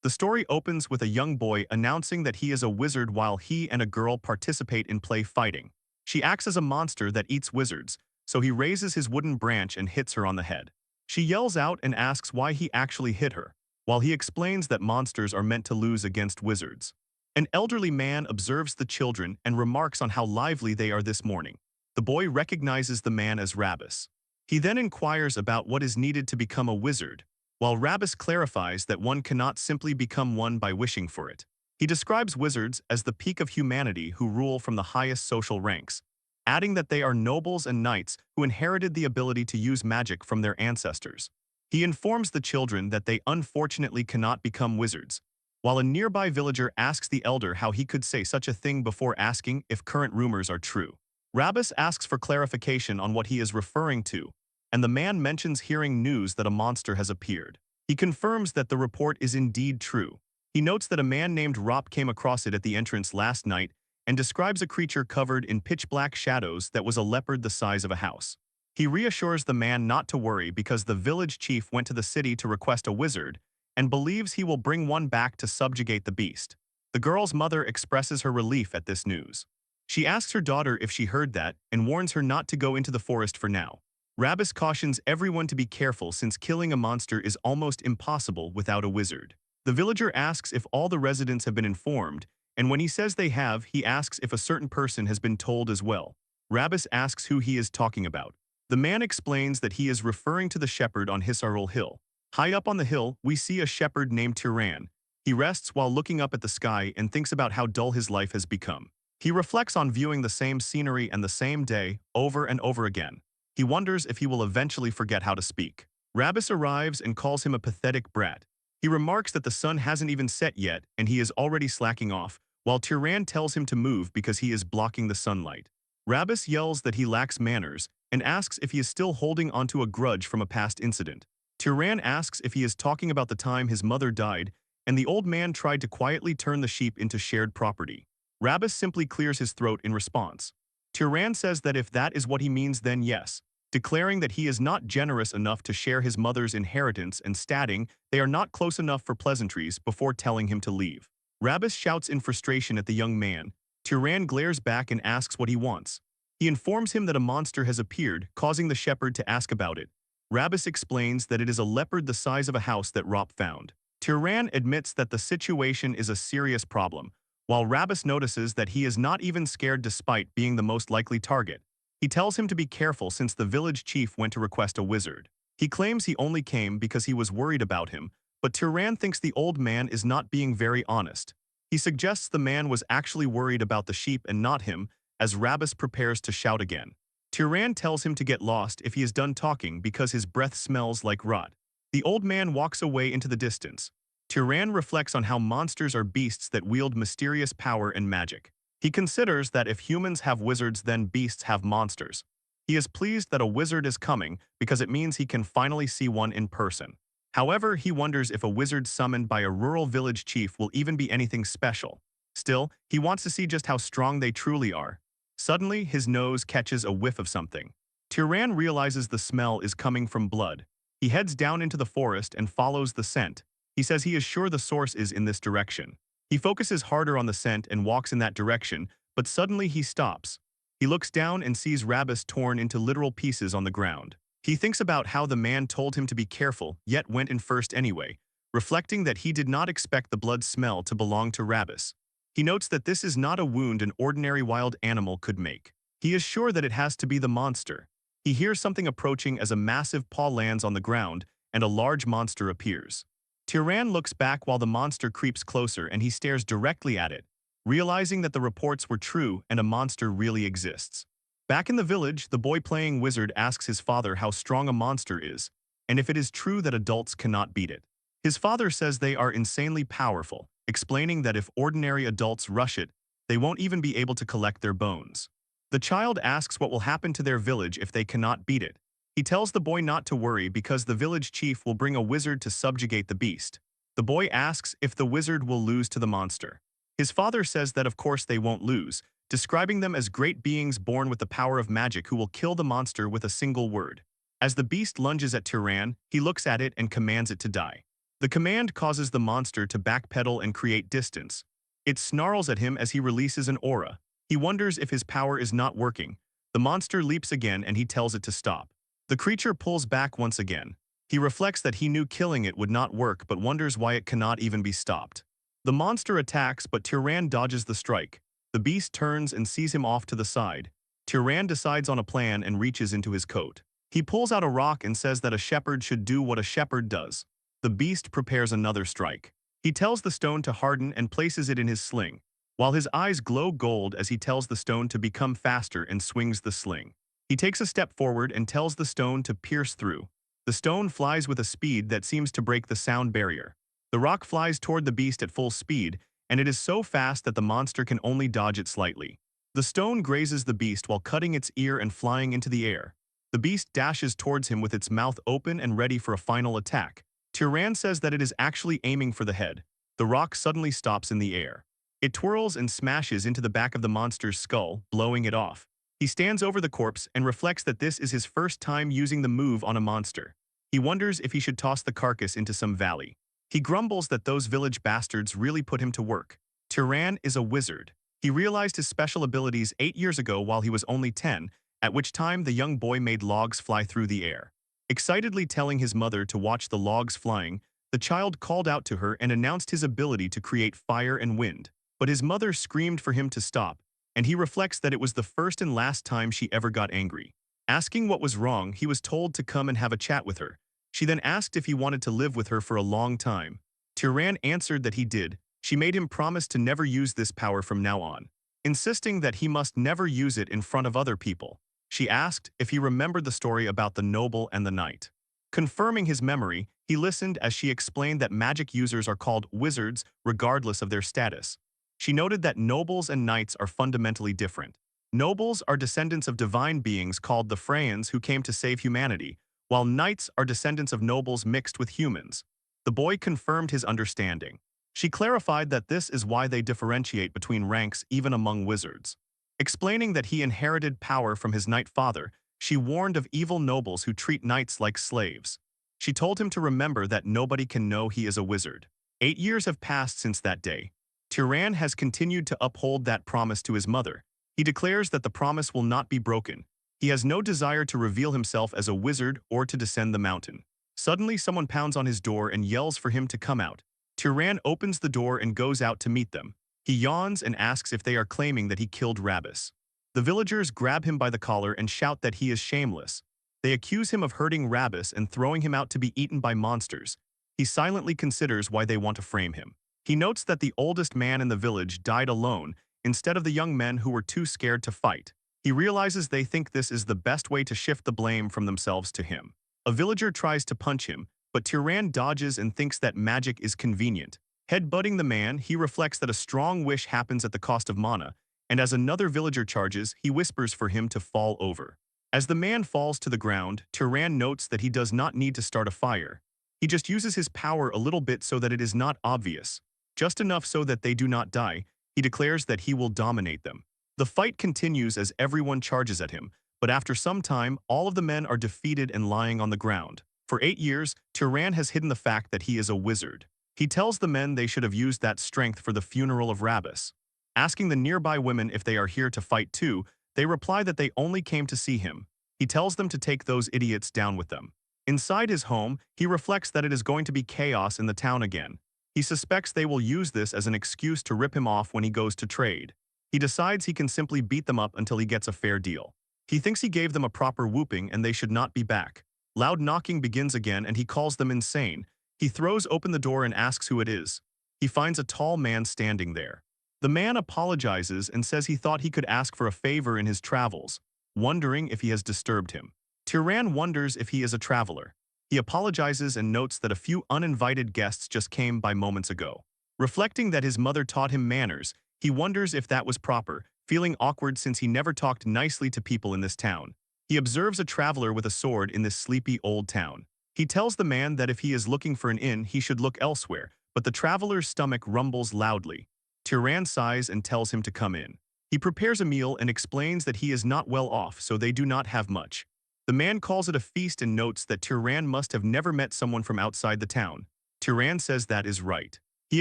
The story opens with a young boy announcing that he is a wizard while he and a girl participate in play fighting. She acts as a monster that eats wizards, so he raises his wooden branch and hits her on the head. She yells out and asks why he actually hit her, while he explains that monsters are meant to lose against wizards. An elderly man observes the children and remarks on how lively they are this morning. The boy recognizes the man as Rabbus. He then inquires about what is needed to become a wizard, while Rabbus clarifies that one cannot simply become one by wishing for it. He describes wizards as the peak of humanity who rule from the highest social ranks, adding that they are nobles and knights who inherited the ability to use magic from their ancestors. He informs the children that they unfortunately cannot become wizards, while a nearby villager asks the elder how he could say such a thing before asking if current rumors are true. Rabbus asks for clarification on what he is referring to, and the man mentions hearing news that a monster has appeared. He confirms that the report is indeed true. He notes that a man named Rop came across it at the entrance last night and describes a creature covered in pitch-black shadows that was a leopard the size of a house. He reassures the man not to worry because the village chief went to the city to request a wizard and believes he will bring one back to subjugate the beast. The girl's mother expresses her relief at this news. She asks her daughter if she heard that and warns her not to go into the forest for now. Rabbus cautions everyone to be careful since killing a monster is almost impossible without a wizard. The villager asks if all the residents have been informed, and when he says they have, he asks if a certain person has been told as well. Rabbus asks who he is talking about. The man explains that he is referring to the shepherd on Hisarul Hill. High up on the hill, we see a shepherd named Tyran. He rests while looking up at the sky and thinks about how dull his life has become. He reflects on viewing the same scenery and the same day over and over again. He wonders if he will eventually forget how to speak. Rabbus arrives and calls him a pathetic brat. He remarks that the sun hasn't even set yet and he is already slacking off, while Tyran tells him to move because he is blocking the sunlight. Rabbus yells that he lacks manners and asks if he is still holding onto a grudge from a past incident. Tyran asks if he is talking about the time his mother died and the old man tried to quietly turn the sheep into shared property. Rabbus simply clears his throat in response. Tyran says that if that is what he means, then yes, declaring that he is not generous enough to share his mother's inheritance and stating they are not close enough for pleasantries before telling him to leave. Rabbus shouts in frustration at the young man. Tyran glares back and asks what he wants. He informs him that a monster has appeared, causing the shepherd to ask about it. Rabbus explains that it is a leopard the size of a house that Rop found. Tyran admits that the situation is a serious problem, while Rabbus notices that he is not even scared despite being the most likely target. He tells him to be careful since the village chief went to request a wizard. He claims he only came because he was worried about him, but Tyran thinks the old man is not being very honest. He suggests the man was actually worried about the sheep and not him, as Rabbus prepares to shout again. Tyran tells him to get lost if he is done talking because his breath smells like rot. The old man walks away into the distance. Tyran reflects on how monsters are beasts that wield mysterious power and magic. He considers that if humans have wizards, then beasts have monsters. He is pleased that a wizard is coming because it means he can finally see one in person. However, he wonders if a wizard summoned by a rural village chief will even be anything special. Still, he wants to see just how strong they truly are. Suddenly, his nose catches a whiff of something. Tyran realizes the smell is coming from blood. He heads down into the forest and follows the scent. He says he is sure the source is in this direction. He focuses harder on the scent and walks in that direction, but suddenly he stops. He looks down and sees Rabbus torn into literal pieces on the ground. He thinks about how the man told him to be careful, yet went in first anyway, reflecting that he did not expect the blood smell to belong to Rabbus. He notes that this is not a wound an ordinary wild animal could make. He is sure that it has to be the monster. He hears something approaching as a massive paw lands on the ground and a large monster appears. Tyran looks back while the monster creeps closer and he stares directly at it, realizing that the reports were true and a monster really exists. Back in the village, the boy playing wizard asks his father how strong a monster is, and if it is true that adults cannot beat it. His father says they are insanely powerful, explaining that if ordinary adults rush it, they won't even be able to collect their bones. The child asks what will happen to their village if they cannot beat it. He tells the boy not to worry because the village chief will bring a wizard to subjugate the beast. The boy asks if the wizard will lose to the monster. His father says that of course they won't lose, describing them as great beings born with the power of magic who will kill the monster with a single word. As the beast lunges at Tyran, he looks at it and commands it to die. The command causes the monster to backpedal and create distance. It snarls at him as he releases an aura. He wonders if his power is not working. The monster leaps again and he tells it to stop. The creature pulls back once again. He reflects that he knew killing it would not work but wonders why it cannot even be stopped. The monster attacks but Tyran dodges the strike. The beast turns and sees him off to the side. Tyran decides on a plan and reaches into his coat. He pulls out a rock and says that a shepherd should do what a shepherd does. The beast prepares another strike. He tells the stone to harden and places it in his sling, while his eyes glow gold as he tells the stone to become faster and swings the sling. He takes a step forward and tells the stone to pierce through. The stone flies with a speed that seems to break the sound barrier. The rock flies toward the beast at full speed, and it is so fast that the monster can only dodge it slightly. The stone grazes the beast while cutting its ear and flying into the air. The beast dashes towards him with its mouth open and ready for a final attack. Tyran says that it is actually aiming for the head. The rock suddenly stops in the air. It twirls and smashes into the back of the monster's skull, blowing it off. He stands over the corpse and reflects that this is his first time using the move on a monster. He wonders if he should toss the carcass into some valley. He grumbles that those village bastards really put him to work. Tyran is a wizard. He realized his special abilities 8 years ago while he was only 10, at which time the young boy made logs fly through the air. Excitedly telling his mother to watch the logs flying, the child called out to her and announced his ability to create fire and wind. But his mother screamed for him to stop, and he reflects that it was the first and last time she ever got angry. Asking what was wrong, he was told to come and have a chat with her. She then asked if he wanted to live with her for a long time. Tyran answered that he did. She made him promise to never use this power from now on, insisting that he must never use it in front of other people. She asked if he remembered the story about the noble and the knight. Confirming his memory, he listened as she explained that magic users are called wizards regardless of their status. She noted that nobles and knights are fundamentally different. Nobles are descendants of divine beings called the Freyans who came to save humanity, while knights are descendants of nobles mixed with humans. The boy confirmed his understanding. She clarified that this is why they differentiate between ranks even among wizards. Explaining that he inherited power from his knight father, she warned of evil nobles who treat knights like slaves. She told him to remember that nobody can know he is a wizard. 8 years have passed since that day. Tyran has continued to uphold that promise to his mother. He declares that the promise will not be broken. He has no desire to reveal himself as a wizard or to descend the mountain. Suddenly, someone pounds on his door and yells for him to come out. Tyran opens the door and goes out to meet them. He yawns and asks if they are claiming that he killed Rabbis. The villagers grab him by the collar and shout that he is shameless. They accuse him of hurting Rabbis and throwing him out to be eaten by monsters. He silently considers why they want to frame him. He notes that the oldest man in the village died alone instead of the young men who were too scared to fight. He realizes they think this is the best way to shift the blame from themselves to him. A villager tries to punch him, but Tyran dodges and thinks that magic is convenient. Headbutting the man, he reflects that a strong wish happens at the cost of mana, and as another villager charges, he whispers for him to fall over. As the man falls to the ground, Tyran notes that he does not need to start a fire. He just uses his power a little bit so that it is not obvious. Just enough so that they do not die. He declares that he will dominate them. The fight continues as everyone charges at him, but after some time, all of the men are defeated and lying on the ground. For 8 years, Tyran has hidden the fact that he is a wizard. He tells the men they should have used that strength for the funeral of Rabbis. Asking the nearby women if they are here to fight too, they reply that they only came to see him. He tells them to take those idiots down with them. Inside his home, he reflects that it is going to be chaos in the town again. He suspects they will use this as an excuse to rip him off when he goes to trade. He decides he can simply beat them up until he gets a fair deal. He thinks he gave them a proper whooping and they should not be back. Loud knocking begins again and he calls them insane. He throws open the door and asks who it is. He finds a tall man standing there. The man apologizes and says he thought he could ask for a favor in his travels, wondering if he has disturbed him. Tyran wonders if he is a traveler. He apologizes and notes that a few uninvited guests just came by moments ago. Reflecting that his mother taught him manners, he wonders if that was proper, feeling awkward since he never talked nicely to people in this town. He observes a traveler with a sword in this sleepy old town. He tells the man that if he is looking for an inn, he should look elsewhere, but the traveler's stomach rumbles loudly. Tyran sighs and tells him to come in. He prepares a meal and explains that he is not well off, so they do not have much. The man calls it a feast and notes that Tyran must have never met someone from outside the town. Tiran says that is right. He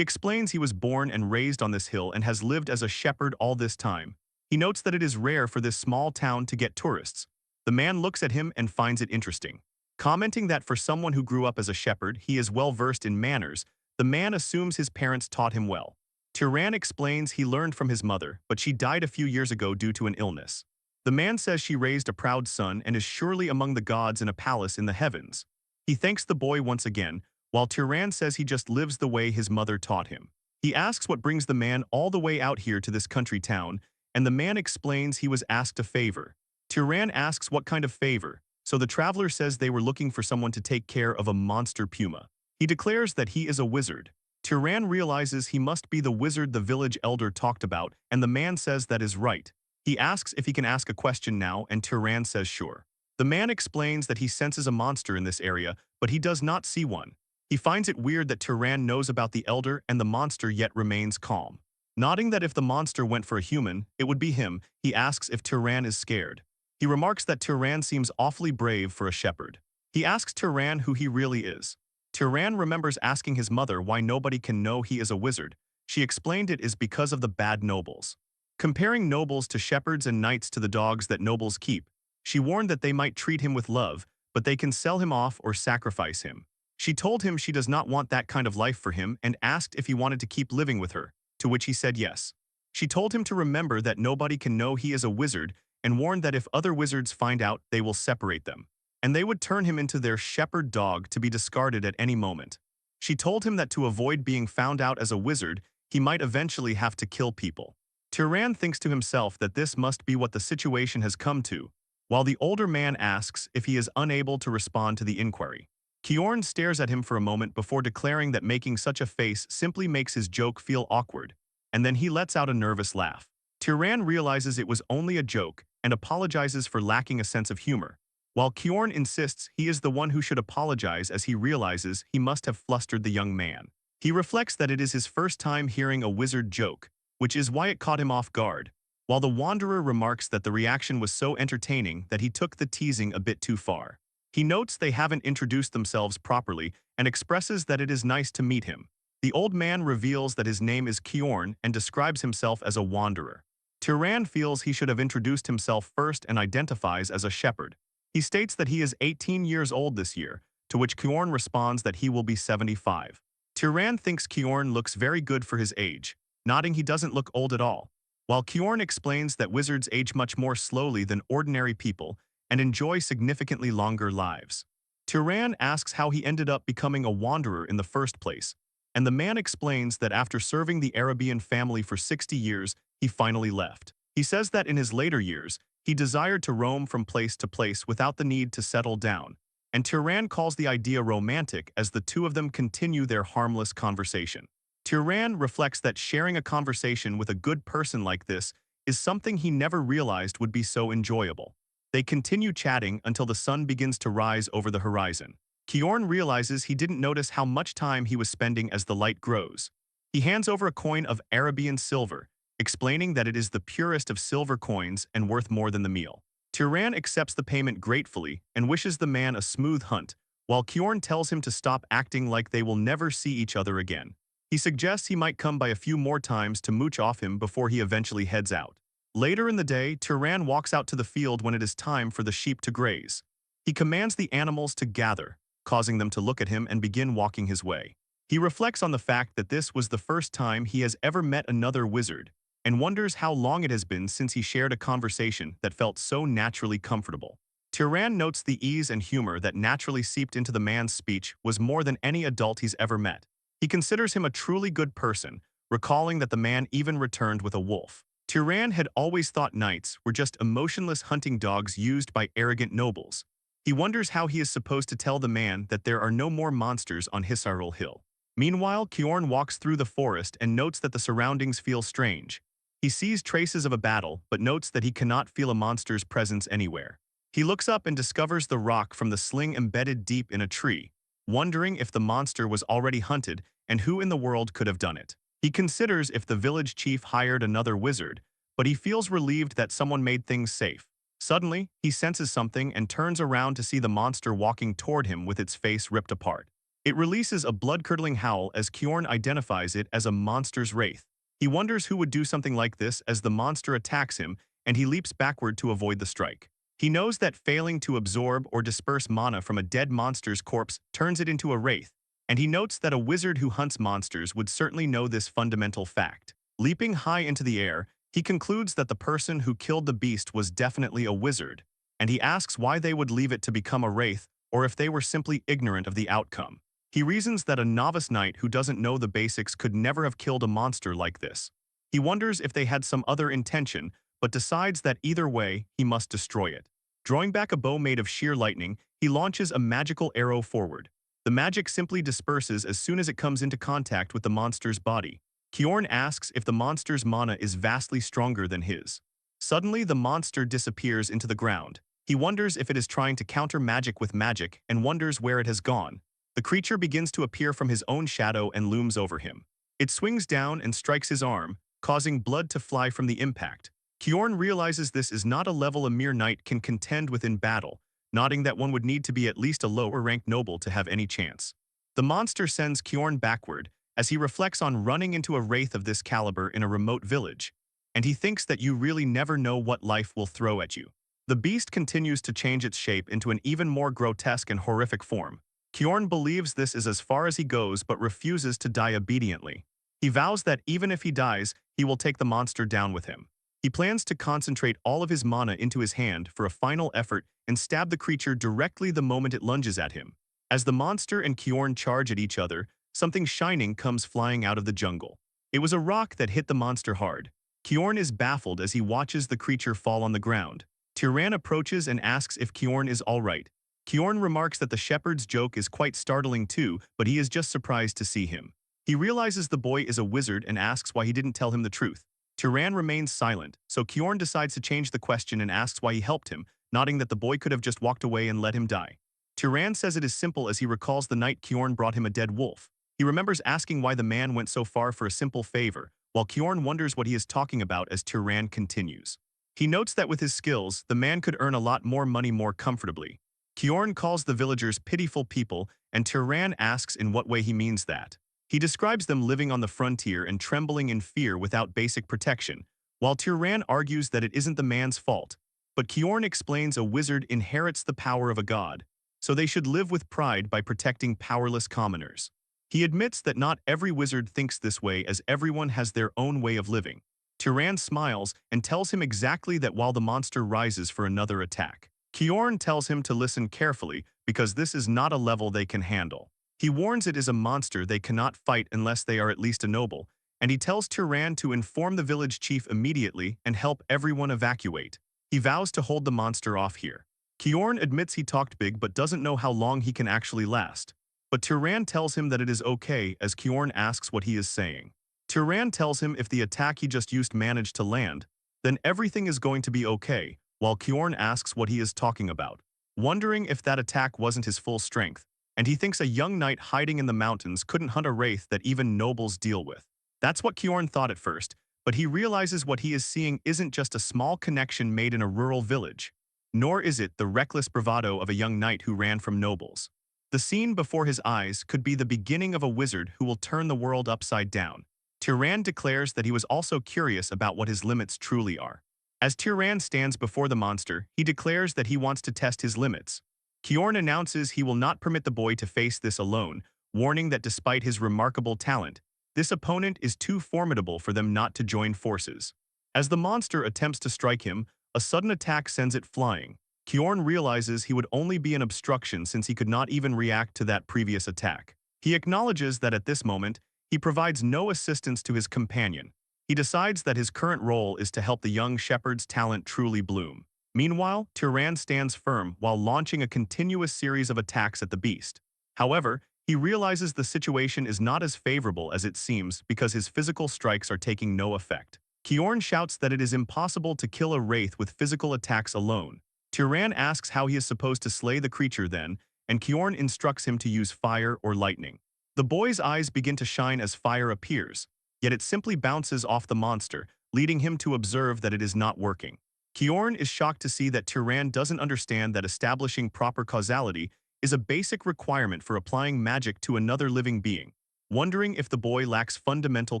explains he was born and raised on this hill and has lived as a shepherd all this time. He notes that it is rare for this small town to get tourists. The man looks at him and finds it interesting. Commenting that for someone who grew up as a shepherd, he is well versed in manners, the man assumes his parents taught him well. Tiran explains he learned from his mother, but she died a few years ago due to an illness. The man says she raised a proud son and is surely among the gods in a palace in the heavens. He thanks the boy once again, while Tiran says he just lives the way his mother taught him. He asks what brings the man all the way out here to this country town, and the man explains he was asked a favor. Tiran asks what kind of favor, so the traveler says they were looking for someone to take care of a monster puma. He declares that he is a wizard. Tiran realizes he must be the wizard the village elder talked about, and the man says that is right. He asks if he can ask a question now, and Tiran says sure. The man explains that he senses a monster in this area, but he does not see one. He finds it weird that Tiran knows about the elder and the monster yet remains calm. Nodding that if the monster went for a human, it would be him, he asks if Tiran is scared. He remarks that Tiran seems awfully brave for a shepherd. He asks Tiran who he really is. Tiran remembers asking his mother why nobody can know he is a wizard. She explained it is because of the bad nobles. Comparing nobles to shepherds and knights to the dogs that nobles keep, she warned that they might treat him with love, but they can sell him off or sacrifice him. She told him she does not want that kind of life for him and asked if he wanted to keep living with her, to which he said yes. She told him to remember that nobody can know he is a wizard and warned that if other wizards find out, they will separate them, and they would turn him into their shepherd dog to be discarded at any moment. She told him that to avoid being found out as a wizard, he might eventually have to kill people. Tiran thinks to himself that this must be what the situation has come to, while the older man asks if he is unable to respond to the inquiry. Kjorn stares at him for a moment before declaring that making such a face simply makes his joke feel awkward, and then he lets out a nervous laugh. Tiran realizes it was only a joke and apologizes for lacking a sense of humor, while Kjorn insists he is the one who should apologize as he realizes he must have flustered the young man. He reflects that it is his first time hearing a wizard joke, which is why it caught him off guard, while the wanderer remarks that the reaction was so entertaining that he took the teasing a bit too far. He notes they haven't introduced themselves properly and expresses that it is nice to meet him. The old man reveals that his name is Kjorn and describes himself as a wanderer. Tiran feels he should have introduced himself first and identifies as a shepherd. He states that he is 18 years old this year, to which Kjorn responds that he will be 75. Tiran thinks Kjorn looks very good for his age, nodding he doesn't look old at all, while Kjorn explains that wizards age much more slowly than ordinary people and enjoy significantly longer lives. Tiran asks how he ended up becoming a wanderer in the first place, and the man explains that after serving the Arabian family for 60 years, he finally left. He says that in his later years, he desired to roam from place to place without the need to settle down, and Tiran calls the idea romantic as the two of them continue their harmless conversation. Tiran reflects that sharing a conversation with a good person like this is something he never realized would be so enjoyable. They continue chatting until the sun begins to rise over the horizon. Kjorn realizes he didn't notice how much time he was spending as the light grows. He hands over a coin of Arabian silver, explaining that it is the purest of silver coins and worth more than the meal. Tiran accepts the payment gratefully and wishes the man a smooth hunt, while Kjorn tells him to stop acting like they will never see each other again. He suggests he might come by a few more times to mooch off him before he eventually heads out. Later in the day, Tiran walks out to the field when it is time for the sheep to graze. He commands the animals to gather, causing them to look at him and begin walking his way. He reflects on the fact that this was the first time he has ever met another wizard, and wonders how long it has been since he shared a conversation that felt so naturally comfortable. Tiran notes the ease and humor that naturally seeped into the man's speech was more than any adult he's ever met. He considers him a truly good person, recalling that the man even returned with a wolf. Tiran had always thought knights were just emotionless hunting dogs used by arrogant nobles. He wonders how he is supposed to tell the man that there are no more monsters on Hisarul Hill. Meanwhile, Kjorn walks through the forest and notes that the surroundings feel strange. He sees traces of a battle, but notes that he cannot feel a monster's presence anywhere. He looks up and discovers the rock from the sling embedded deep in a tree, wondering if the monster was already hunted and who in the world could have done it. He considers if the village chief hired another wizard, but he feels relieved that someone made things safe. Suddenly, he senses something and turns around to see the monster walking toward him with its face ripped apart. It releases a blood-curdling howl as Kjorn identifies it as a monster's wraith. He wonders who would do something like this as the monster attacks him, and he leaps backward to avoid the strike. He knows that failing to absorb or disperse mana from a dead monster's corpse turns it into a wraith, and he notes that a wizard who hunts monsters would certainly know this fundamental fact. Leaping high into the air, he concludes that the person who killed the beast was definitely a wizard, and he asks why they would leave it to become a wraith or if they were simply ignorant of the outcome. He reasons that a novice knight who doesn't know the basics could never have killed a monster like this. He wonders if they had some other intention, but decides that either way, he must destroy it. Drawing back a bow made of sheer lightning, he launches a magical arrow forward. The magic simply disperses as soon as it comes into contact with the monster's body. Kjorn asks if the monster's mana is vastly stronger than his. Suddenly, the monster disappears into the ground. He wonders if it is trying to counter magic with magic and wonders where it has gone. The creature begins to appear from his own shadow and looms over him. It swings down and strikes his arm, causing blood to fly from the impact. Kjorn realizes this is not a level a mere knight can contend with in battle, nodding that one would need to be at least a lower-ranked noble to have any chance. The monster sends Kjorn backward, as he reflects on running into a wraith of this caliber in a remote village, and he thinks that you really never know what life will throw at you. The beast continues to change its shape into an even more grotesque and horrific form. Kjorn believes this is as far as he goes but refuses to die obediently. He vows that even if he dies, he will take the monster down with him. He plans to concentrate all of his mana into his hand for a final effort and stab the creature directly the moment it lunges at him. As the monster and Kjorn charge at each other, something shining comes flying out of the jungle. It was a rock that hit the monster hard. Kjorn is baffled as he watches the creature fall on the ground. Tyran approaches and asks if Kjorn is alright. Kjorn remarks that the shepherd's joke is quite startling too, but he is just surprised to see him. He realizes the boy is a wizard and asks why he didn't tell him the truth. Tyran remains silent, so Kjorn decides to change the question and asks why he helped him, nodding that the boy could have just walked away and let him die. Tyran says it is simple as he recalls the night Kjorn brought him a dead wolf. He remembers asking why the man went so far for a simple favor, while Kjorn wonders what he is talking about as Tyran continues. He notes that with his skills, the man could earn a lot more money more comfortably. Kjorn calls the villagers pitiful people, and Tyran asks in what way he means that. He describes them living on the frontier and trembling in fear without basic protection, while Tyran argues that it isn't the man's fault. But Kjorn explains a wizard inherits the power of a god, so they should live with pride by protecting powerless commoners. He admits that not every wizard thinks this way as everyone has their own way of living. Tyran smiles and tells him exactly that while the monster rises for another attack. Kjorn tells him to listen carefully because this is not a level they can handle. He warns it is a monster they cannot fight unless they are at least a noble, and he tells Tyran to inform the village chief immediately and help everyone evacuate. He vows to hold the monster off here. Kjorn admits he talked big but doesn't know how long he can actually last. But Tyran tells him that it is okay as Kjorn asks what he is saying. Tyran tells him if the attack he just used managed to land, then everything is going to be okay, while Kjorn asks what he is talking about, wondering if that attack wasn't his full strength, and he thinks a young knight hiding in the mountains couldn't hunt a wraith that even nobles deal with. That's what Kjorn thought at first, but he realizes what he is seeing isn't just a small connection made in a rural village, nor is it the reckless bravado of a young knight who ran from nobles. The scene before his eyes could be the beginning of a wizard who will turn the world upside down. Tyran declares that he was also curious about what his limits truly are. As Tyran stands before the monster, he declares that he wants to test his limits. Kjorn announces he will not permit the boy to face this alone, warning that despite his remarkable talent, this opponent is too formidable for them not to join forces. As the monster attempts to strike him, a sudden attack sends it flying. Kjorn realizes he would only be an obstruction since he could not even react to that previous attack. He acknowledges that at this moment, he provides no assistance to his companion. He decides that his current role is to help the young shepherd's talent truly bloom. Meanwhile, Tyran stands firm while launching a continuous series of attacks at the beast. However, he realizes the situation is not as favorable as it seems because his physical strikes are taking no effect. Kjorn shouts that it is impossible to kill a wraith with physical attacks alone. Tyran asks how he is supposed to slay the creature then, and Kjorn instructs him to use fire or lightning. The boy's eyes begin to shine as fire appears, yet it simply bounces off the monster, leading him to observe that it is not working. Kjorn is shocked to see that Tyran doesn't understand that establishing proper causality is a basic requirement for applying magic to another living being, wondering if the boy lacks fundamental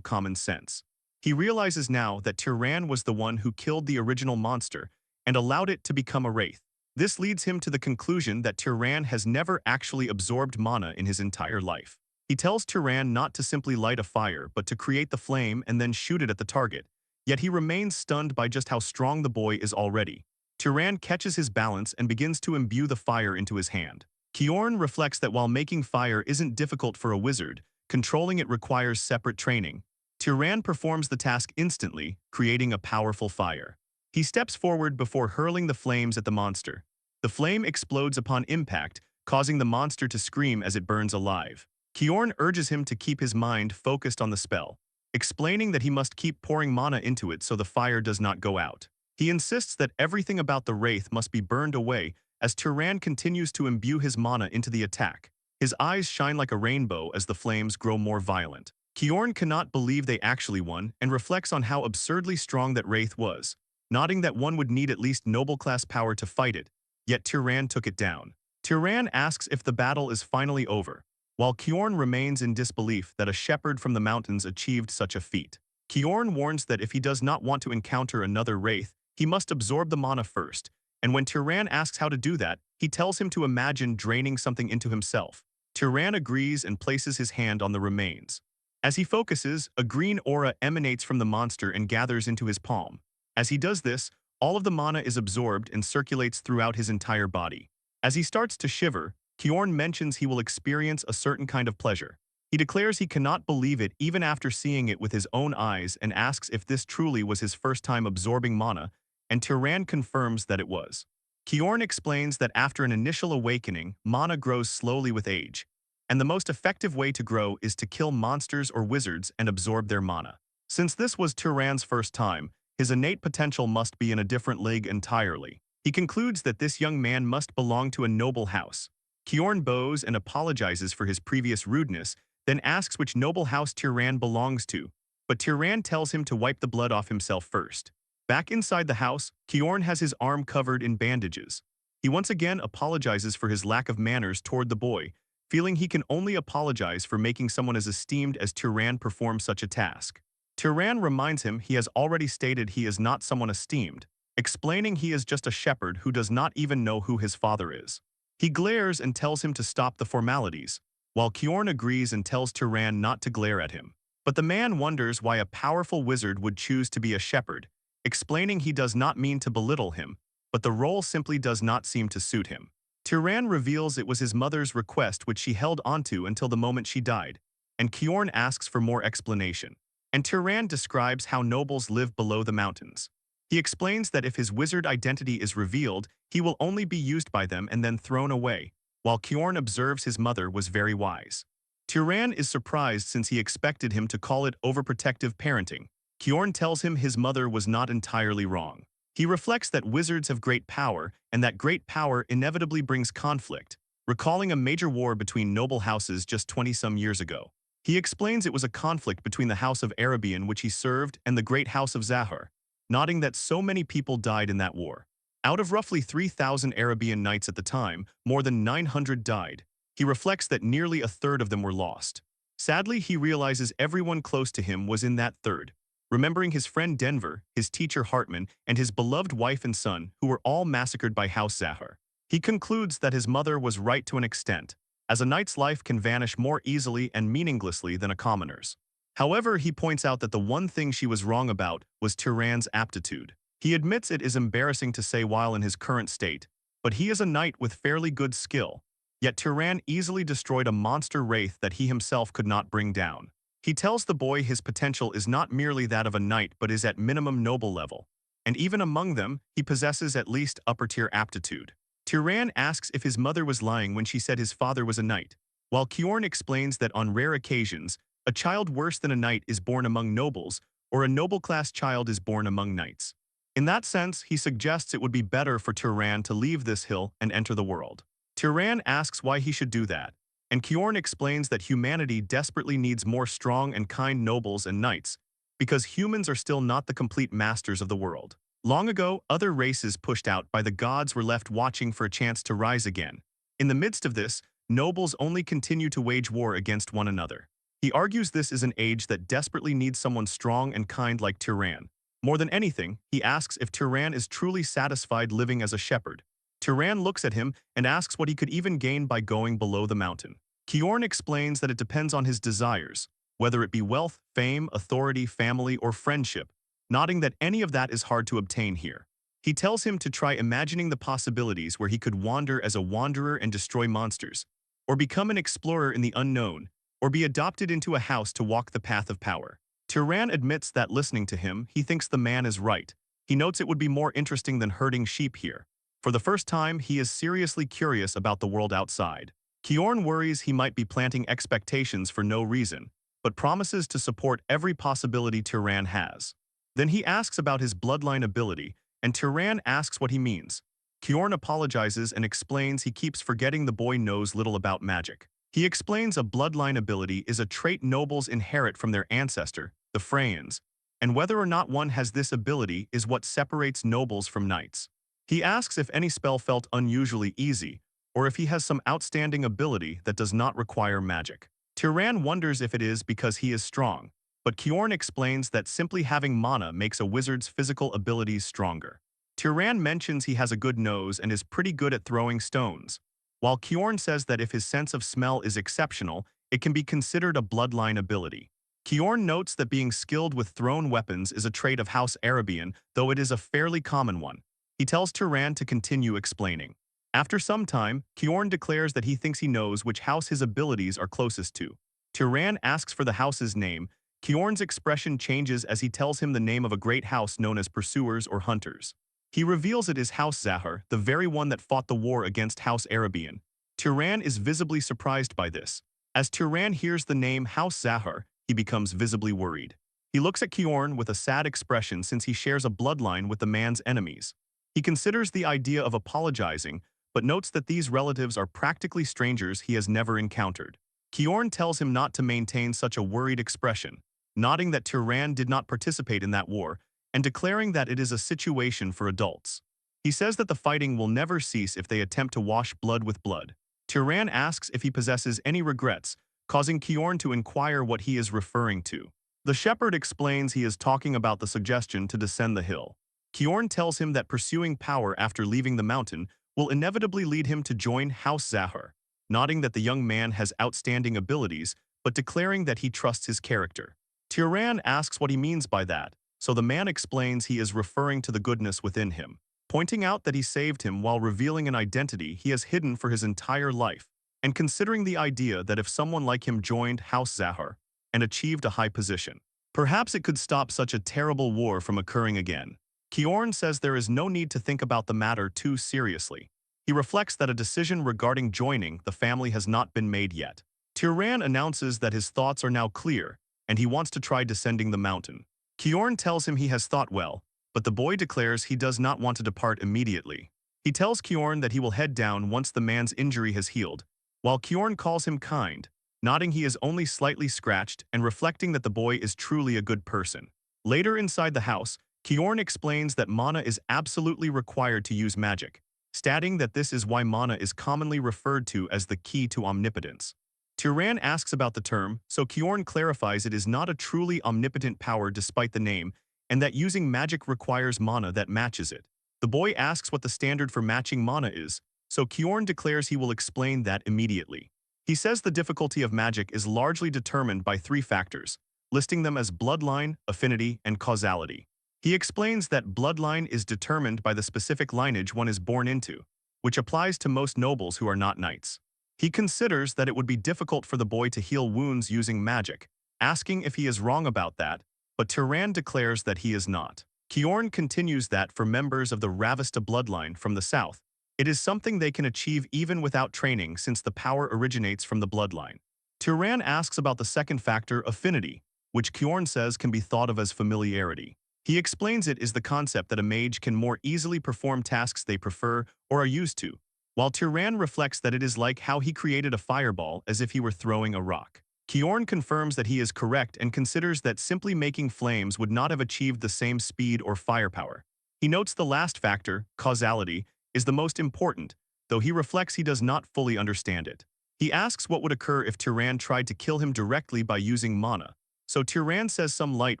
common sense. He realizes now that Tyran was the one who killed the original monster and allowed it to become a wraith. This leads him to the conclusion that Tyran has never actually absorbed mana in his entire life. He tells Tyran not to simply light a fire but to create the flame and then shoot it at the target, yet he remains stunned by just how strong the boy is already. Tyran catches his balance and begins to imbue the fire into his hand. Kjorn reflects that while making fire isn't difficult for a wizard, controlling it requires separate training. Tyran performs the task instantly, creating a powerful fire. He steps forward before hurling the flames at the monster. The flame explodes upon impact, causing the monster to scream as it burns alive. Kjorn urges him to keep his mind focused on the spell, explaining that he must keep pouring mana into it so the fire does not go out. He insists that everything about the wraith must be burned away as Tyran continues to imbue his mana into the attack. His eyes shine like a rainbow as the flames grow more violent. Kjorn cannot believe they actually won and reflects on how absurdly strong that wraith was, nodding that one would need at least noble-class power to fight it, yet Tyran took it down. Tyran asks if the battle is finally over, while Kjorn remains in disbelief that a shepherd from the mountains achieved such a feat. Kjorn warns that if he does not want to encounter another wraith, he must absorb the mana first, and when Tyran asks how to do that, he tells him to imagine draining something into himself. Tyran agrees and places his hand on the remains. As he focuses, a green aura emanates from the monster and gathers into his palm. As he does this, all of the mana is absorbed and circulates throughout his entire body. As he starts to shiver, Kjorn mentions he will experience a certain kind of pleasure. He declares he cannot believe it even after seeing it with his own eyes and asks if this truly was his first time absorbing mana, and Tyran confirms that it was. Kjorn explains that after an initial awakening, mana grows slowly with age, and the most effective way to grow is to kill monsters or wizards and absorb their mana. Since this was Tyran's first time, his innate potential must be in a different league entirely. He concludes that this young man must belong to a noble house. Kjorn bows and apologizes for his previous rudeness, then asks which noble house Tyran belongs to, but Tyran tells him to wipe the blood off himself first. Back inside the house, Kjorn has his arm covered in bandages. He once again apologizes for his lack of manners toward the boy, feeling he can only apologize for making someone as esteemed as Tyran perform such a task. Tyran reminds him he has already stated he is not someone esteemed, explaining he is just a shepherd who does not even know who his father is. He glares and tells him to stop the formalities, while Kjorn agrees and tells Tyran not to glare at him. But the man wonders why a powerful wizard would choose to be a shepherd, explaining he does not mean to belittle him, but the role simply does not seem to suit him. Tyran reveals it was his mother's request which she held onto until the moment she died, and Kjorn asks for more explanation. And Tyran describes how nobles live below the mountains. He explains that if his wizard identity is revealed, he will only be used by them and then thrown away, while Kjorn observes his mother was very wise. Tyran is surprised since he expected him to call it overprotective parenting. Kjorn tells him his mother was not entirely wrong. He reflects that wizards have great power and that great power inevitably brings conflict, recalling a major war between noble houses just 20-some years ago. He explains it was a conflict between the House of Arabian which he served and the Great House of Zahar, noting that so many people died in that war. Out of roughly 3,000 Arabian knights at the time, more than 900 died. He reflects that nearly a third of them were lost. Sadly, he realizes everyone close to him was in that third, remembering his friend Denver, his teacher Hartman, and his beloved wife and son, who were all massacred by House Zahar. He concludes that his mother was right to an extent, as a knight's life can vanish more easily and meaninglessly than a commoner's. However, he points out that the one thing she was wrong about was Tyran's aptitude. He admits it is embarrassing to say while in his current state, but he is a knight with fairly good skill, yet Tyran easily destroyed a monster wraith that he himself could not bring down. He tells the boy his potential is not merely that of a knight but is at minimum noble level, and even among them, he possesses at least upper-tier aptitude. Tyran asks if his mother was lying when she said his father was a knight, while Kjorn explains that on rare occasions, a child worse than a knight is born among nobles, or a noble-class child is born among knights. In that sense, he suggests it would be better for Tyran to leave this hill and enter the world. Tyran asks why he should do that, and Kjorn explains that humanity desperately needs more strong and kind nobles and knights, because humans are still not the complete masters of the world. Long ago, other races pushed out by the gods were left watching for a chance to rise again, In the midst of this, nobles only continue to wage war against one another. He argues this is an age that desperately needs someone strong and kind like Tyran. More than anything, he asks if Tyran is truly satisfied living as a shepherd. Tyran looks at him and asks what he could even gain by going below the mountain. Kjorn explains that it depends on his desires, whether it be wealth, fame, authority, family, or friendship, nodding that any of that is hard to obtain here. He tells him to try imagining the possibilities where he could wander as a wanderer and destroy monsters, or become an explorer in the unknown, or be adopted into a house to walk the path of power. Tyran admits that listening to him, he thinks the man is right. He notes it would be more interesting than herding sheep here. For the first time, he is seriously curious about the world outside. Kjorn worries he might be planting expectations for no reason, but promises to support every possibility Tyran has. Then he asks about his bloodline ability, and Tyran asks what he means. Kjorn apologizes and explains he keeps forgetting the boy knows little about magic. He explains a bloodline ability is a trait nobles inherit from their ancestor, the Freyans, and whether or not one has this ability is what separates nobles from knights. He asks if any spell felt unusually easy, or if he has some outstanding ability that does not require magic. Tyran wonders if it is because he is strong, but Kjorn explains that simply having mana makes a wizard's physical abilities stronger. Tyran mentions he has a good nose and is pretty good at throwing stones, while Kjorn says that if his sense of smell is exceptional, it can be considered a bloodline ability. Kjorn notes that being skilled with thrown weapons is a trait of House Arabian, though it is a fairly common one. He tells Tyran to continue explaining. After some time, Kjorn declares that he thinks he knows which house his abilities are closest to. Tyran asks for the house's name. Kjorn's expression changes as he tells him the name of a great house known as Pursuers or Hunters. He reveals it is House Zahar, the very one that fought the war against House Arabian. Tyran is visibly surprised by this. As Tyran hears the name House Zahar, he becomes visibly worried. He looks at Kjorn with a sad expression since he shares a bloodline with the man's enemies. He considers the idea of apologizing, but notes that these relatives are practically strangers he has never encountered. Kjorn tells him not to maintain such a worried expression, nodding that Tyran did not participate in that war, and declaring that it is a situation for adults. He says that the fighting will never cease if they attempt to wash blood with blood. Tyran asks if he possesses any regrets, causing Kjorn to inquire what he is referring to. The shepherd explains he is talking about the suggestion to descend the hill. Kjorn tells him that pursuing power after leaving the mountain will inevitably lead him to join House Zahar, nodding that the young man has outstanding abilities, but declaring that he trusts his character. Tyran asks what he means by that, so the man explains he is referring to the goodness within him, pointing out that he saved him while revealing an identity he has hidden for his entire life, and considering the idea that if someone like him joined House Zahar and achieved a high position, perhaps it could stop such a terrible war from occurring again. Kjorn says there is no need to think about the matter too seriously. He reflects that a decision regarding joining the family has not been made yet. Tyran announces that his thoughts are now clear, and he wants to try descending the mountain. Kjorn tells him he has thought well, but the boy declares he does not want to depart immediately. He tells Kjorn that he will head down once the man's injury has healed, while Kjorn calls him kind, nodding he is only slightly scratched and reflecting that the boy is truly a good person. Later inside the house, Kjorn explains that mana is absolutely required to use magic, stating that this is why mana is commonly referred to as the key to omnipotence. Tyran asks about the term, so Kjorn clarifies it is not a truly omnipotent power despite the name, and that using magic requires mana that matches it. The boy asks what the standard for matching mana is, so Kjorn declares he will explain that immediately. He says the difficulty of magic is largely determined by 3 factors, listing them as bloodline, affinity, and causality. He explains that bloodline is determined by the specific lineage one is born into, which applies to most nobles who are not knights. He considers that it would be difficult for the boy to heal wounds using magic, asking if he is wrong about that, but Tyran declares that he is not. Kjorn continues that for members of the Ravista bloodline from the south, it is something they can achieve even without training since the power originates from the bloodline. Tyran asks about the second factor, affinity, which Kjorn says can be thought of as familiarity. He explains it is the concept that a mage can more easily perform tasks they prefer or are used to, while Tyran reflects that it is like how he created a fireball as if he were throwing a rock. Kjorn confirms that he is correct and considers that simply making flames would not have achieved the same speed or firepower. He notes the last factor, causality, is the most important, though he reflects he does not fully understand it. He asks what would occur if Tyran tried to kill him directly by using mana. So Tyran says some light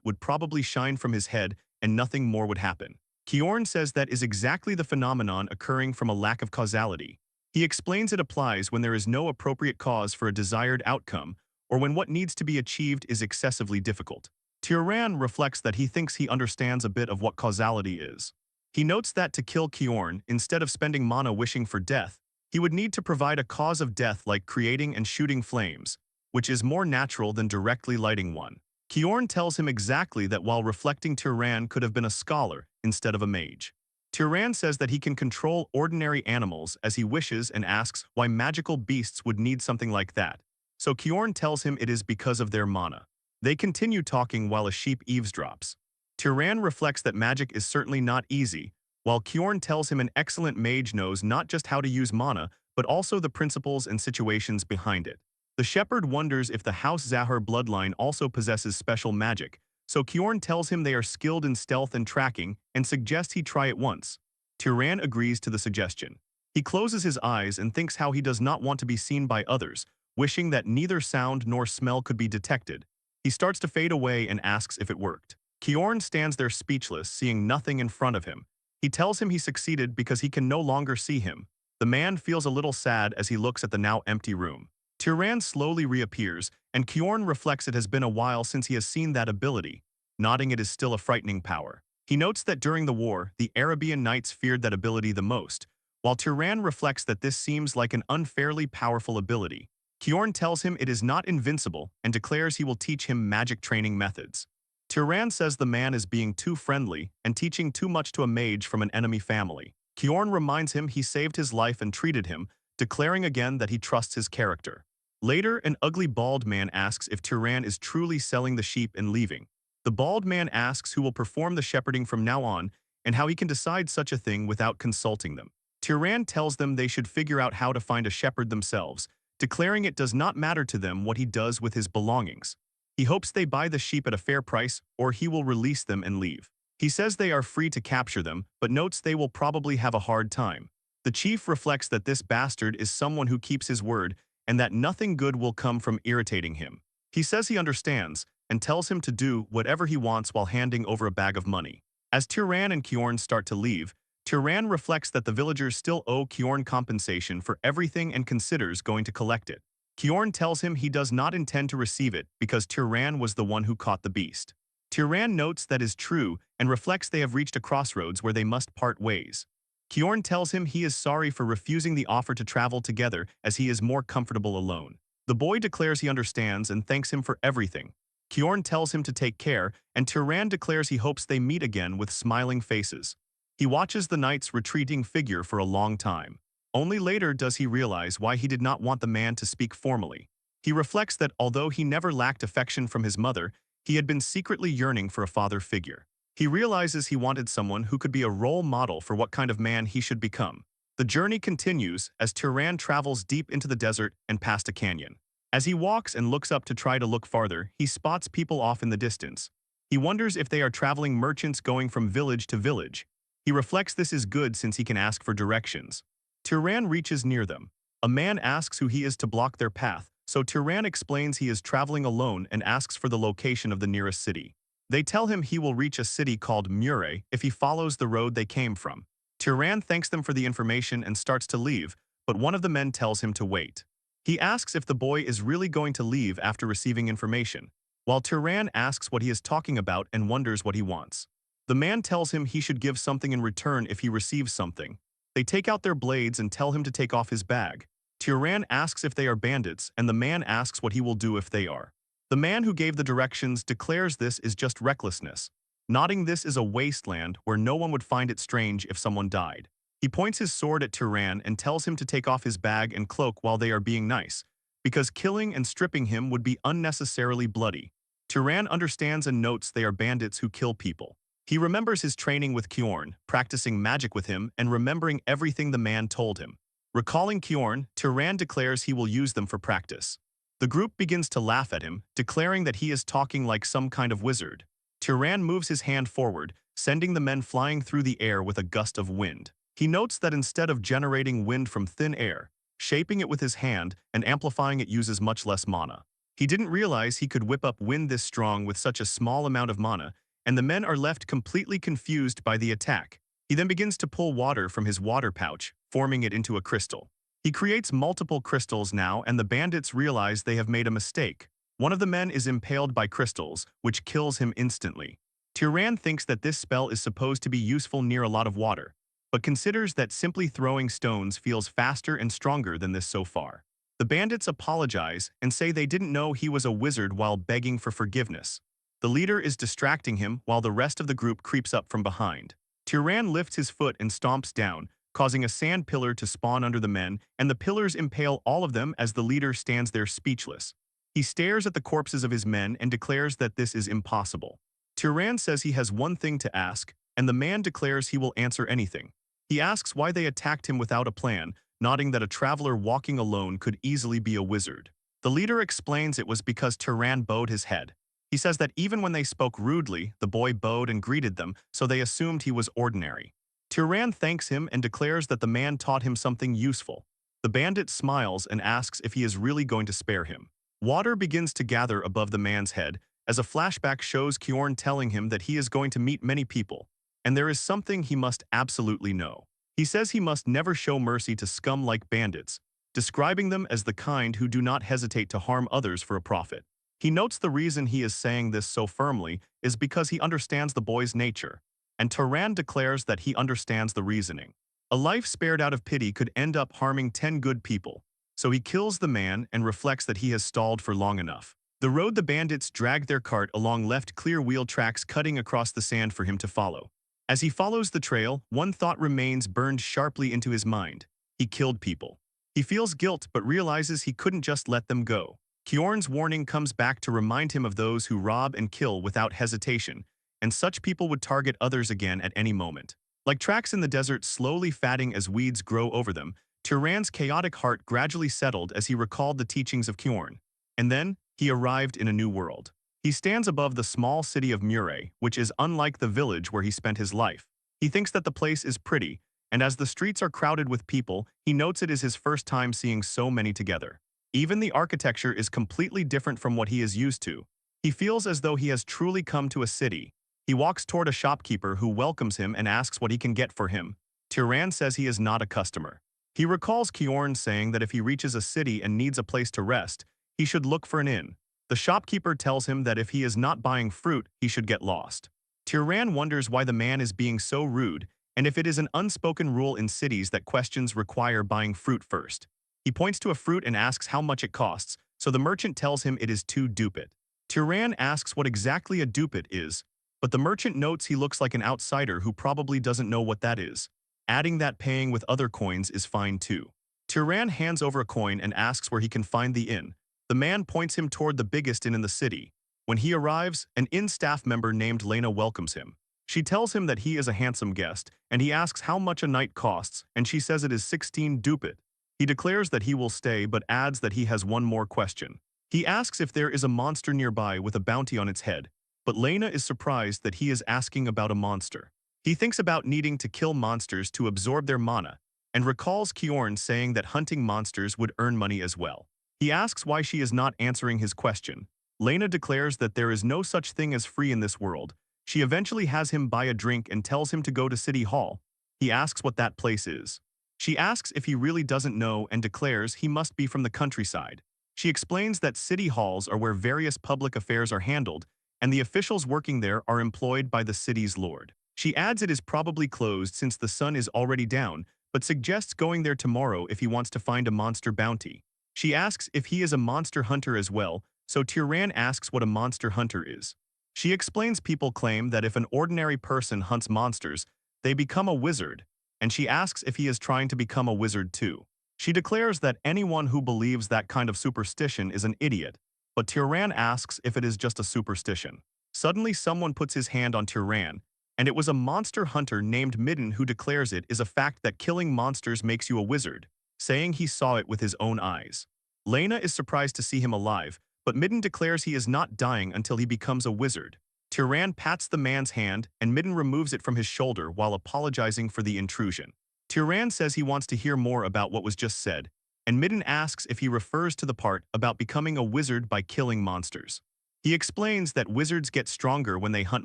would probably shine from his head and nothing more would happen. Kjorn says that is exactly the phenomenon occurring from a lack of causality. He explains it applies when there is no appropriate cause for a desired outcome or when what needs to be achieved is excessively difficult. Tyran reflects that he thinks he understands a bit of what causality is. He notes that to kill Kjorn, instead of spending mana wishing for death, he would need to provide a cause of death like creating and shooting flames, which is more natural than directly lighting one. Kjorn tells him exactly that while reflecting Tyran could have been a scholar instead of a mage. Tyran says that he can control ordinary animals as he wishes and asks why magical beasts would need something like that. So Kjorn tells him it is because of their mana. They continue talking while a sheep eavesdrops. Tyran reflects that magic is certainly not easy, while Kjorn tells him an excellent mage knows not just how to use mana, but also the principles and situations behind it. The shepherd wonders if the House Zahar bloodline also possesses special magic, so Kjorn tells him they are skilled in stealth and tracking and suggests he try it once. Tyran agrees to the suggestion. He closes his eyes and thinks how he does not want to be seen by others, wishing that neither sound nor smell could be detected. He starts to fade away and asks if it worked. Kjorn stands there speechless, seeing nothing in front of him. He tells him he succeeded because he can no longer see him. The man feels a little sad as he looks at the now empty room. Tyran slowly reappears, and Kjorn reflects it has been a while since he has seen that ability. Nodding it is still a frightening power. He notes that during the war, the Arabian knights feared that ability the most, while Tyran reflects that this seems like an unfairly powerful ability. Kjorn tells him it is not invincible and declares he will teach him magic training methods. Tyran says the man is being too friendly and teaching too much to a mage from an enemy family. Kjorn reminds him he saved his life and treated him, declaring again that he trusts his character. Later, an ugly bald man asks if Tyran is truly selling the sheep and leaving. The bald man asks who will perform the shepherding from now on and how he can decide such a thing without consulting them. Tyran tells them they should figure out how to find a shepherd themselves, declaring it does not matter to them what he does with his belongings. He hopes they buy the sheep at a fair price or he will release them and leave. He says they are free to capture them, but notes they will probably have a hard time. The chief reflects that this bastard is someone who keeps his word and that nothing good will come from irritating him. He says he understands and tells him to do whatever he wants while handing over a bag of money. As Tyran and Kjorn start to leave, Tyran reflects that the villagers still owe Kjorn compensation for everything and considers going to collect it. Kjorn tells him he does not intend to receive it because Tyran was the one who caught the beast. Tyran notes that is true and reflects they have reached a crossroads where they must part ways. Kjorn tells him he is sorry for refusing the offer to travel together as he is more comfortable alone. The boy declares he understands and thanks him for everything. Kjorn tells him to take care, and Tyran declares he hopes they meet again with smiling faces. He watches the knight's retreating figure for a long time. Only later does he realize why he did not want the man to speak formally. He reflects that although he never lacked affection from his mother, he had been secretly yearning for a father figure. He realizes he wanted someone who could be a role model for what kind of man he should become. The journey continues as Tyran travels deep into the desert and past a canyon. As he walks and looks up to try to look farther, he spots people off in the distance. He wonders if they are traveling merchants going from village to village. He reflects this is good since he can ask for directions. Tyran reaches near them. A man asks who he is to block their path, so Tyran explains he is traveling alone and asks for the location of the nearest city. They tell him he will reach a city called Mure if he follows the road they came from. Tyran thanks them for the information and starts to leave, but one of the men tells him to wait. He asks if the boy is really going to leave after receiving information, while Tyran asks what he is talking about and wonders what he wants. The man tells him he should give something in return if he receives something. They take out their blades and tell him to take off his bag. Tyran asks if they are bandits, and the man asks what he will do if they are. The man who gave the directions declares this is just recklessness, nodding this is a wasteland where no one would find it strange if someone died. He points his sword at Tyran and tells him to take off his bag and cloak while they are being nice, because killing and stripping him would be unnecessarily bloody. Tyran understands and notes they are bandits who kill people. He remembers his training with Kjorn, practicing magic with him and remembering everything the man told him. Recalling Kjorn, Tyran declares he will use them for practice. The group begins to laugh at him, declaring that he is talking like some kind of wizard. Tyran moves his hand forward, sending the men flying through the air with a gust of wind. He notes that instead of generating wind from thin air, shaping it with his hand and amplifying it uses much less mana. He didn't realize he could whip up wind this strong with such a small amount of mana, and the men are left completely confused by the attack. He then begins to pull water from his water pouch, forming it into a crystal. He creates multiple crystals now, and the bandits realize they have made a mistake. One of the men is impaled by crystals, which kills him instantly. Tyran thinks that this spell is supposed to be useful near a lot of water, but considers that simply throwing stones feels faster and stronger than this so far. The bandits apologize and say they didn't know he was a wizard while begging for forgiveness. The leader is distracting him while the rest of the group creeps up from behind. Tyran lifts his foot and stomps down, causing a sand pillar to spawn under the men, and the pillars impale all of them as the leader stands there speechless. He stares at the corpses of his men and declares that this is impossible. Tyran says he has one thing to ask, and the man declares he will answer anything. He asks why they attacked him without a plan, nodding that a traveler walking alone could easily be a wizard. The leader explains it was because Tyran bowed his head. He says that even when they spoke rudely, the boy bowed and greeted them, so they assumed he was ordinary. Tyran thanks him and declares that the man taught him something useful. The bandit smiles and asks if he is really going to spare him. Water begins to gather above the man's head, as a flashback shows Kjorn telling him that he is going to meet many people, and there is something he must absolutely know. He says he must never show mercy to scum like bandits, describing them as the kind who do not hesitate to harm others for a profit. He notes the reason he is saying this so firmly is because he understands the boy's nature, and Tyran declares that he understands the reasoning. A life spared out of pity could end up harming 10 good people, so he kills the man and reflects that he has stalled for long enough. The road the bandits drag their cart along left clear wheel tracks cutting across the sand for him to follow. As he follows the trail, one thought remains burned sharply into his mind. He killed people. He feels guilt but realizes he couldn't just let them go. Kjorn's warning comes back to remind him of those who rob and kill without hesitation, and such people would target others again at any moment. Like tracks in the desert slowly fatting as weeds grow over them, Tyran's chaotic heart gradually settled as he recalled the teachings of Kjorn. And then, he arrived in a new world. He stands above the small city of Murray, which is unlike the village where he spent his life. He thinks that the place is pretty, and as the streets are crowded with people, he notes it is his first time seeing so many together. Even the architecture is completely different from what he is used to. He feels as though he has truly come to a city. He walks toward a shopkeeper who welcomes him and asks what he can get for him. Tyran says he is not a customer. He recalls Kjorn saying that if he reaches a city and needs a place to rest, he should look for an inn. The shopkeeper tells him that if he is not buying fruit, he should get lost. Tyran wonders why the man is being so rude, and if it is an unspoken rule in cities that questions require buying fruit first. He points to a fruit and asks how much it costs, so the merchant tells him it is 2 ducat. Tyran asks what exactly a ducat is, but the merchant notes he looks like an outsider who probably doesn't know what that is, adding that paying with other coins is fine too. Tyran hands over a coin and asks where he can find the inn. The man points him toward the biggest inn in the city. When he arrives, an inn staff member named Lena welcomes him. She tells him that he is a handsome guest, and he asks how much a night costs, and she says it is 16 ducat. He declares that he will stay but adds that he has one more question. He asks if there is a monster nearby with a bounty on its head, but Lena is surprised that he is asking about a monster. He thinks about needing to kill monsters to absorb their mana, and recalls Kjorn saying that hunting monsters would earn money as well. He asks why she is not answering his question. Lena declares that there is no such thing as free in this world. She eventually has him buy a drink and tells him to go to City Hall. He asks what that place is. She asks if he really doesn't know and declares he must be from the countryside. She explains that city halls are where various public affairs are handled, and the officials working there are employed by the city's lord. She adds it is probably closed since the sun is already down, but suggests going there tomorrow if he wants to find a monster bounty. She asks if he is a monster hunter as well, so Tyran asks what a monster hunter is. She explains people claim that if an ordinary person hunts monsters, they become a wizard, and she asks if he is trying to become a wizard too. She declares that anyone who believes that kind of superstition is an idiot, but Tyran asks if it is just a superstition. Suddenly someone puts his hand on Tyran, and it was a monster hunter named Midden who declares it is a fact that killing monsters makes you a wizard, saying he saw it with his own eyes. Lena is surprised to see him alive, but Midden declares he is not dying until he becomes a wizard. Tyran pats the man's hand, and Midden removes it from his shoulder while apologizing for the intrusion. Tyran says he wants to hear more about what was just said, and Midden asks if he refers to the part about becoming a wizard by killing monsters. He explains that wizards get stronger when they hunt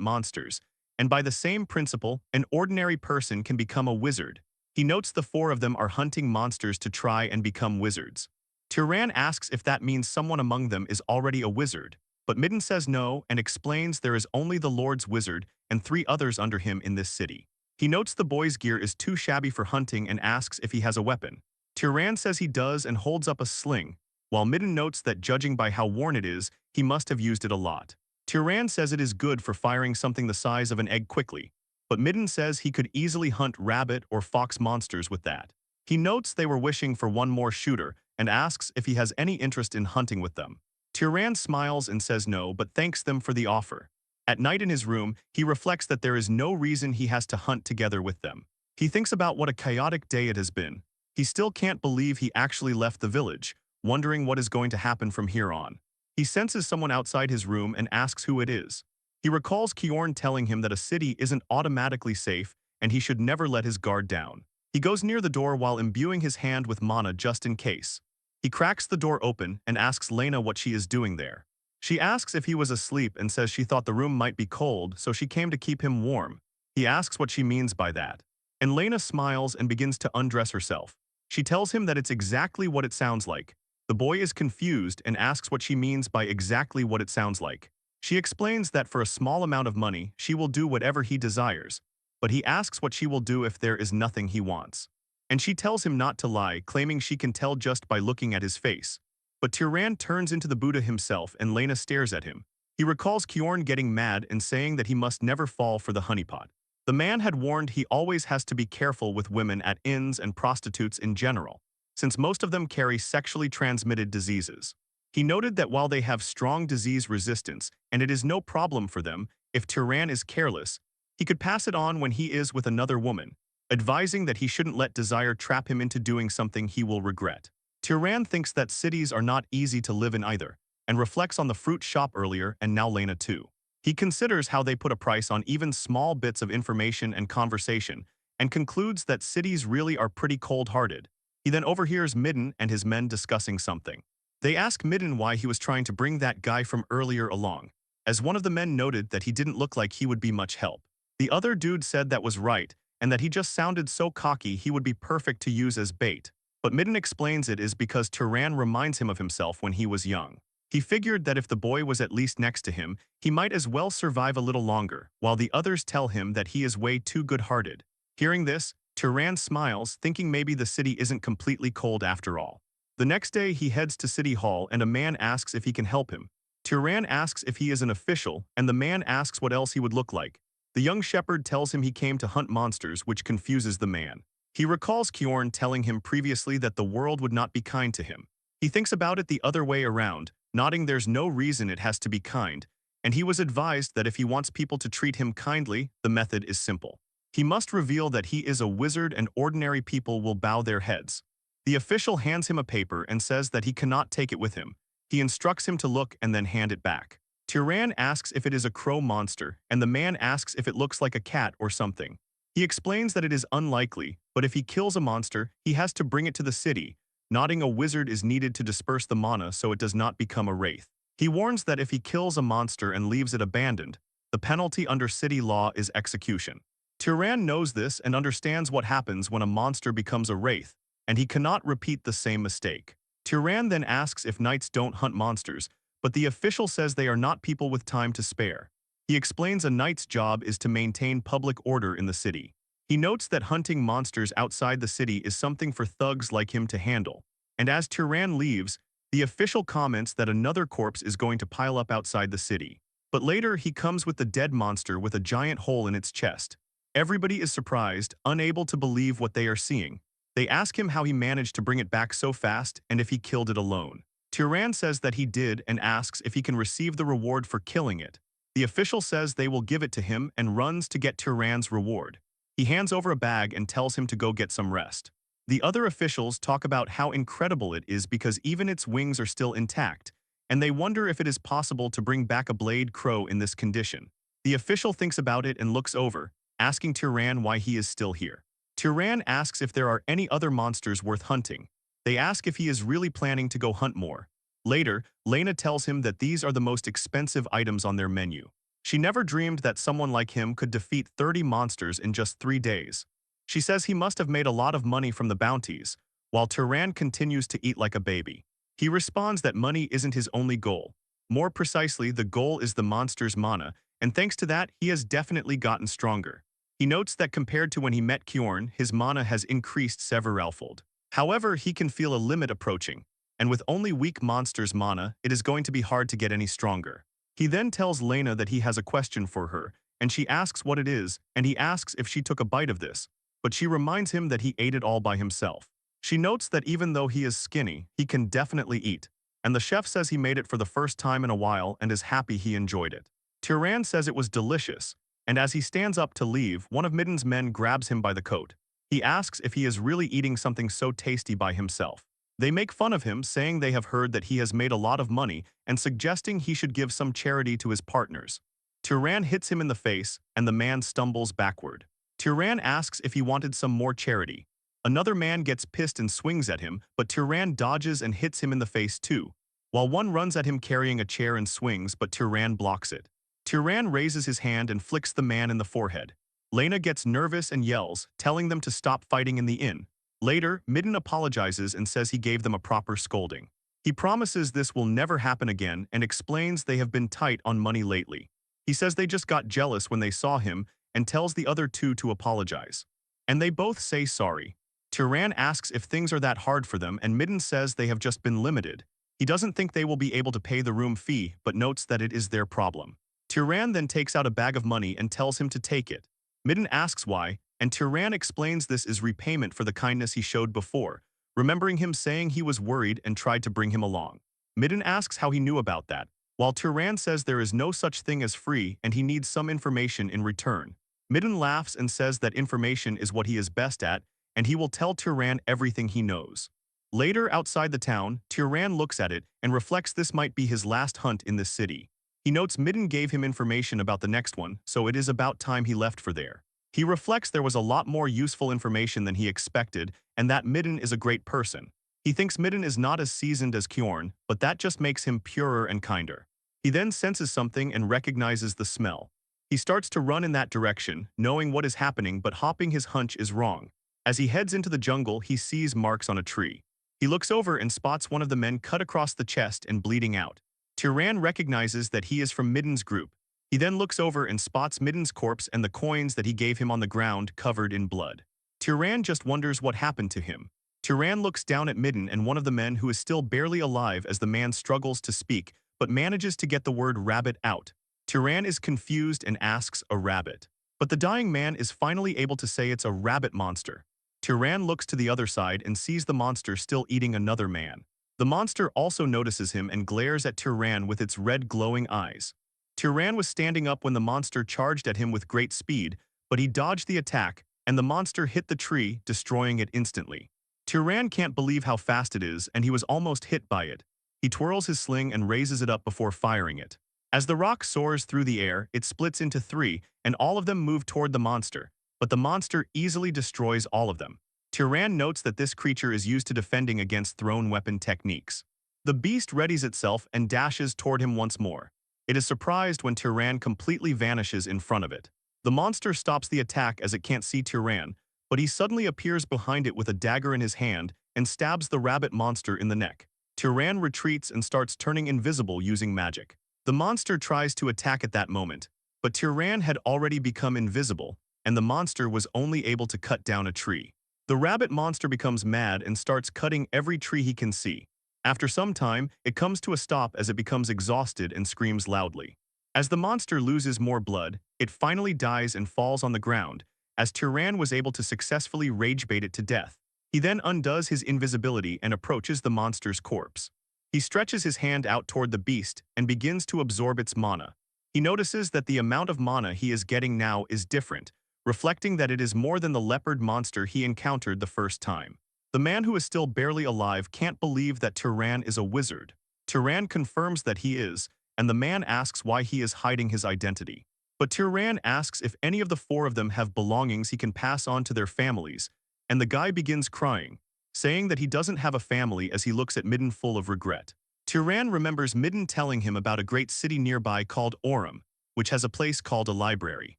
monsters, and by the same principle, an ordinary person can become a wizard. He notes the four of them are hunting monsters to try and become wizards. Tyran asks if that means someone among them is already a wizard, but Midden says no and explains there is only the Lord's wizard and 3 others under him in this city. He notes the boy's gear is too shabby for hunting and asks if he has a weapon. Tyran says he does and holds up a sling, while Midden notes that judging by how worn it is, he must have used it a lot. Tyran says it is good for firing something the size of an egg quickly, but Midden says he could easily hunt rabbit or fox monsters with that. He notes they were wishing for one more shooter and asks if he has any interest in hunting with them. Tyran smiles and says no but thanks them for the offer. At night in his room, he reflects that there is no reason he has to hunt together with them. He thinks about what a chaotic day it has been. He still can't believe he actually left the village, wondering what is going to happen from here on. He senses someone outside his room and asks who it is. He recalls Kjorn telling him that a city isn't automatically safe and he should never let his guard down. He goes near the door while imbuing his hand with mana just in case. He cracks the door open and asks Lena what she is doing there. She asks if he was asleep and says she thought the room might be cold, so she came to keep him warm. He asks what she means by that. And Lena smiles and begins to undress herself. She tells him that it's exactly what it sounds like. The boy is confused and asks what she means by exactly what it sounds like. She explains that for a small amount of money, she will do whatever he desires, but he asks what she will do if there is nothing he wants. And she tells him not to lie, claiming she can tell just by looking at his face. But Tyran turns into the Buddha himself and Lena stares at him. He recalls Kjorn getting mad and saying that he must never fall for the honeypot. The man had warned he always has to be careful with women at inns and prostitutes in general, since most of them carry sexually transmitted diseases. He noted that while they have strong disease resistance and it is no problem for them, if Tyran is careless, he could pass it on when he is with another woman, advising that he shouldn't let desire trap him into doing something he will regret. Tyran thinks that cities are not easy to live in either, and reflects on the fruit shop earlier and now Lena too. He considers how they put a price on even small bits of information and conversation, and concludes that cities really are pretty cold-hearted. He then overhears Midden and his men discussing something. They ask Midden why he was trying to bring that guy from earlier along, as one of the men noted that he didn't look like he would be much help. The other dude said that was right, and that he just sounded so cocky he would be perfect to use as bait. But Midden explains it is because Tyran reminds him of himself when he was young. He figured that if the boy was at least next to him, he might as well survive a little longer, while the others tell him that he is way too good-hearted. Hearing this, Tyran smiles, thinking maybe the city isn't completely cold after all. The next day, he heads to City Hall and a man asks if he can help him. Tyran asks if he is an official, and the man asks what else he would look like. The young shepherd tells him he came to hunt monsters, which confuses the man. He recalls Kjorn telling him previously that the world would not be kind to him. He thinks about it the other way around, nodding there's no reason it has to be kind, and he was advised that if he wants people to treat him kindly, the method is simple. He must reveal that he is a wizard and ordinary people will bow their heads. The official hands him a paper and says that he cannot take it with him. He instructs him to look and then hand it back. Tyran asks if it is a crow monster, and the man asks if it looks like a cat or something. He explains that it is unlikely, but if he kills a monster, he has to bring it to the city, nodding a wizard is needed to disperse the mana so it does not become a wraith. He warns that if he kills a monster and leaves it abandoned, the penalty under city law is execution. Tyran knows this and understands what happens when a monster becomes a wraith, and he cannot repeat the same mistake. Tyran then asks if knights don't hunt monsters, but the official says they are not people with time to spare. He explains a knight's job is to maintain public order in the city. He notes that hunting monsters outside the city is something for thugs like him to handle. And as Tyran leaves, the official comments that another corpse is going to pile up outside the city. But later he comes with the dead monster with a giant hole in its chest. Everybody is surprised, unable to believe what they are seeing. They ask him how he managed to bring it back so fast and if he killed it alone. Tyran says that he did and asks if he can receive the reward for killing it. The official says they will give it to him and runs to get Tyran's reward. He hands over a bag and tells him to go get some rest. The other officials talk about how incredible it is because even its wings are still intact, and they wonder if it is possible to bring back a blade crow in this condition. The official thinks about it and looks over, asking Tyran why he is still here. Tyran asks if there are any other monsters worth hunting. They ask if he is really planning to go hunt more. Later, Lena tells him that these are the most expensive items on their menu. She never dreamed that someone like him could defeat 30 monsters in just 3 days. She says he must have made a lot of money from the bounties, while Tyran continues to eat like a baby. He responds that money isn't his only goal. More precisely, the goal is the monster's mana, and thanks to that, he has definitely gotten stronger. He notes that compared to when he met Kjorn, his mana has increased severalfold. However, he can feel a limit approaching, and with only weak monsters' mana, it is going to be hard to get any stronger. He then tells Lena that he has a question for her, and she asks what it is, and he asks if she took a bite of this, but she reminds him that he ate it all by himself. She notes that even though he is skinny, he can definitely eat, and the chef says he made it for the first time in a while and is happy he enjoyed it. Tyran says it was delicious, and as he stands up to leave, one of Midden's men grabs him by the coat. He asks if he is really eating something so tasty by himself. They make fun of him, saying they have heard that he has made a lot of money and suggesting he should give some charity to his partners. Tyran hits him in the face, and the man stumbles backward. Tyran asks if he wanted some more charity. Another man gets pissed and swings at him, but Tyran dodges and hits him in the face too, while one runs at him carrying a chair and swings, but Tyran blocks it. Tyran raises his hand and flicks the man in the forehead. Lena gets nervous and yells, telling them to stop fighting in the inn. Later, Midden apologizes and says he gave them a proper scolding. He promises this will never happen again and explains they have been tight on money lately. He says they just got jealous when they saw him and tells the other two to apologize. And they both say sorry. Tyran asks if things are that hard for them, and Midden says they have just been limited. He doesn't think they will be able to pay the room fee, but notes that it is their problem. Tyran then takes out a bag of money and tells him to take it. Midden asks why, and Tyran explains this is repayment for the kindness he showed before, remembering him saying he was worried and tried to bring him along. Midden asks how he knew about that, while Tyran says there is no such thing as free and he needs some information in return. Midden laughs and says that information is what he is best at, and he will tell Tyran everything he knows. Later, outside the town, Tyran looks at it and reflects this might be his last hunt in this city. He notes Midden gave him information about the next one, so it is about time he left for there. He reflects there was a lot more useful information than he expected, and that Midden is a great person. He thinks Midden is not as seasoned as Kjorn, but that just makes him purer and kinder. He then senses something and recognizes the smell. He starts to run in that direction, knowing what is happening but hopping his hunch is wrong. As he heads into the jungle, he sees marks on a tree. He looks over and spots one of the men cut across the chest and bleeding out. Tyran recognizes that he is from Midden's group. He then looks over and spots Midden's corpse and the coins that he gave him on the ground covered in blood. Tyran just wonders what happened to him. Tyran looks down at Midden and one of the men who is still barely alive as the man struggles to speak but manages to get the word rabbit out. Tyran is confused and asks a rabbit. But the dying man is finally able to say it's a rabbit monster. Tyran looks to the other side and sees the monster still eating another man. The monster also notices him and glares at Tyran with its red glowing eyes. Tyran was standing up when the monster charged at him with great speed, but he dodged the attack, and the monster hit the tree, destroying it instantly. Tyran can't believe how fast it is, and he was almost hit by it. He twirls his sling and raises it up before firing it. As the rock soars through the air, it splits into 3, and all of them move toward the monster, but the monster easily destroys all of them. Tyran notes that this creature is used to defending against thrown weapon techniques. The beast readies itself and dashes toward him once more. It is surprised when Tyran completely vanishes in front of it. The monster stops the attack as it can't see Tyran, but he suddenly appears behind it with a dagger in his hand and stabs the rabbit monster in the neck. Tyran retreats and starts turning invisible using magic. The monster tries to attack at that moment, but Tyran had already become invisible, and the monster was only able to cut down a tree. The rabbit monster becomes mad and starts cutting every tree he can see. After some time, it comes to a stop as it becomes exhausted and screams loudly. As the monster loses more blood, it finally dies and falls on the ground, as Tyran was able to successfully rage-bait it to death. He then undoes his invisibility and approaches the monster's corpse. He stretches his hand out toward the beast and begins to absorb its mana. He notices that the amount of mana he is getting now is different, reflecting that it is more than the leopard monster he encountered the first time. The man who is still barely alive can't believe that Tyran is a wizard. Tyran confirms that he is, and the man asks why he is hiding his identity. But Tyran asks if any of the four of them have belongings he can pass on to their families, and the guy begins crying, saying that he doesn't have a family as he looks at Midden full of regret. Tyran remembers Midden telling him about a great city nearby called Orem, which has a place called a library.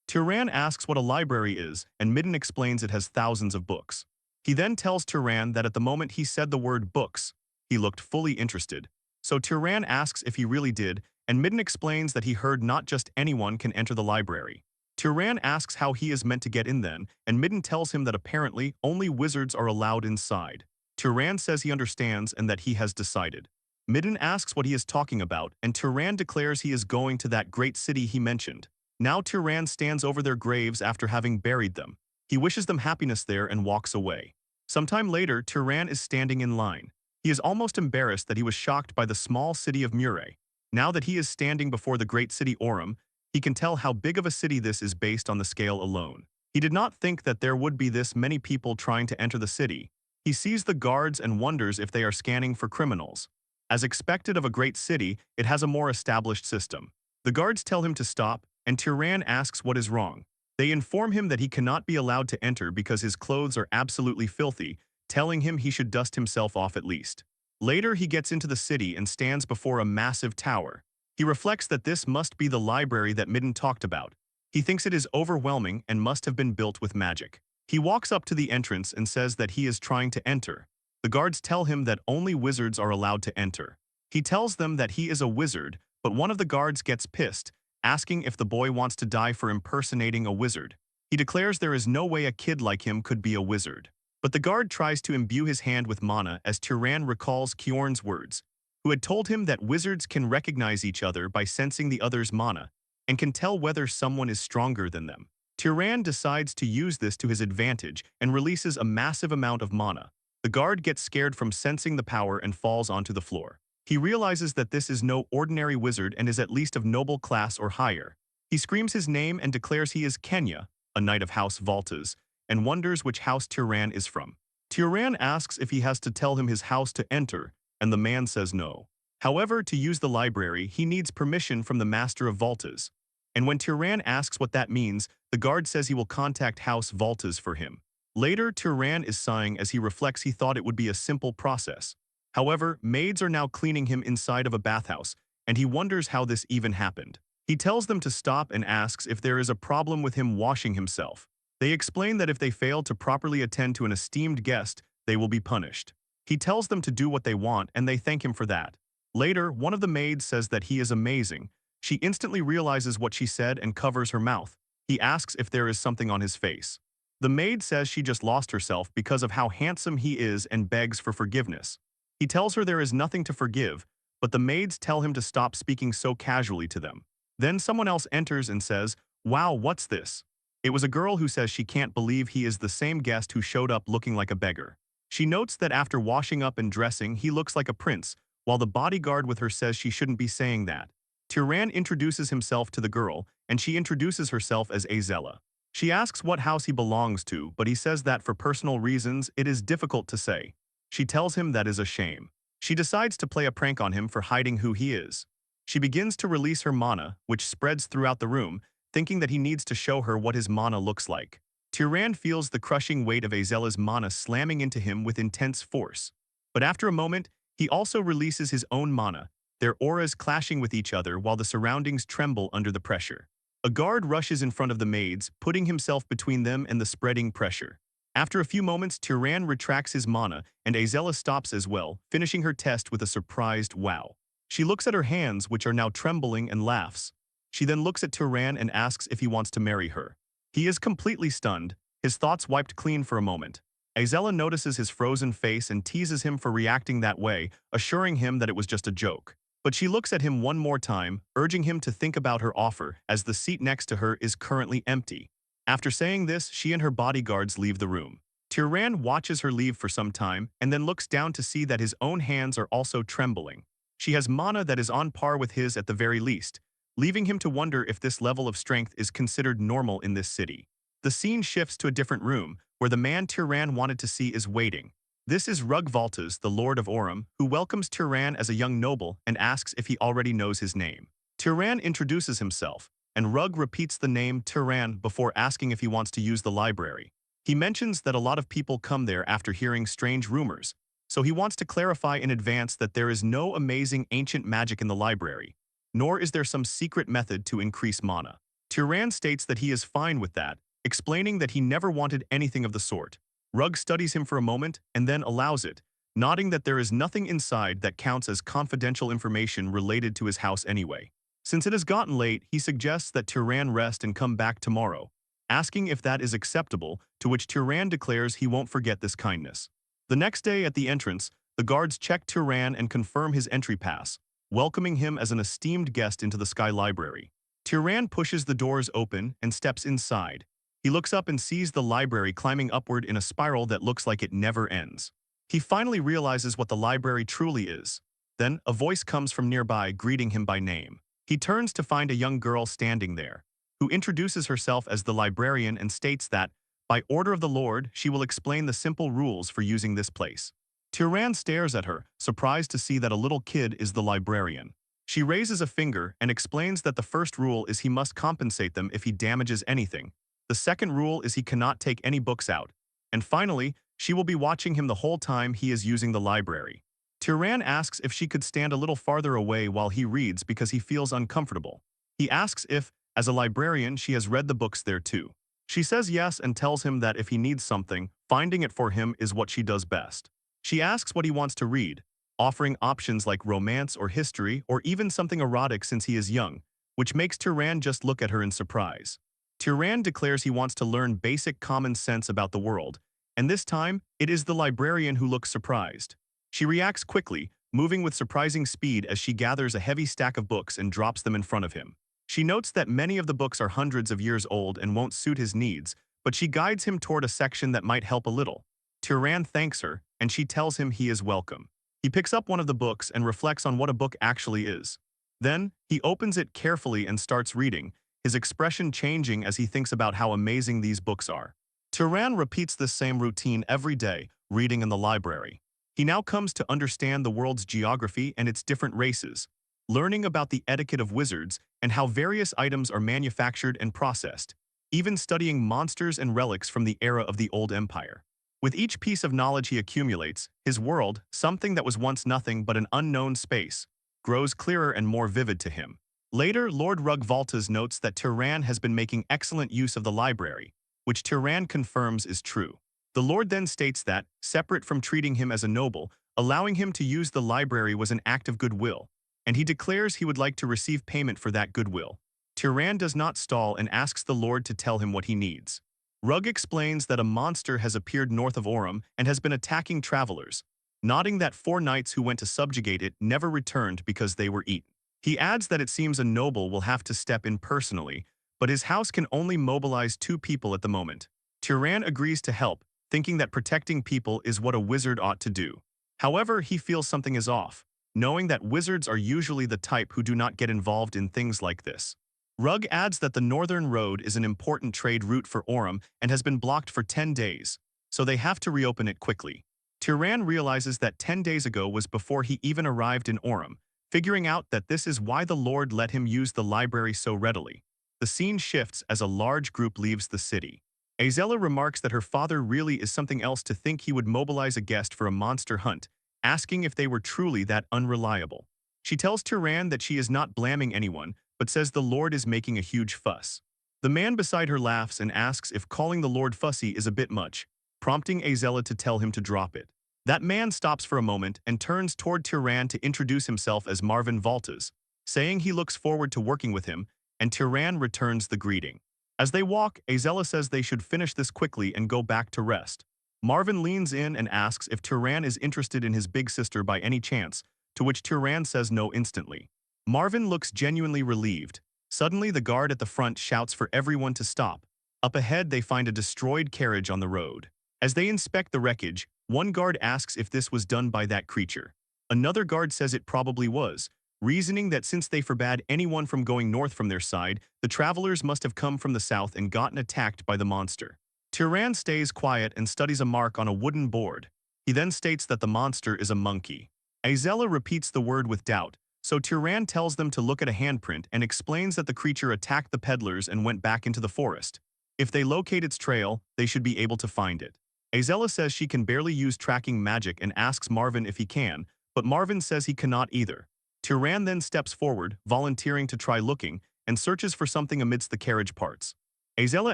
Tyran asks what a library is, and Midden explains it has thousands of books. He then tells Tyran that at the moment he said the word books, he looked fully interested. So Tyran asks if he really did, and Midden explains that he heard not just anyone can enter the library. Tyran asks how he is meant to get in then, and Midden tells him that apparently only wizards are allowed inside. Tyran says he understands and that he has decided. Midden asks what he is talking about, and Tyran declares he is going to that great city he mentioned. Now Tyran stands over their graves after having buried them. He wishes them happiness there and walks away. Sometime later, Tyran is standing in line. He is almost embarrassed that he was shocked by the small city of Mure. Now that he is standing before the great city Orem, he can tell how big of a city this is based on the scale alone. He did not think that there would be this many people trying to enter the city. He sees the guards and wonders if they are scanning for criminals. As expected of a great city, it has a more established system. The guards tell him to stop, and Tyran asks what is wrong. They inform him that he cannot be allowed to enter because his clothes are absolutely filthy, telling him he should dust himself off at least. Later, he gets into the city and stands before a massive tower. He reflects that this must be the library that Midden talked about. He thinks it is overwhelming and must have been built with magic. He walks up to the entrance and says that he is trying to enter. The guards tell him that only wizards are allowed to enter. He tells them that he is a wizard, but one of the guards gets pissed, asking if the boy wants to die for impersonating a wizard. He declares there is no way a kid like him could be a wizard. But the guard tries to imbue his hand with mana as Tyran recalls Kjorn's words, who had told him that wizards can recognize each other by sensing the other's mana and can tell whether someone is stronger than them. Tyran decides to use this to his advantage and releases a massive amount of mana. The guard gets scared from sensing the power and falls onto the floor. He realizes that this is no ordinary wizard and is at least of noble class or higher. He screams his name and declares he is Kenya, a knight of House Valtas, and wonders which house Tyran is from. Tyran asks if he has to tell him his house to enter, and the man says no. However, to use the library, he needs permission from the Master of Valtas. And when Tyran asks what that means, the guard says he will contact House Valtas for him. Later, Tyran is sighing as he reflects he thought it would be a simple process. However, maids are now cleaning him inside of a bathhouse, and he wonders how this even happened. He tells them to stop and asks if there is a problem with him washing himself. They explain that if they fail to properly attend to an esteemed guest, they will be punished. He tells them to do what they want, and they thank him for that. Later, one of the maids says that he is amazing. She instantly realizes what she said and covers her mouth. He asks if there is something on his face. The maid says she just lost herself because of how handsome he is and begs for forgiveness. He tells her there is nothing to forgive, but the maids tell him to stop speaking so casually to them. Then someone else enters and says, "Wow, what's this?" It was a girl who says she can't believe he is the same guest who showed up looking like a beggar. She notes that after washing up and dressing, he looks like a prince, while the bodyguard with her says she shouldn't be saying that. Tyran introduces himself to the girl, and she introduces herself as Azella. She asks what house he belongs to, but he says that for personal reasons, it is difficult to say. She tells him that is a shame. She decides to play a prank on him for hiding who he is. She begins to release her mana, which spreads throughout the room, thinking that he needs to show her what his mana looks like. Tyran feels the crushing weight of Azella's mana slamming into him with intense force. But after a moment, he also releases his own mana, their auras clashing with each other while the surroundings tremble under the pressure. A guard rushes in front of the maids, putting himself between them and the spreading pressure. After a few moments, Tyran retracts his mana, and Azella stops as well, finishing her test with a surprised wow. She looks at her hands, which are now trembling, and laughs. She then looks at Tyran and asks if he wants to marry her. He is completely stunned, his thoughts wiped clean for a moment. Azella notices his frozen face and teases him for reacting that way, assuring him that it was just a joke. But she looks at him one more time, urging him to think about her offer, as the seat next to her is currently empty. After saying this, she and her bodyguards leave the room. Tyran watches her leave for some time, and then looks down to see that his own hands are also trembling. She has mana that is on par with his at the very least, leaving him to wonder if this level of strength is considered normal in this city. The scene shifts to a different room, where the man Tyran wanted to see is waiting. This is Rugvaltas, the Lord of Orem, who welcomes Tyran as a young noble and asks if he already knows his name. Tyran introduces himself, and Rug repeats the name Tyran before asking if he wants to use the library. He mentions that a lot of people come there after hearing strange rumors, so he wants to clarify in advance that there is no amazing ancient magic in the library, nor is there some secret method to increase mana. Tyran states that he is fine with that, explaining that he never wanted anything of the sort. Rug studies him for a moment and then allows it, nodding that there is nothing inside that counts as confidential information related to his house anyway. Since it has gotten late, he suggests that Tyran rest and come back tomorrow, asking if that is acceptable, to which Tyran declares he won't forget this kindness. The next day at the entrance, the guards check Tyran and confirm his entry pass, welcoming him as an esteemed guest into the Sky Library. Tyran pushes the doors open and steps inside. He looks up and sees the library climbing upward in a spiral that looks like it never ends. He finally realizes what the library truly is. Then, a voice comes from nearby, greeting him by name. He turns to find a young girl standing there, who introduces herself as the librarian and states that, by order of the Lord, she will explain the simple rules for using this place. Tyran stares at her, surprised to see that a little kid is the librarian. She raises a finger and explains that the first rule is he must compensate them if he damages anything. The second rule is he cannot take any books out. And finally, she will be watching him the whole time he is using the library. Tyran asks if she could stand a little farther away while he reads because he feels uncomfortable. He asks if, as a librarian, she has read the books there too. She says yes and tells him that if he needs something, finding it for him is what she does best. She asks what he wants to read, offering options like romance or history or even something erotic since he is young, which makes Tyran just look at her in surprise. Tyran declares he wants to learn basic common sense about the world, and this time, it is the librarian who looks surprised. She reacts quickly, moving with surprising speed as she gathers a heavy stack of books and drops them in front of him. She notes that many of the books are hundreds of years old and won't suit his needs, but she guides him toward a section that might help a little. Tyran thanks her, and she tells him he is welcome. He picks up one of the books and reflects on what a book actually is. Then, he opens it carefully and starts reading, his expression changing as he thinks about how amazing these books are. Tyran repeats this same routine every day, reading in the library. He now comes to understand the world's geography and its different races, learning about the etiquette of wizards and how various items are manufactured and processed, even studying monsters and relics from the era of the Old Empire. With each piece of knowledge he accumulates, his world, something that was once nothing but an unknown space, grows clearer and more vivid to him. Later, Lord Rugvaltas notes that Tyran has been making excellent use of the library, which Tyran confirms is true. The Lord then states that, separate from treating him as a noble, allowing him to use the library was an act of goodwill, and he declares he would like to receive payment for that goodwill. Tyran does not stall and asks the Lord to tell him what he needs. Rug explains that a monster has appeared north of Orem and has been attacking travelers, nodding that 4 knights who went to subjugate it never returned because they were eaten. He adds that it seems a noble will have to step in personally, but his house can only mobilize 2 people at the moment. Tyran agrees to help, thinking that protecting people is what a wizard ought to do. However, he feels something is off, knowing that wizards are usually the type who do not get involved in things like this. Rug adds that the Northern Road is an important trade route for Orem and has been blocked for 10 days, so they have to reopen it quickly. Tyran realizes that 10 days ago was before he even arrived in Orem, figuring out that this is why the Lord let him use the library so readily. The scene shifts as a large group leaves the city. Azella remarks that her father really is something else to think he would mobilize a guest for a monster hunt, asking if they were truly that unreliable. She tells Tyran that she is not blaming anyone, but says the Lord is making a huge fuss. The man beside her laughs and asks if calling the Lord fussy is a bit much, prompting Azella to tell him to drop it. That man stops for a moment and turns toward Tyran to introduce himself as Marvin Valtas, saying he looks forward to working with him, and Tyran returns the greeting. As they walk, Azella says they should finish this quickly and go back to rest. Marvin leans in and asks if Tyran is interested in his big sister by any chance, to which Tyran says no instantly. Marvin looks genuinely relieved. Suddenly, the guard at the front shouts for everyone to stop. Up ahead, they find a destroyed carriage on the road. As they inspect the wreckage, one guard asks if this was done by that creature. Another guard says it probably was, reasoning that since they forbade anyone from going north from their side, the travelers must have come from the south and gotten attacked by the monster. Tyran stays quiet and studies a mark on a wooden board. He then states that the monster is a monkey. Azella repeats the word with doubt, So Tyran tells them to look at a handprint and explains that the creature attacked the peddlers and went back into the forest. If they locate its trail, they should be able to find it. Azella says she can barely use tracking magic and asks Marvin if he can, but Marvin says he cannot either. Tyran then steps forward, volunteering to try looking, and searches for something amidst the carriage parts. Azella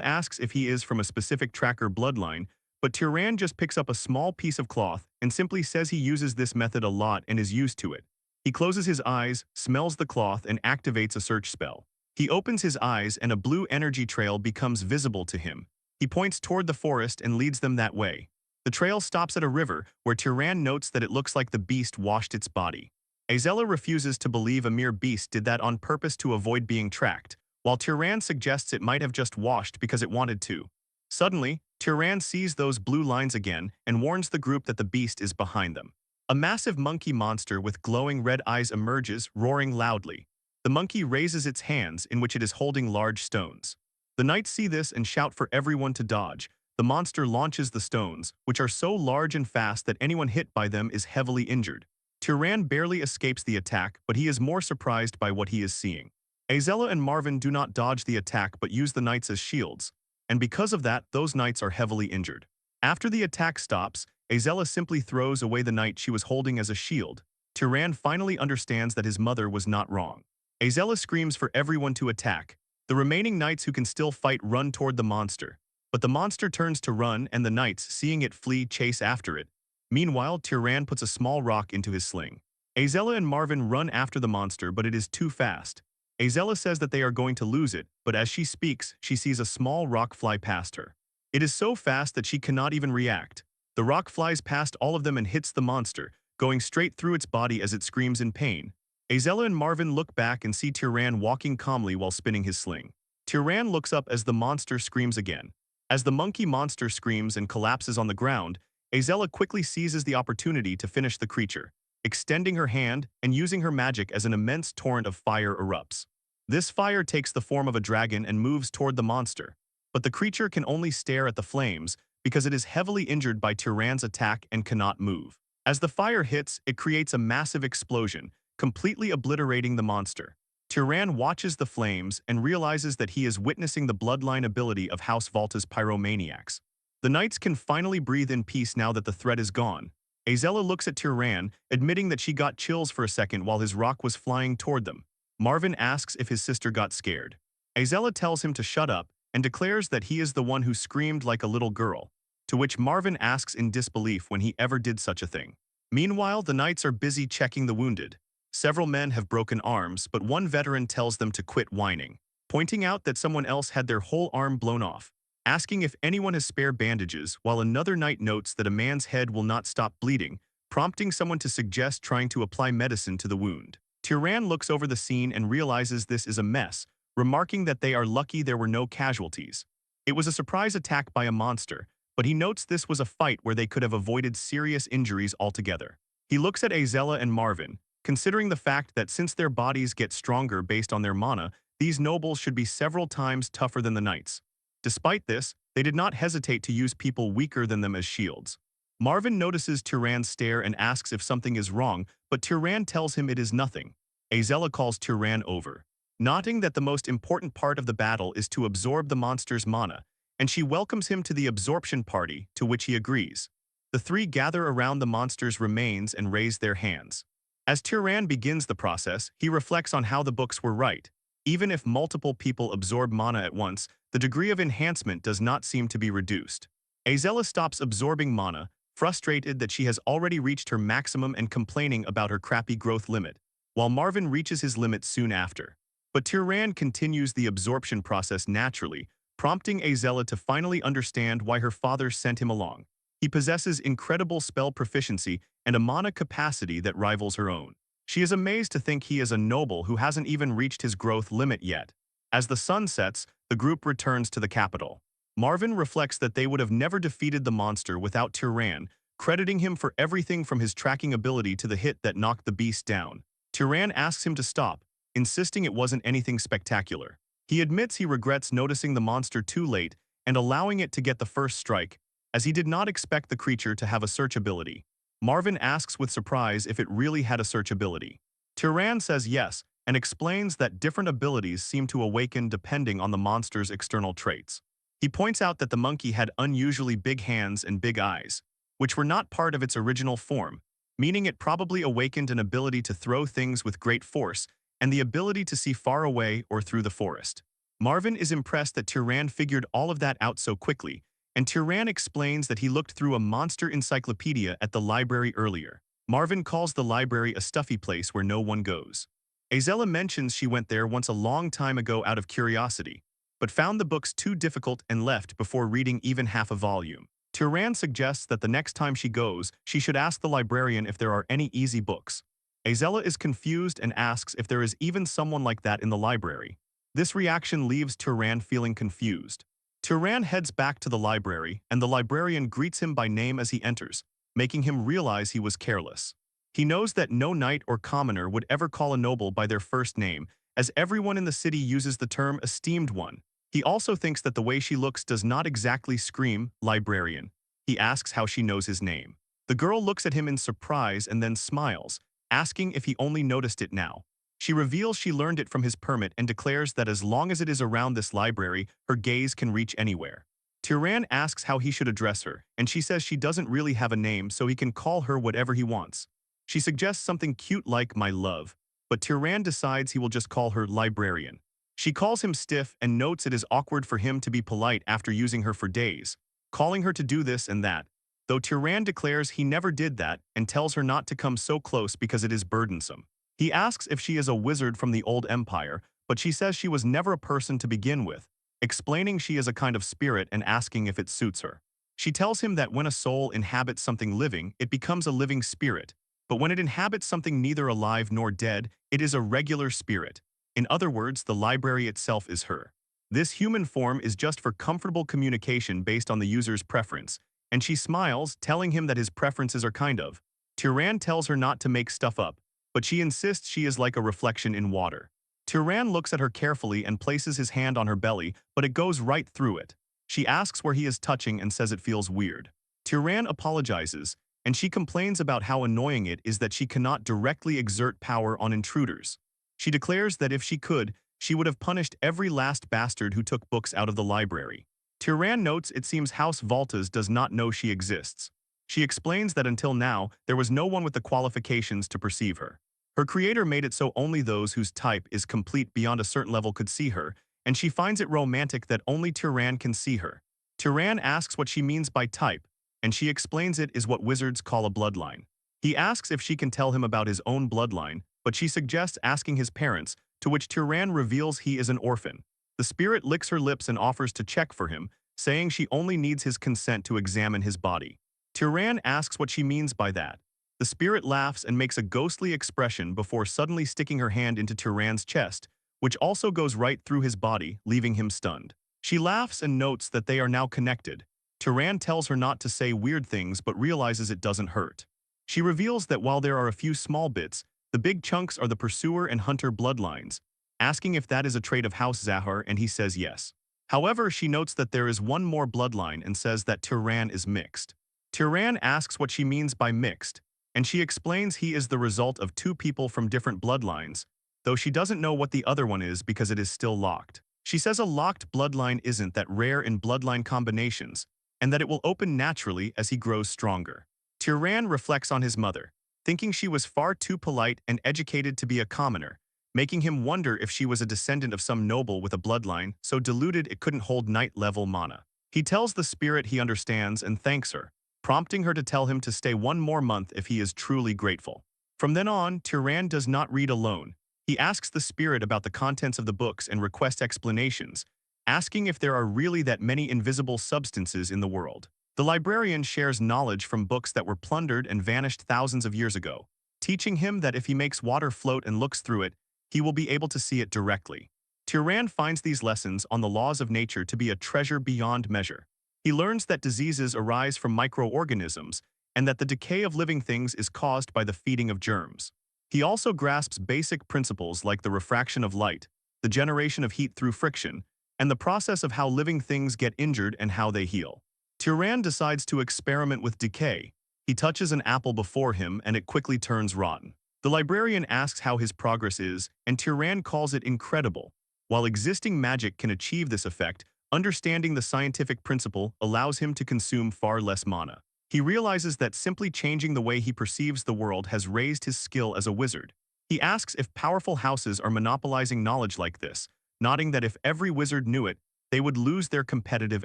asks if he is from a specific tracker bloodline, but Tyran just picks up a small piece of cloth and simply says he uses this method a lot and is used to it. He closes his eyes, smells the cloth, and activates a search spell. He opens his eyes and a blue energy trail becomes visible to him. He points toward the forest and leads them that way. The trail stops at a river where Tyran notes that it looks like the beast washed its body. Azella refuses to believe a mere beast did that on purpose to avoid being tracked, while Tyran suggests it might have just washed because it wanted to. Suddenly, Tyran sees those blue lines again and warns the group that the beast is behind them. A massive monkey monster with glowing red eyes emerges, roaring loudly. The monkey raises its hands in which it is holding large stones. The knights see this and shout for everyone to dodge. The monster launches the stones, which are so large and fast that anyone hit by them is heavily injured. Tyran barely escapes the attack, but he is more surprised by what he is seeing. Azella and Marvin do not dodge the attack but use the knights as shields, and because of that, those knights are heavily injured. After the attack stops, Azella simply throws away the knight she was holding as a shield. Tyran finally understands that his mother was not wrong. Azella screams for everyone to attack. The remaining knights who can still fight run toward the monster, but the monster turns to run and the knights, seeing it flee, chase after it. Meanwhile, Tyran puts a small rock into his sling. Azella and Marvin run after the monster, but it is too fast. Azella says that they are going to lose it, but as she speaks, she sees a small rock fly past her. It is so fast that she cannot even react. The rock flies past all of them and hits the monster, going straight through its body as it screams in pain. Azella and Marvin look back and see Tyran walking calmly while spinning his sling. Tyran looks up as the monster screams again. As the monkey monster screams and collapses on the ground, Azella quickly seizes the opportunity to finish the creature. Extending her hand and using her magic as an immense torrent of fire erupts. This fire takes the form of a dragon and moves toward the monster, but the creature can only stare at the flames because it is heavily injured by Tyran's attack and cannot move. As the fire hits, it creates a massive explosion, completely obliterating the monster. Tyran watches the flames and realizes that he is witnessing the bloodline ability of House Volta's pyromaniacs. The knights can finally breathe in peace now that the threat is gone. Azella looks at Tyran, admitting that she got chills for a second while his rock was flying toward them. Marvin asks if his sister got scared. Azella tells him to shut up and declares that he is the one who screamed like a little girl, to which Marvin asks in disbelief when he ever did such a thing. Meanwhile, the knights are busy checking the wounded. Several men have broken arms, but one veteran tells them to quit whining, pointing out that someone else had their whole arm blown off, asking if anyone has spare bandages, while another knight notes that a man's head will not stop bleeding, prompting someone to suggest trying to apply medicine to the wound. Tyran looks over the scene and realizes this is a mess, remarking that they are lucky there were no casualties. It was a surprise attack by a monster, but he notes this was a fight where they could have avoided serious injuries altogether. He looks at Azella and Marvin, considering the fact that since their bodies get stronger based on their mana, these nobles should be several times tougher than the knights. Despite this, they did not hesitate to use people weaker than them as shields. Marvin notices Tyran's stare and asks if something is wrong, but Tyran tells him it is nothing. Azella calls Tyran over, noting that the most important part of the battle is to absorb the monster's mana, and she welcomes him to the absorption party, to which he agrees. The three gather around the monster's remains and raise their hands. As Tyran begins the process, he reflects on how the books were right. Even if multiple people absorb mana at once, the degree of enhancement does not seem to be reduced. Azella stops absorbing mana, frustrated that she has already reached her maximum and complaining about her crappy growth limit, while Marvin reaches his limit soon after. But Tyran continues the absorption process naturally, prompting Azella to finally understand why her father sent him along. He possesses incredible spell proficiency and a mana capacity that rivals her own. She is amazed to think he is a noble who hasn't even reached his growth limit yet. As the sun sets, the group returns to the capital. Marvin reflects that they would have never defeated the monster without Tyran, crediting him for everything from his tracking ability to the hit that knocked the beast down. Tyran asks him to stop, insisting it wasn't anything spectacular. He admits he regrets noticing the monster too late and allowing it to get the first strike, as he did not expect the creature to have a search ability. Marvin asks with surprise if it really had a search ability. Tyran says yes and explains that different abilities seem to awaken depending on the monster's external traits. He points out that the monkey had unusually big hands and big eyes, which were not part of its original form, meaning it probably awakened an ability to throw things with great force and the ability to see far away or through the forest. Marvin is impressed that Tyran figured all of that out so quickly, and Tyran explains that he looked through a monster encyclopedia at the library earlier. Marvin calls the library a stuffy place where no one goes. Azella mentions she went there once a long time ago out of curiosity, but found the books too difficult and left before reading even half a volume. Tyran suggests that the next time she goes, she should ask the librarian if there are any easy books. Azella is confused and asks if there is even someone like that in the library. This reaction leaves Tyran feeling confused. Tyran heads back to the library, and the librarian greets him by name as he enters, making him realize he was careless. He knows that no knight or commoner would ever call a noble by their first name, as everyone in the city uses the term esteemed one. He also thinks that the way she looks does not exactly scream librarian. He asks how she knows his name. The girl looks at him in surprise and then smiles, asking if he only noticed it now. She reveals she learned it from his permit and declares that as long as it is around this library, her gaze can reach anywhere. Tyran asks how he should address her, and she says she doesn't really have a name so he can call her whatever he wants. She suggests something cute like my love, but Tyran decides he will just call her librarian. She calls him stiff and notes it is awkward for him to be polite after using her for days, calling her to do this and that, though Tyran declares he never did that and tells her not to come so close because it is burdensome. He asks if she is a wizard from the old empire, but she says she was never a person to begin with, explaining she is a kind of spirit and asking if it suits her. She tells him that when a soul inhabits something living, it becomes a living spirit, but when it inhabits something neither alive nor dead, it is a regular spirit. In other words, the library itself is her. This human form is just for comfortable communication based on the user's preference, and she smiles, telling him that his preferences are kind of. Tyran tells her not to make stuff up, but she insists she is like a reflection in water. Tyran looks at her carefully and places his hand on her belly, but it goes right through it. She asks where he is touching and says it feels weird. Tyran apologizes, and she complains about how annoying it is that she cannot directly exert power on intruders. She declares that if she could, she would have punished every last bastard who took books out of the library. Tyran notes it seems House Voltas does not know she exists. She explains that until now, there was no one with the qualifications to perceive her. Her creator made it so only those whose type is complete beyond a certain level could see her, and she finds it romantic that only Tyran can see her. Tyran asks what she means by type, and she explains it is what wizards call a bloodline. He asks if she can tell him about his own bloodline, but she suggests asking his parents, to which Tyran reveals he is an orphan. The spirit licks her lips and offers to check for him, saying she only needs his consent to examine his body. Tyran asks what she means by that. The spirit laughs and makes a ghostly expression before suddenly sticking her hand into Tyran's chest, which also goes right through his body, leaving him stunned. She laughs and notes that they are now connected. Tyran tells her not to say weird things but realizes it doesn't hurt. She reveals that while there are a few small bits, the big chunks are the pursuer and hunter bloodlines, asking if that is a trait of House Zahar, and he says yes. However, she notes that there is one more bloodline and says that Tyran is mixed. Tyran asks what she means by mixed, and she explains he is the result of two people from different bloodlines, though she doesn't know what the other one is because it is still locked. She says a locked bloodline isn't that rare in bloodline combinations, and that it will open naturally as he grows stronger. Tyran reflects on his mother, thinking she was far too polite and educated to be a commoner, making him wonder if she was a descendant of some noble with a bloodline so diluted it couldn't hold knight-level mana. He tells the spirit he understands and thanks her, prompting her to tell him to stay one more month if he is truly grateful. From then on, Tyran does not read alone. He asks the spirit about the contents of the books and requests explanations, asking if there are really that many invisible substances in the world. The librarian shares knowledge from books that were plundered and vanished thousands of years ago, teaching him that if he makes water float and looks through it, he will be able to see it directly. Tyran finds these lessons on the laws of nature to be a treasure beyond measure. He learns that diseases arise from microorganisms and that the decay of living things is caused by the feeding of germs. He also grasps basic principles like the refraction of light, the generation of heat through friction, and the process of how living things get injured and how they heal. Tyran decides to experiment with decay. He touches an apple before him and it quickly turns rotten. The librarian asks how his progress is, and Tyran calls it incredible. While existing magic can achieve this effect, understanding the scientific principle allows him to consume far less mana. He realizes that simply changing the way he perceives the world has raised his skill as a wizard. He asks if powerful houses are monopolizing knowledge like this, nodding that if every wizard knew it, they would lose their competitive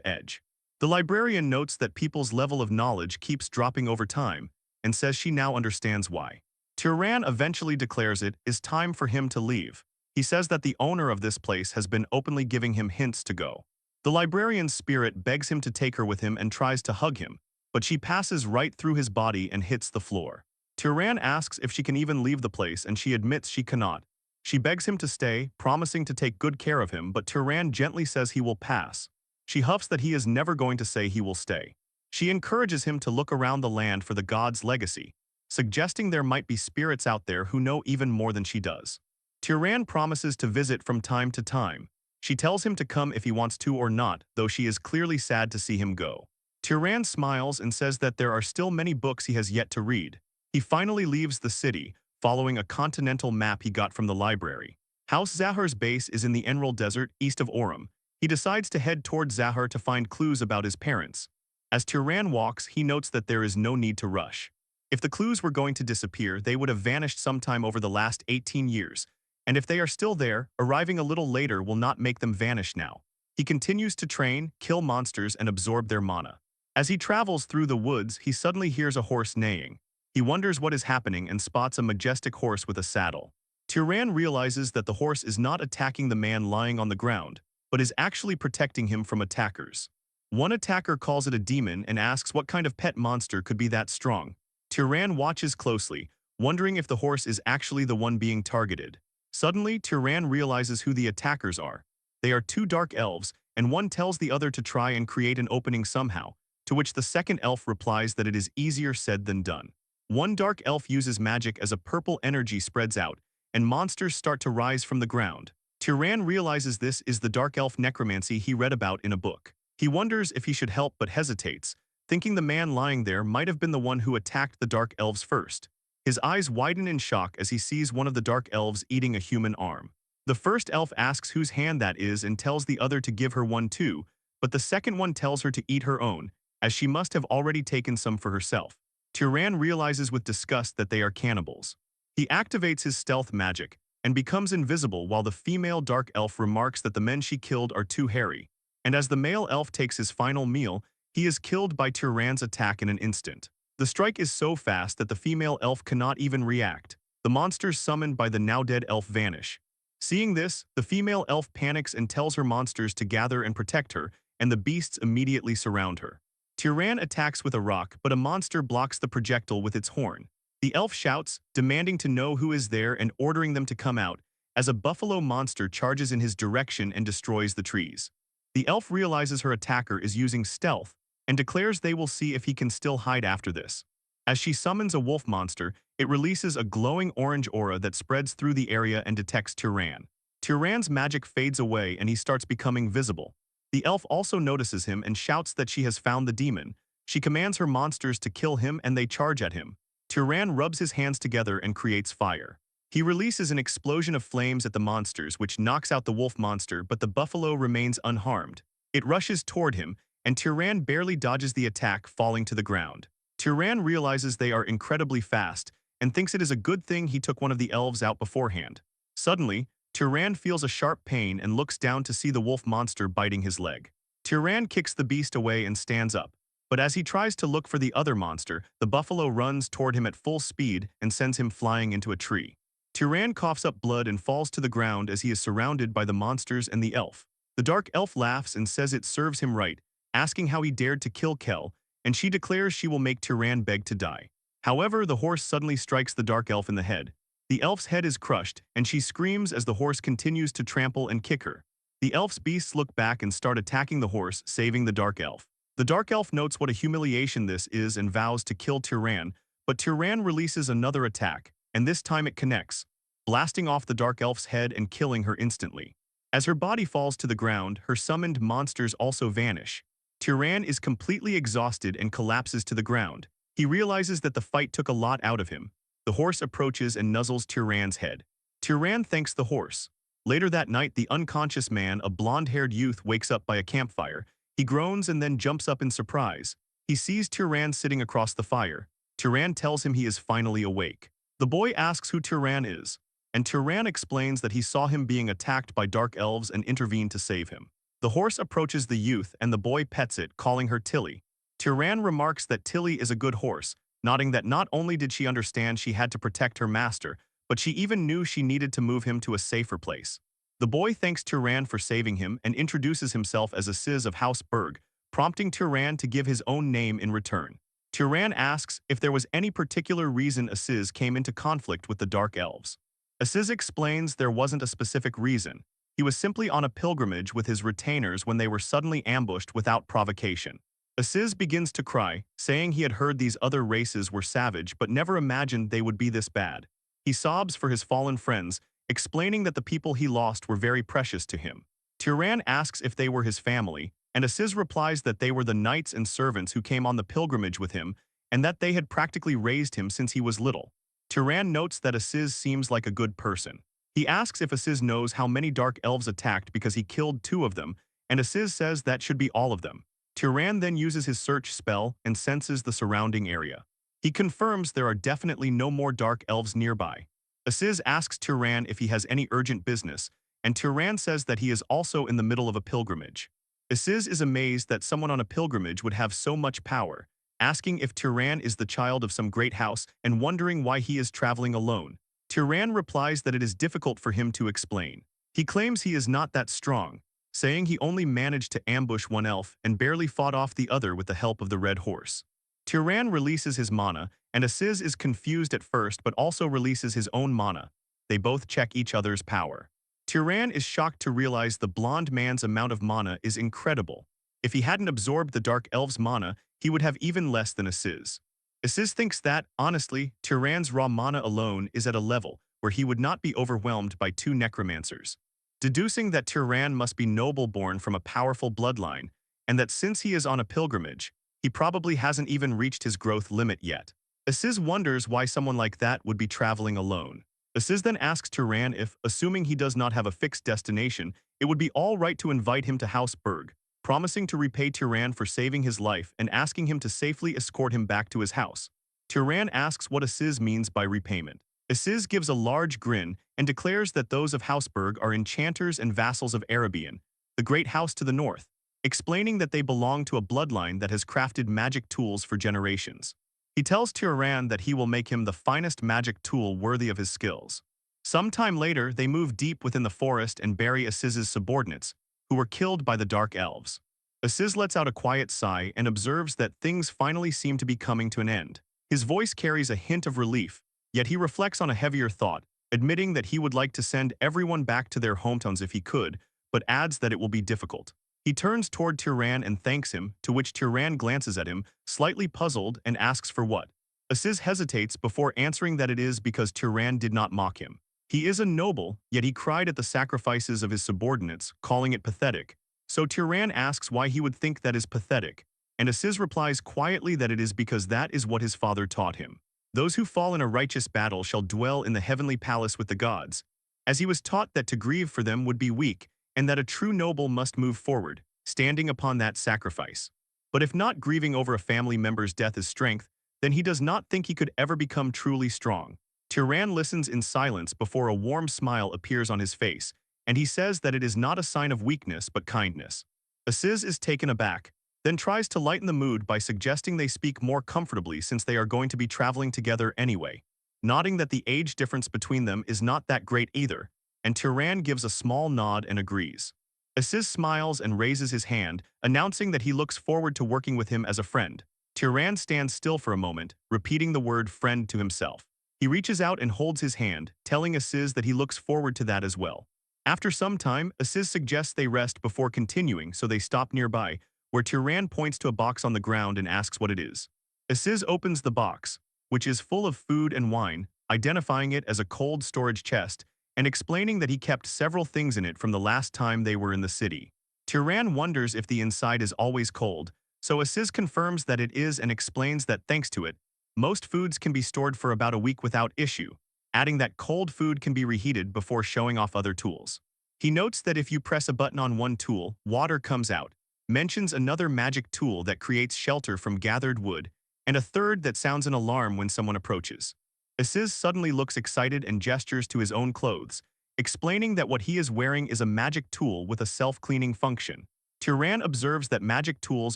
edge. The librarian notes that people's level of knowledge keeps dropping over time, and says she now understands why. Tyran eventually declares it is time for him to leave. He says that the owner of this place has been openly giving him hints to go. The librarian's spirit begs him to take her with him and tries to hug him, but she passes right through his body and hits the floor. Tyran asks if she can even leave the place, and she admits she cannot. She begs him to stay, promising to take good care of him, but Tyran gently says he will pass. She huffs that he is never going to say he will stay. She encourages him to look around the land for the god's legacy, suggesting there might be spirits out there who know even more than she does. Tyran promises to visit from time to time. She tells him to come if he wants to or not, though she is clearly sad to see him go. Tyran smiles and says that there are still many books he has yet to read. He finally leaves the city, following a continental map he got from the library. House Zahar's base is in the Emerald Desert, east of Orem. He decides to head toward Zahar to find clues about his parents. As Tyran walks, he notes that there is no need to rush. If the clues were going to disappear, they would have vanished sometime over the last 18 years, and if they are still there, arriving a little later will not make them vanish now. He continues to train, kill monsters, and absorb their mana. As he travels through the woods, he suddenly hears a horse neighing. He wonders what is happening and spots a majestic horse with a saddle. Tyran realizes that the horse is not attacking the man lying on the ground, but is actually protecting him from attackers. One attacker calls it a demon and asks what kind of pet monster could be that strong. Tyran watches closely, wondering if the horse is actually the one being targeted. Suddenly, Tyran realizes who the attackers are. They are two dark elves, and one tells the other to try and create an opening somehow, to which the second elf replies that it is easier said than done. One dark elf uses magic as a purple energy spreads out, and monsters start to rise from the ground. Tyran realizes this is the dark elf necromancy he read about in a book. He wonders if he should help but hesitates, thinking the man lying there might have been the one who attacked the dark elves first. His eyes widen in shock as he sees one of the dark elves eating a human arm. The first elf asks whose hand that is and tells the other to give her one too, but the second one tells her to eat her own, as she must have already taken some for herself. Tyran realizes with disgust that they are cannibals. He activates his stealth magic and becomes invisible while the female dark elf remarks that the men she killed are too hairy. And as the male elf takes his final meal, he is killed by Tyran's attack in an instant. The strike is so fast that the female elf cannot even react. The monsters summoned by the now-dead elf vanish. Seeing this, the female elf panics and tells her monsters to gather and protect her, and the beasts immediately surround her. Tyran attacks with a rock, but a monster blocks the projectile with its horn. The elf shouts, demanding to know who is there and ordering them to come out, as a buffalo monster charges in his direction and destroys the trees. The elf realizes her attacker is using stealth and declares they will see if he can still hide after this. As she summons a wolf monster, it releases a glowing orange aura that spreads through the area and detects Tyran. Tyran's magic fades away and he starts becoming visible. The elf also notices him and shouts that she has found the demon. She commands her monsters to kill him and they charge at him. Tyran rubs his hands together and creates fire. He releases an explosion of flames at the monsters which knocks out the wolf monster, but the buffalo remains unharmed. It rushes toward him, and Tyran barely dodges the attack, falling to the ground. Tyran realizes they are incredibly fast and thinks it is a good thing he took one of the elves out beforehand. Suddenly, Tyran feels a sharp pain and looks down to see the wolf monster biting his leg. Tyran kicks the beast away and stands up, but as he tries to look for the other monster, the buffalo runs toward him at full speed and sends him flying into a tree. Tyran coughs up blood and falls to the ground as he is surrounded by the monsters and the elf. The dark elf laughs and says it serves him right, asking how he dared to kill Kel, and she declares she will make Tyran beg to die. However, the horse suddenly strikes the dark elf in the head. The elf's head is crushed, and she screams as the horse continues to trample and kick her. The elf's beasts look back and start attacking the horse, saving the dark elf. The dark elf notes what a humiliation this is and vows to kill Tyran, but Tyran releases another attack, and this time it connects, blasting off the dark elf's head and killing her instantly. As her body falls to the ground, her summoned monsters also vanish. Tyran is completely exhausted and collapses to the ground. He realizes that the fight took a lot out of him. The horse approaches and nuzzles Turan's head. Turan thanks the horse. Later that night, the unconscious man, a blonde-haired youth, wakes up by a campfire. He groans and then jumps up in surprise. He sees Turan sitting across the fire. Turan tells him he is finally awake. The boy asks who Turan is, and Turan explains that he saw him being attacked by dark elves and intervened to save him. The horse approaches the youth and the boy pets it, calling her Tilly. Turan remarks that Tilly is a good horse, nodding that not only did she understand she had to protect her master, but she even knew she needed to move him to a safer place. The boy thanks Turan for saving him and introduces himself as Aziz of House Berg, prompting Turan to give his own name in return. Turan asks if there was any particular reason Aziz came into conflict with the Dark Elves. Aziz explains there wasn't a specific reason. He was simply on a pilgrimage with his retainers when they were suddenly ambushed without provocation. Aziz begins to cry, saying he had heard these other races were savage but never imagined they would be this bad. He sobs for his fallen friends, explaining that the people he lost were very precious to him. Turan asks if they were his family, and Aziz replies that they were the knights and servants who came on the pilgrimage with him, and that they had practically raised him since he was little. Turan notes that Aziz seems like a good person. He asks if Aziz knows how many dark elves attacked because he killed 2 of them, and Aziz says that should be all of them. Turan then uses his search spell and senses the surrounding area. He confirms there are definitely no more dark elves nearby. Aziz asks Turan if he has any urgent business, and Turan says that he is also in the middle of a pilgrimage. Aziz is amazed that someone on a pilgrimage would have so much power, asking if Turan is the child of some great house and wondering why he is traveling alone. Turan replies that it is difficult for him to explain. He claims he is not that strong, saying he only managed to ambush one elf and barely fought off the other with the help of the red horse. Turan releases his mana, and Aziz is confused at first but also releases his own mana. They both check each other's power. Turan is shocked to realize the blonde man's amount of mana is incredible. If he hadn't absorbed the dark elf's mana, he would have even less than Aziz. Aziz thinks that, honestly, Turan's raw mana alone is at a level where he would not be overwhelmed by 2 necromancers. Deducing that Turan must be noble-born from a powerful bloodline, and that since he is on a pilgrimage, he probably hasn't even reached his growth limit yet. Aziz wonders why someone like that would be traveling alone. Aziz then asks Turan if, assuming he does not have a fixed destination, it would be all right to invite him to House Berg, promising to repay Turan for saving his life and asking him to safely escort him back to his house. Turan asks what Aziz means by repayment. Aziz gives a large grin and declares that those of House Berg are enchanters and vassals of Arabian, the great house to the north, explaining that they belong to a bloodline that has crafted magic tools for generations. He tells Turan that he will make him the finest magic tool worthy of his skills. Sometime later, they move deep within the forest and bury Aziz's subordinates, who were killed by the Dark Elves. Aziz lets out a quiet sigh and observes that things finally seem to be coming to an end. His voice carries a hint of relief, yet he reflects on a heavier thought, admitting that he would like to send everyone back to their hometowns if he could, but adds that it will be difficult. He turns toward Turan and thanks him, to which Turan glances at him, slightly puzzled, and asks for what. Aziz hesitates before answering that it is because Turan did not mock him. He is a noble, yet he cried at the sacrifices of his subordinates, calling it pathetic. So Turan asks why he would think that is pathetic, and Aziz replies quietly that it is because that is what his father taught him. Those who fall in a righteous battle shall dwell in the heavenly palace with the gods, as he was taught that to grieve for them would be weak, and that a true noble must move forward, standing upon that sacrifice. But if not grieving over a family member's death is strength, then he does not think he could ever become truly strong. Turan listens in silence before a warm smile appears on his face, and he says that it is not a sign of weakness but kindness. Aziz is taken aback, then tries to lighten the mood by suggesting they speak more comfortably since they are going to be traveling together anyway, nodding that the age difference between them is not that great either, and Turan gives a small nod and agrees. Aziz smiles and raises his hand, announcing that he looks forward to working with him as a friend. Turan stands still for a moment, repeating the word friend to himself. He reaches out and holds his hand, telling Aziz that he looks forward to that as well. After some time, Aziz suggests they rest before continuing, so they stop nearby, where Turan points to a box on the ground and asks what it is. Aziz opens the box, which is full of food and wine, identifying it as a cold storage chest, and explaining that he kept several things in it from the last time they were in the city. Turan wonders if the inside is always cold, so Aziz confirms that it is and explains that thanks to it, Most foods can be stored for about a week without issue, adding that cold food can be reheated before showing off other tools. He notes that if you press a button on one tool, water comes out, mentions another magic tool that creates shelter from gathered wood, and a third that sounds an alarm when someone approaches. Aziz suddenly looks excited and gestures to his own clothes, explaining that what he is wearing is a magic tool with a self-cleaning function. Turan observes that magic tools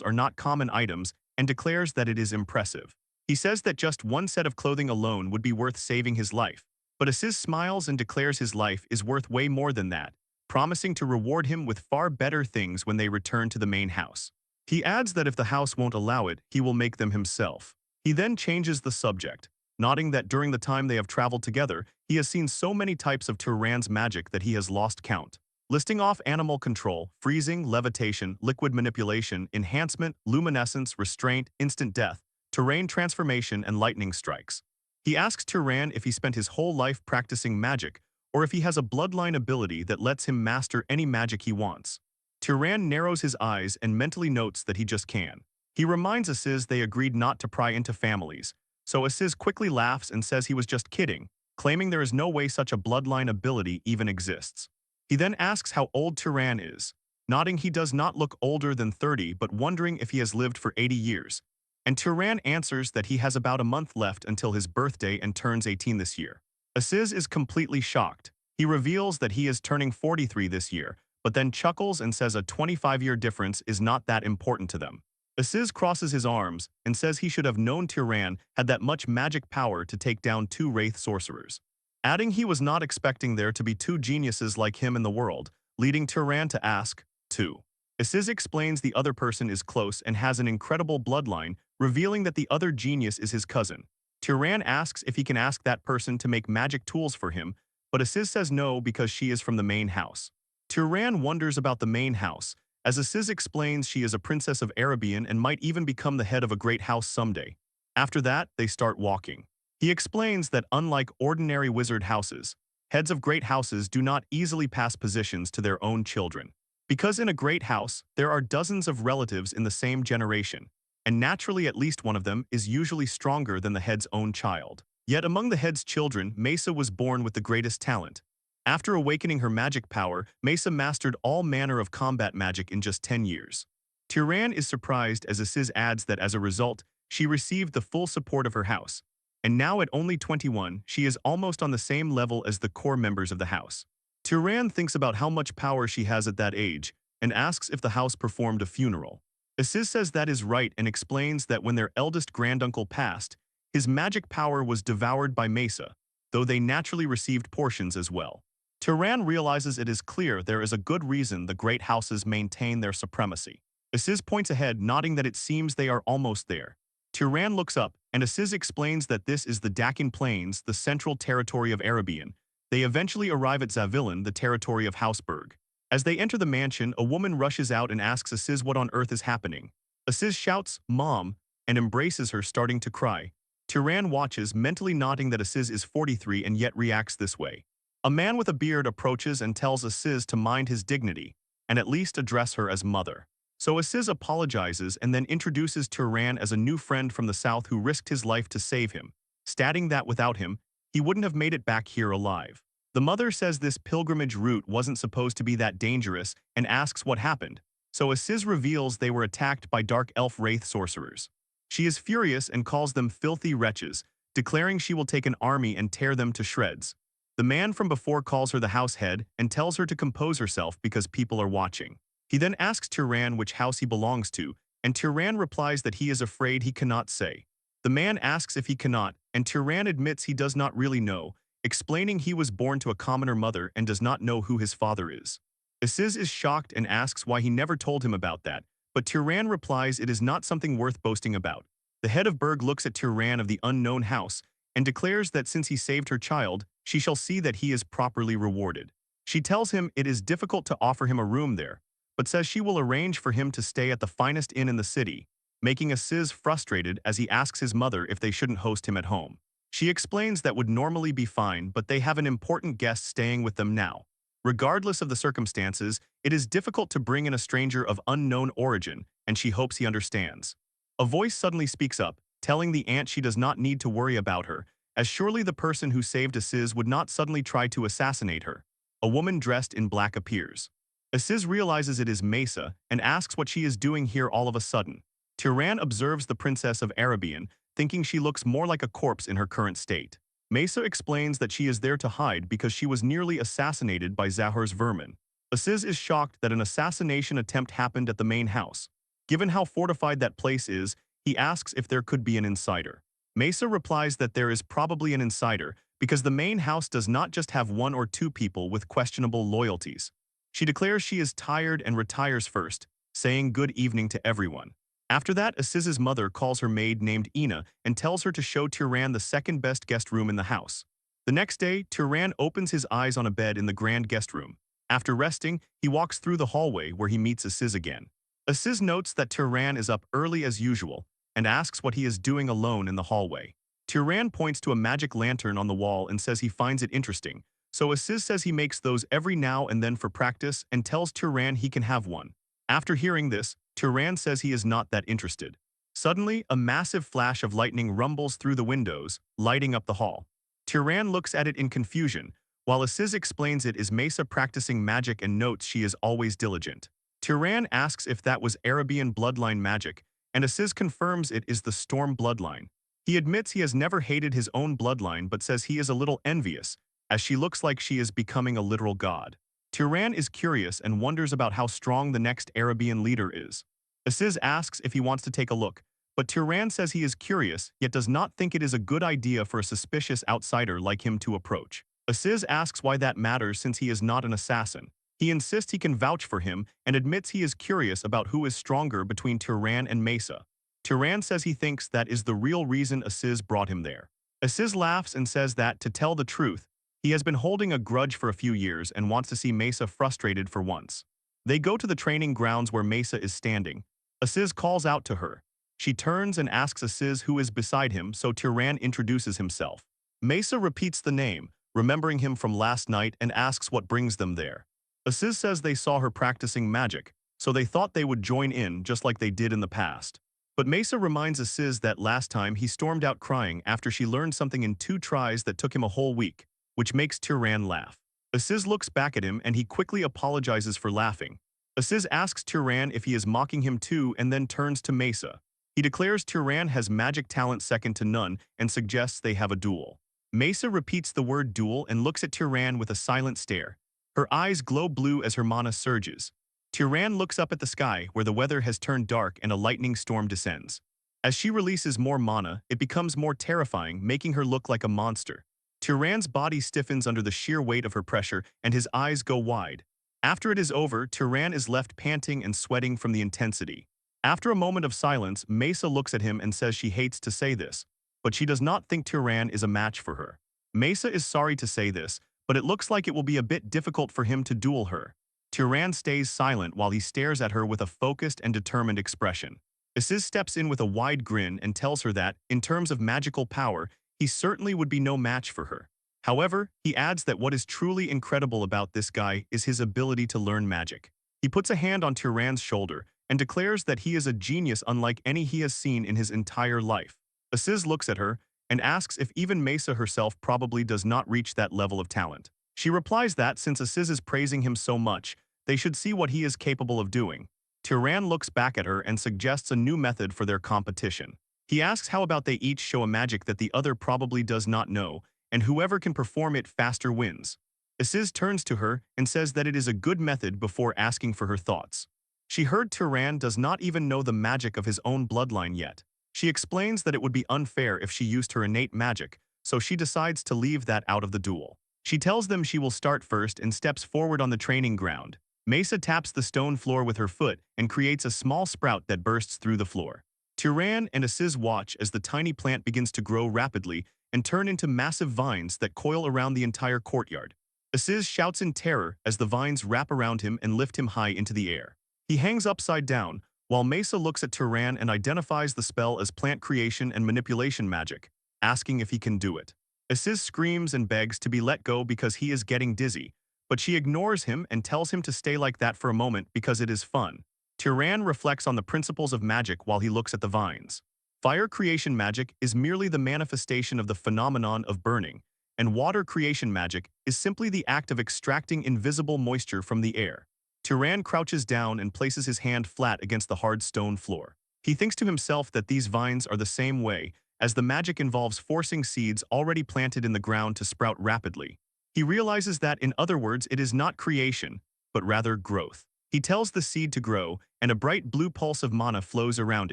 are not common items and declares that it is impressive. He says that just one set of clothing alone would be worth saving his life, but Aziz smiles and declares his life is worth way more than that, promising to reward him with far better things when they return to the main house. He adds that if the house won't allow it, he will make them himself. He then changes the subject, nodding that during the time they have traveled together, he has seen so many types of Turan's magic that he has lost count. Listing off animal control, freezing, levitation, liquid manipulation, enhancement, luminescence, restraint, instant death, terrain transformation, and lightning strikes. He asks Turan if he spent his whole life practicing magic, or if he has a bloodline ability that lets him master any magic he wants. Turan narrows his eyes and mentally notes that he just can. He reminds Aziz they agreed not to pry into families, so Aziz quickly laughs and says he was just kidding, claiming there is no way such a bloodline ability even exists. He then asks how old Turan is, nodding he does not look older than 30 but wondering if he has lived for 80 years. And Turan answers that he has about a month left until his birthday and turns 18 this year. Aziz is completely shocked. He reveals that he is turning 43 this year, but then chuckles and says a 25-year difference is not that important to them. Aziz crosses his arms and says he should have known Turan had that much magic power to take down two wraith sorcerers, adding he was not expecting there to be two geniuses like him in the world, leading Turan to ask, too. Aziz explains the other person is close and has an incredible bloodline, revealing that the other genius is his cousin. Turan asks if he can ask that person to make magic tools for him, but Aziz says no because she is from the main house. Turan wonders about the main house, as Aziz explains she is a princess of Arabian and might even become the head of a great house someday. After that, they start walking. He explains that unlike ordinary wizard houses, heads of great houses do not easily pass positions to their own children. Because in a great house, there are dozens of relatives in the same generation, and naturally at least one of them is usually stronger than the head's own child. Yet among the head's children, Mesa was born with the greatest talent. After awakening her magic power, Mesa mastered all manner of combat magic in just 10 years. Turan is surprised as Aziz adds that as a result, she received the full support of her house, and now at only 21, she is almost on the same level as the core members of the house. Turan thinks about how much power she has at that age and asks if the house performed a funeral. Aziz says that is right and explains that when their eldest granduncle passed, his magic power was devoured by Mesa, though they naturally received portions as well. Turan realizes it is clear there is a good reason the great houses maintain their supremacy. Aziz points ahead, nodding that it seems they are almost there. Turan looks up, and Aziz explains that this is the Dakin Plains, the central territory of Arabian. They eventually arrive at Zavillan, the territory of Hausberg. As they enter the mansion, a woman rushes out and asks Aziz what on earth is happening. Aziz shouts, "Mom," and embraces her, starting to cry. Turan watches, mentally nodding that Aziz is 43 and yet reacts this way. A man with a beard approaches and tells Aziz to mind his dignity, and at least address her as mother. So Aziz apologizes and then introduces Turan as a new friend from the south who risked his life to save him, stating that without him, he wouldn't have made it back here alive. The mother says this pilgrimage route wasn't supposed to be that dangerous and asks what happened, so Aziz reveals they were attacked by dark elf wraith sorcerers. She is furious and calls them filthy wretches, declaring she will take an army and tear them to shreds. The man from before calls her the house head and tells her to compose herself because people are watching. He then asks Turan which house he belongs to, and Turan replies that he is afraid he cannot say. The man asks if he cannot, and Turan admits he does not really know, explaining he was born to a commoner mother and does not know who his father is. Aziz is shocked and asks why he never told him about that, but Turan replies it is not something worth boasting about. The head of Berg looks at Turan of the unknown house and declares that since he saved her child, she shall see that he is properly rewarded. She tells him it is difficult to offer him a room there, but says she will arrange for him to stay at the finest inn in the city, making Aziz frustrated as he asks his mother if they shouldn't host him at home. She explains that would normally be fine, but they have an important guest staying with them now. Regardless of the circumstances, it is difficult to bring in a stranger of unknown origin, and she hopes he understands. A voice suddenly speaks up, telling the ant she does not need to worry about her, as surely the person who saved Aziz would not suddenly try to assassinate her. A woman dressed in black appears. Aziz realizes it is Mesa and asks what she is doing here all of a sudden. Tiran observes the Princess of Arabian, thinking she looks more like a corpse in her current state. Mesa explains that she is there to hide because she was nearly assassinated by Zahur's vermin. Aziz is shocked that an assassination attempt happened at the main house. Given how fortified that place is, he asks if there could be an insider. Mesa replies that there is probably an insider because the main house does not just have one or two people with questionable loyalties. She declares she is tired and retires first, saying good evening to everyone. After that, Aziz's mother calls her maid named Ina and tells her to show Tiran the second best guest room in the house. The next day, Tiran opens his eyes on a bed in the grand guest room. After resting, he walks through the hallway where he meets Aziz again. Aziz notes that Tiran is up early as usual and asks what he is doing alone in the hallway. Tiran points to a magic lantern on the wall and says he finds it interesting, so Aziz says he makes those every now and then for practice and tells Tiran he can have one. After hearing this, Tiran says he is not that interested. Suddenly, a massive flash of lightning rumbles through the windows, lighting up the hall. Tiran looks at it in confusion, while Aziz explains it is Mesa practicing magic and notes she is always diligent. Tiran asks if that was Arabian bloodline magic, and Aziz confirms it is the Storm bloodline. He admits he has never hated his own bloodline but says he is a little envious, as she looks like she is becoming a literal god. Tiran is curious and wonders about how strong the next Arabian leader is. Aziz asks if he wants to take a look, but Tiran says he is curious yet does not think it is a good idea for a suspicious outsider like him to approach. Aziz asks why that matters since he is not an assassin. He insists he can vouch for him and admits he is curious about who is stronger between Tiran and Mesa. Tiran says he thinks that is the real reason Aziz brought him there. Aziz laughs and says that, to tell the truth, he has been holding a grudge for a few years and wants to see Mesa frustrated for once. They go to the training grounds where Mesa is standing. Aziz calls out to her. She turns and asks Aziz who is beside him, so Tiran introduces himself. Mesa repeats the name, remembering him from last night, and asks what brings them there. Aziz says they saw her practicing magic, so they thought they would join in just like they did in the past. But Mesa reminds Aziz that last time he stormed out crying after she learned something in 2 tries that took him a whole week, which makes Tiran laugh. Aziz looks back at him and he quickly apologizes for laughing. Aziz asks Tiran if he is mocking him too and then turns to Mesa. He declares Tiran has magic talent second to none and suggests they have a duel. Mesa repeats the word duel and looks at Tiran with a silent stare. Her eyes glow blue as her mana surges. Tiran looks up at the sky where the weather has turned dark and a lightning storm descends. As she releases more mana, it becomes more terrifying, making her look like a monster. Tiran's body stiffens under the sheer weight of her pressure and his eyes go wide. After it is over, Tiran is left panting and sweating from the intensity. After a moment of silence, Mesa looks at him and says she hates to say this, but she does not think Tiran is a match for her. Mesa is sorry to say this, but it looks like it will be a bit difficult for him to duel her. Tiran stays silent while he stares at her with a focused and determined expression. Aziz steps in with a wide grin and tells her that, in terms of magical power, he certainly would be no match for her. However, he adds that what is truly incredible about this guy is his ability to learn magic. He puts a hand on Tiran's shoulder and declares that he is a genius unlike any he has seen in his entire life. Aziz looks at her and asks if even Mesa herself probably does not reach that level of talent. She replies that since Aziz is praising him so much, they should see what he is capable of doing. Tiran looks back at her and suggests a new method for their competition. He asks how about they each show a magic that the other probably does not know, and whoever can perform it faster wins. Aziz turns to her and says that it is a good method before asking for her thoughts. She heard Tiran does not even know the magic of his own bloodline yet. She explains that it would be unfair if she used her innate magic, so she decides to leave that out of the duel. She tells them she will start first and steps forward on the training ground. Mesa taps the stone floor with her foot and creates a small sprout that bursts through the floor. Tiran and Aziz watch as the tiny plant begins to grow rapidly and turn into massive vines that coil around the entire courtyard. Aziz shouts in terror as the vines wrap around him and lift him high into the air. He hangs upside down, while Mesa looks at Tiran and identifies the spell as plant creation and manipulation magic, asking if he can do it. Aziz screams and begs to be let go because he is getting dizzy, but she ignores him and tells him to stay like that for a moment because it is fun. Tiran reflects on the principles of magic while he looks at the vines. Fire creation magic is merely the manifestation of the phenomenon of burning, and water creation magic is simply the act of extracting invisible moisture from the air. Tyran crouches down and places his hand flat against the hard stone floor. He thinks to himself that these vines are the same way, as the magic involves forcing seeds already planted in the ground to sprout rapidly. He realizes that, in other words, it is not creation, but rather growth. He tells the seed to grow, and a bright blue pulse of mana flows around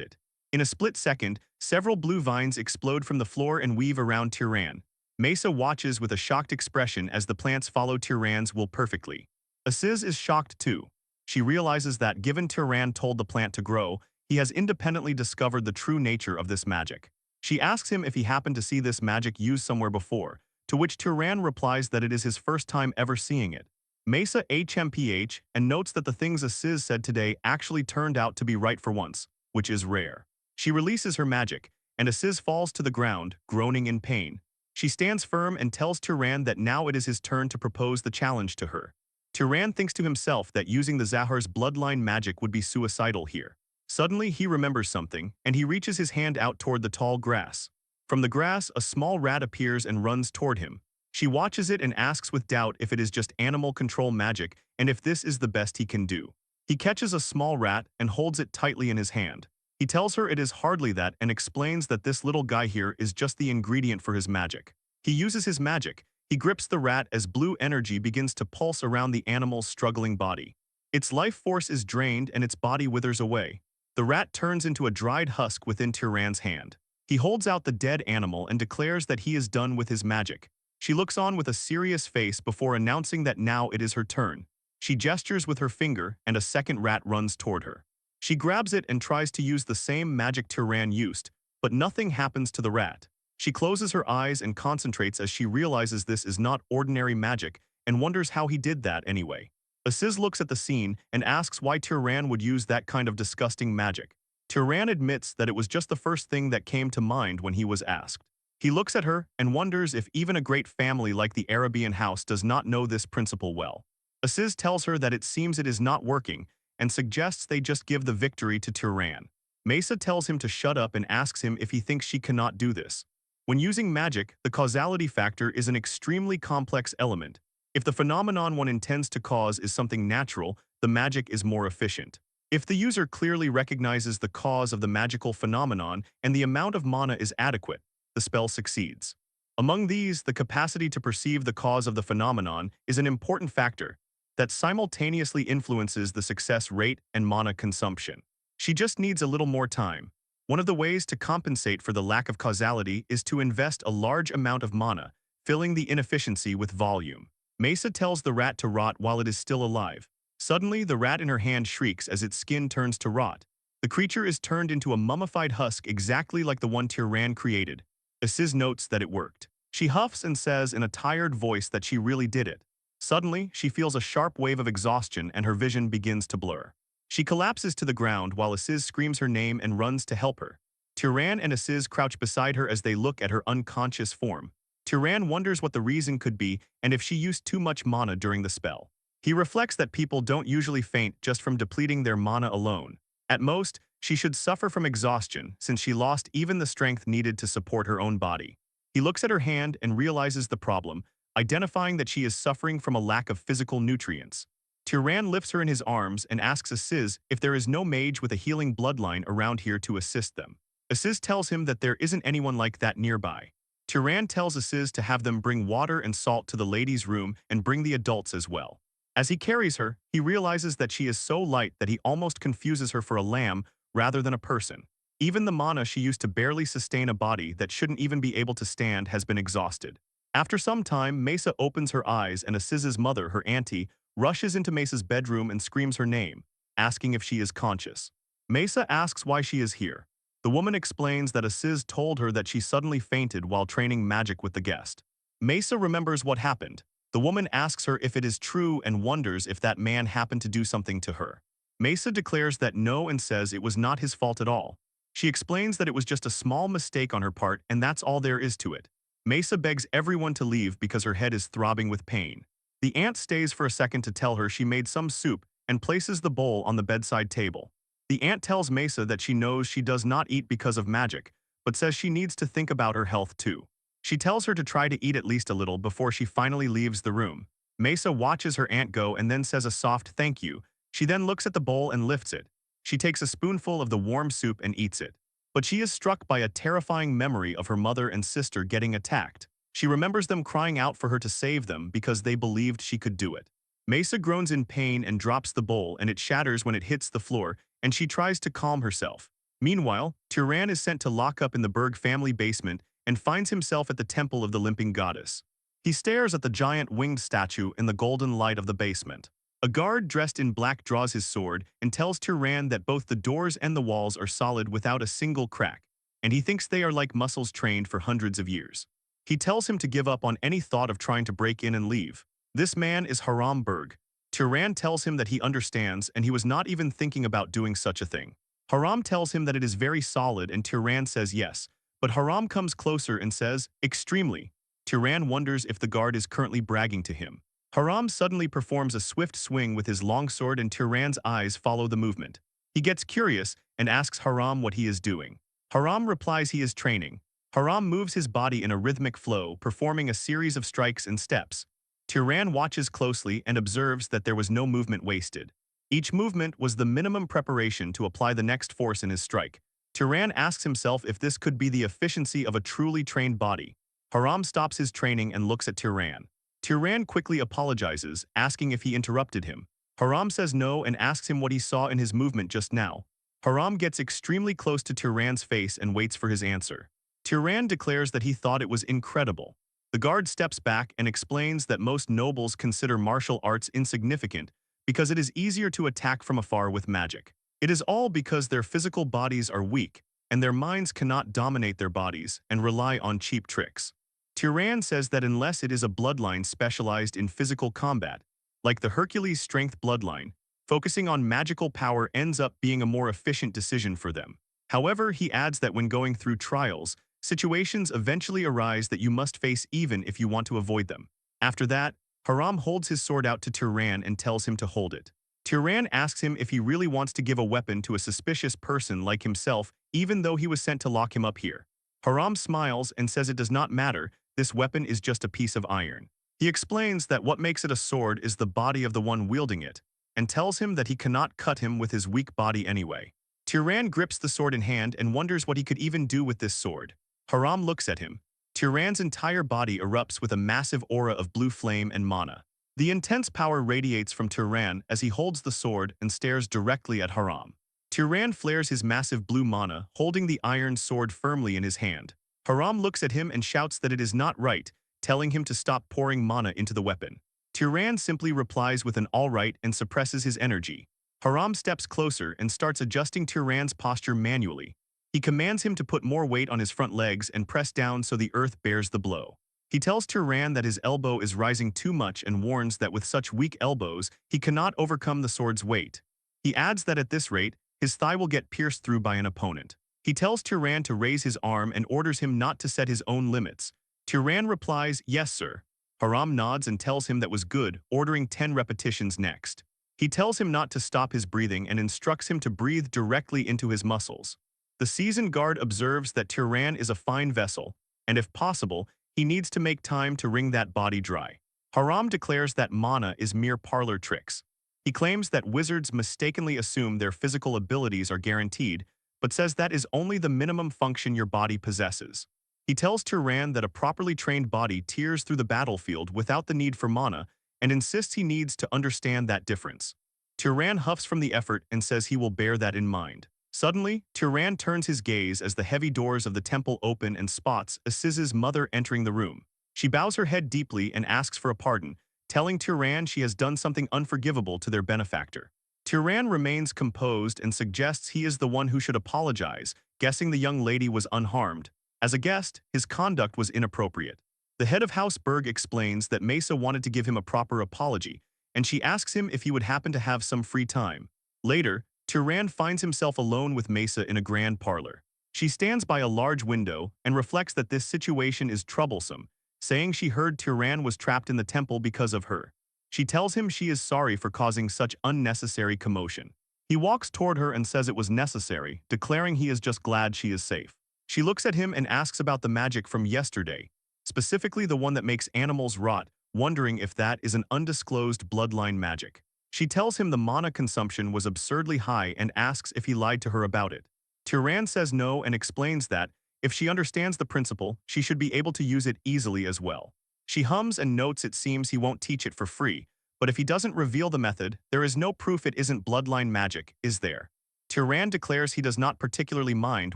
it. In a split second, several blue vines explode from the floor and weave around Tyran. Mesa watches with a shocked expression as the plants follow Tyran's will perfectly. Aziz is shocked too. She realizes that given Tyran told the plant to grow, he has independently discovered the true nature of this magic. She asks him if he happened to see this magic used somewhere before, to which Tyran replies that it is his first time ever seeing it. Mesa HMPH and notes that the things Aziz said today actually turned out to be right for once, which is rare. She releases her magic, and Aziz falls to the ground, groaning in pain. She stands firm and tells Tyran that now it is his turn to propose the challenge to her. Tyran thinks to himself that using the Zahar's bloodline magic would be suicidal here. Suddenly, he remembers something, and he reaches his hand out toward the tall grass. From the grass, a small rat appears and runs toward him. She watches it and asks with doubt if it is just animal control magic and if this is the best he can do. He catches a small rat and holds it tightly in his hand. He tells her it is hardly that and explains that this little guy here is just the ingredient for his magic. He uses his magic. He grips the rat as blue energy begins to pulse around the animal's struggling body. Its life force is drained and its body withers away. The rat turns into a dried husk within Tyran's hand. He holds out the dead animal and declares that he is done with his magic. She looks on with a serious face before announcing that now it is her turn. She gestures with her finger and a second rat runs toward her. She grabs it and tries to use the same magic Tyran used, but nothing happens to the rat. She closes her eyes and concentrates as she realizes this is not ordinary magic and wonders how he did that anyway. Aziz looks at the scene and asks why Tyran would use that kind of disgusting magic. Tyran admits that it was just the first thing that came to mind when he was asked. He looks at her and wonders if even a great family like the Arabian house does not know this principle well. Aziz tells her that it seems it is not working and suggests they just give the victory to Tyran. Mesa tells him to shut up and asks him if he thinks she cannot do this. When using magic, the causality factor is an extremely complex element. If the phenomenon one intends to cause is something natural, the magic is more efficient. If the user clearly recognizes the cause of the magical phenomenon and the amount of mana is adequate, the spell succeeds. Among these, the capacity to perceive the cause of the phenomenon is an important factor that simultaneously influences the success rate and mana consumption. She just needs a little more time. One of the ways to compensate for the lack of causality is to invest a large amount of mana, filling the inefficiency with volume. Mesa tells the rat to rot while it is still alive. Suddenly, the rat in her hand shrieks as its skin turns to rot. The creature is turned into a mummified husk exactly like the one Tyran created. Aziz notes that it worked. She huffs and says in a tired voice that she really did it. Suddenly, she feels a sharp wave of exhaustion and her vision begins to blur. She collapses to the ground while Aziz screams her name and runs to help her. Tyran and Aziz crouch beside her as they look at her unconscious form. Tyran wonders what the reason could be and if she used too much mana during the spell. He reflects that people don't usually faint just from depleting their mana alone. At most, she should suffer from exhaustion since she lost even the strength needed to support her own body. He looks at her hand and realizes the problem, identifying that she is suffering from a lack of physical nutrients. Tyran lifts her in his arms and asks Aziz if there is no mage with a healing bloodline around here to assist them. Aziz tells him that there isn't anyone like that nearby. Tyran tells Aziz to have them bring water and salt to the ladies' room and bring the adults as well. As he carries her, he realizes that she is so light that he almost confuses her for a lamb rather than a person. Even the mana she used to barely sustain a body that shouldn't even be able to stand has been exhausted. After some time, Mesa opens her eyes and Aziz's mother, her auntie, rushes into Mesa's bedroom and screams her name, asking if she is conscious. Mesa asks why she is here. The woman explains that Aziz told her that she suddenly fainted while training magic with the guest. Mesa remembers what happened. The woman asks her if it is true and wonders if that man happened to do something to her. Mesa declares that no and says it was not his fault at all. She explains that it was just a small mistake on her part and that's all there is to it. Mesa begs everyone to leave because her head is throbbing with pain. The aunt stays for a second to tell her she made some soup and places the bowl on the bedside table. The aunt tells Mesa that she knows she does not eat because of magic, but says she needs to think about her health too. She tells her to try to eat at least a little before she finally leaves the room. Mesa watches her aunt go and then says a soft thank you. She then looks at the bowl and lifts it. She takes a spoonful of the warm soup and eats it. But she is struck by a terrifying memory of her mother and sister getting attacked. She remembers them crying out for her to save them because they believed she could do it. Mesa groans in pain and drops the bowl, and it shatters when it hits the floor, and she tries to calm herself. Meanwhile, Tyran is sent to lock up in the Berg family basement and finds himself at the temple of the limping goddess. He stares at the giant winged statue in the golden light of the basement. A guard dressed in black draws his sword and tells Tyran that both the doors and the walls are solid without a single crack, and he thinks they are like muscles trained for hundreds of years. He tells him to give up on any thought of trying to break in and leave. This man is Haram Berg. Tyran tells him that he understands and he was not even thinking about doing such a thing. Haram tells him that it is very solid and Tyran says yes, but Haram comes closer and says, extremely. Tyran wonders if the guard is currently bragging to him. Haram suddenly performs a swift swing with his longsword and Tyran's eyes follow the movement. He gets curious and asks Haram what he is doing. Haram replies he is training. Haram moves his body in a rhythmic flow, performing a series of strikes and steps. Tyran watches closely and observes that there was no movement wasted. Each movement was the minimum preparation to apply the next force in his strike. Tyran asks himself if this could be the efficiency of a truly trained body. Haram stops his training and looks at Tyran. Tyran quickly apologizes, asking if he interrupted him. Haram says no and asks him what he saw in his movement just now. Haram gets extremely close to Tyran's face and waits for his answer. Tyran declares that he thought it was incredible. The guard steps back and explains that most nobles consider martial arts insignificant because it is easier to attack from afar with magic. It is all because their physical bodies are weak, and their minds cannot dominate their bodies and rely on cheap tricks. Tyran says that unless it is a bloodline specialized in physical combat, like the Hercules strength bloodline, focusing on magical power ends up being a more efficient decision for them. However, he adds that when going through trials, situations eventually arise that you must face even if you want to avoid them. After that, Haram holds his sword out to Tyran and tells him to hold it. Tyran asks him if he really wants to give a weapon to a suspicious person like himself, even though he was sent to lock him up here. Haram smiles and says it does not matter, this weapon is just a piece of iron. He explains that what makes it a sword is the body of the one wielding it, and tells him that he cannot cut him with his weak body anyway. Tyran grips the sword in hand and wonders what he could even do with this sword. Haram looks at him. Tyran's entire body erupts with a massive aura of blue flame and mana. The intense power radiates from Tyran as he holds the sword and stares directly at Haram. Tyran flares his massive blue mana, holding the iron sword firmly in his hand. Haram looks at him and shouts that it is not right, telling him to stop pouring mana into the weapon. Tyran simply replies with an all right and suppresses his energy. Haram steps closer and starts adjusting Tyran's posture manually. He commands him to put more weight on his front legs and press down so the earth bears the blow. He tells Tyran that his elbow is rising too much and warns that with such weak elbows, he cannot overcome the sword's weight. He adds that at this rate, his thigh will get pierced through by an opponent. He tells Tyran to raise his arm and orders him not to set his own limits. Tyran replies, yes sir. Haram nods and tells him that was good, ordering 10 repetitions next. He tells him not to stop his breathing and instructs him to breathe directly into his muscles. The seasoned guard observes that Tyran is a fine vessel, and if possible, he needs to make time to wring that body dry. Haram declares that mana is mere parlor tricks. He claims that wizards mistakenly assume their physical abilities are guaranteed, but says that is only the minimum function your body possesses. He tells Tyran that a properly trained body tears through the battlefield without the need for mana, and insists he needs to understand that difference. Tyran huffs from the effort and says he will bear that in mind. Suddenly, Tyran turns his gaze as the heavy doors of the temple open and spots Assiz's mother entering the room. She bows her head deeply and asks for a pardon, telling Tyran she has done something unforgivable to their benefactor. Tyran remains composed and suggests he is the one who should apologize, guessing the young lady was unharmed. As a guest, his conduct was inappropriate. The head of House Berg explains that Mesa wanted to give him a proper apology, and she asks him if he would happen to have some free time. Later, Tyran finds himself alone with Mesa in a grand parlor. She stands by a large window and reflects that this situation is troublesome, saying she heard Tyran was trapped in the temple because of her. She tells him she is sorry for causing such unnecessary commotion. He walks toward her and says it was necessary, declaring he is just glad she is safe. She looks at him and asks about the magic from yesterday, specifically the one that makes animals rot, wondering if that is an undisclosed bloodline magic. She tells him the mana consumption was absurdly high and asks if he lied to her about it. Tyran says no and explains that, if she understands the principle, she should be able to use it easily as well. She hums and notes it seems he won't teach it for free, but if he doesn't reveal the method, there is no proof it isn't bloodline magic, is there? Tyran declares he does not particularly mind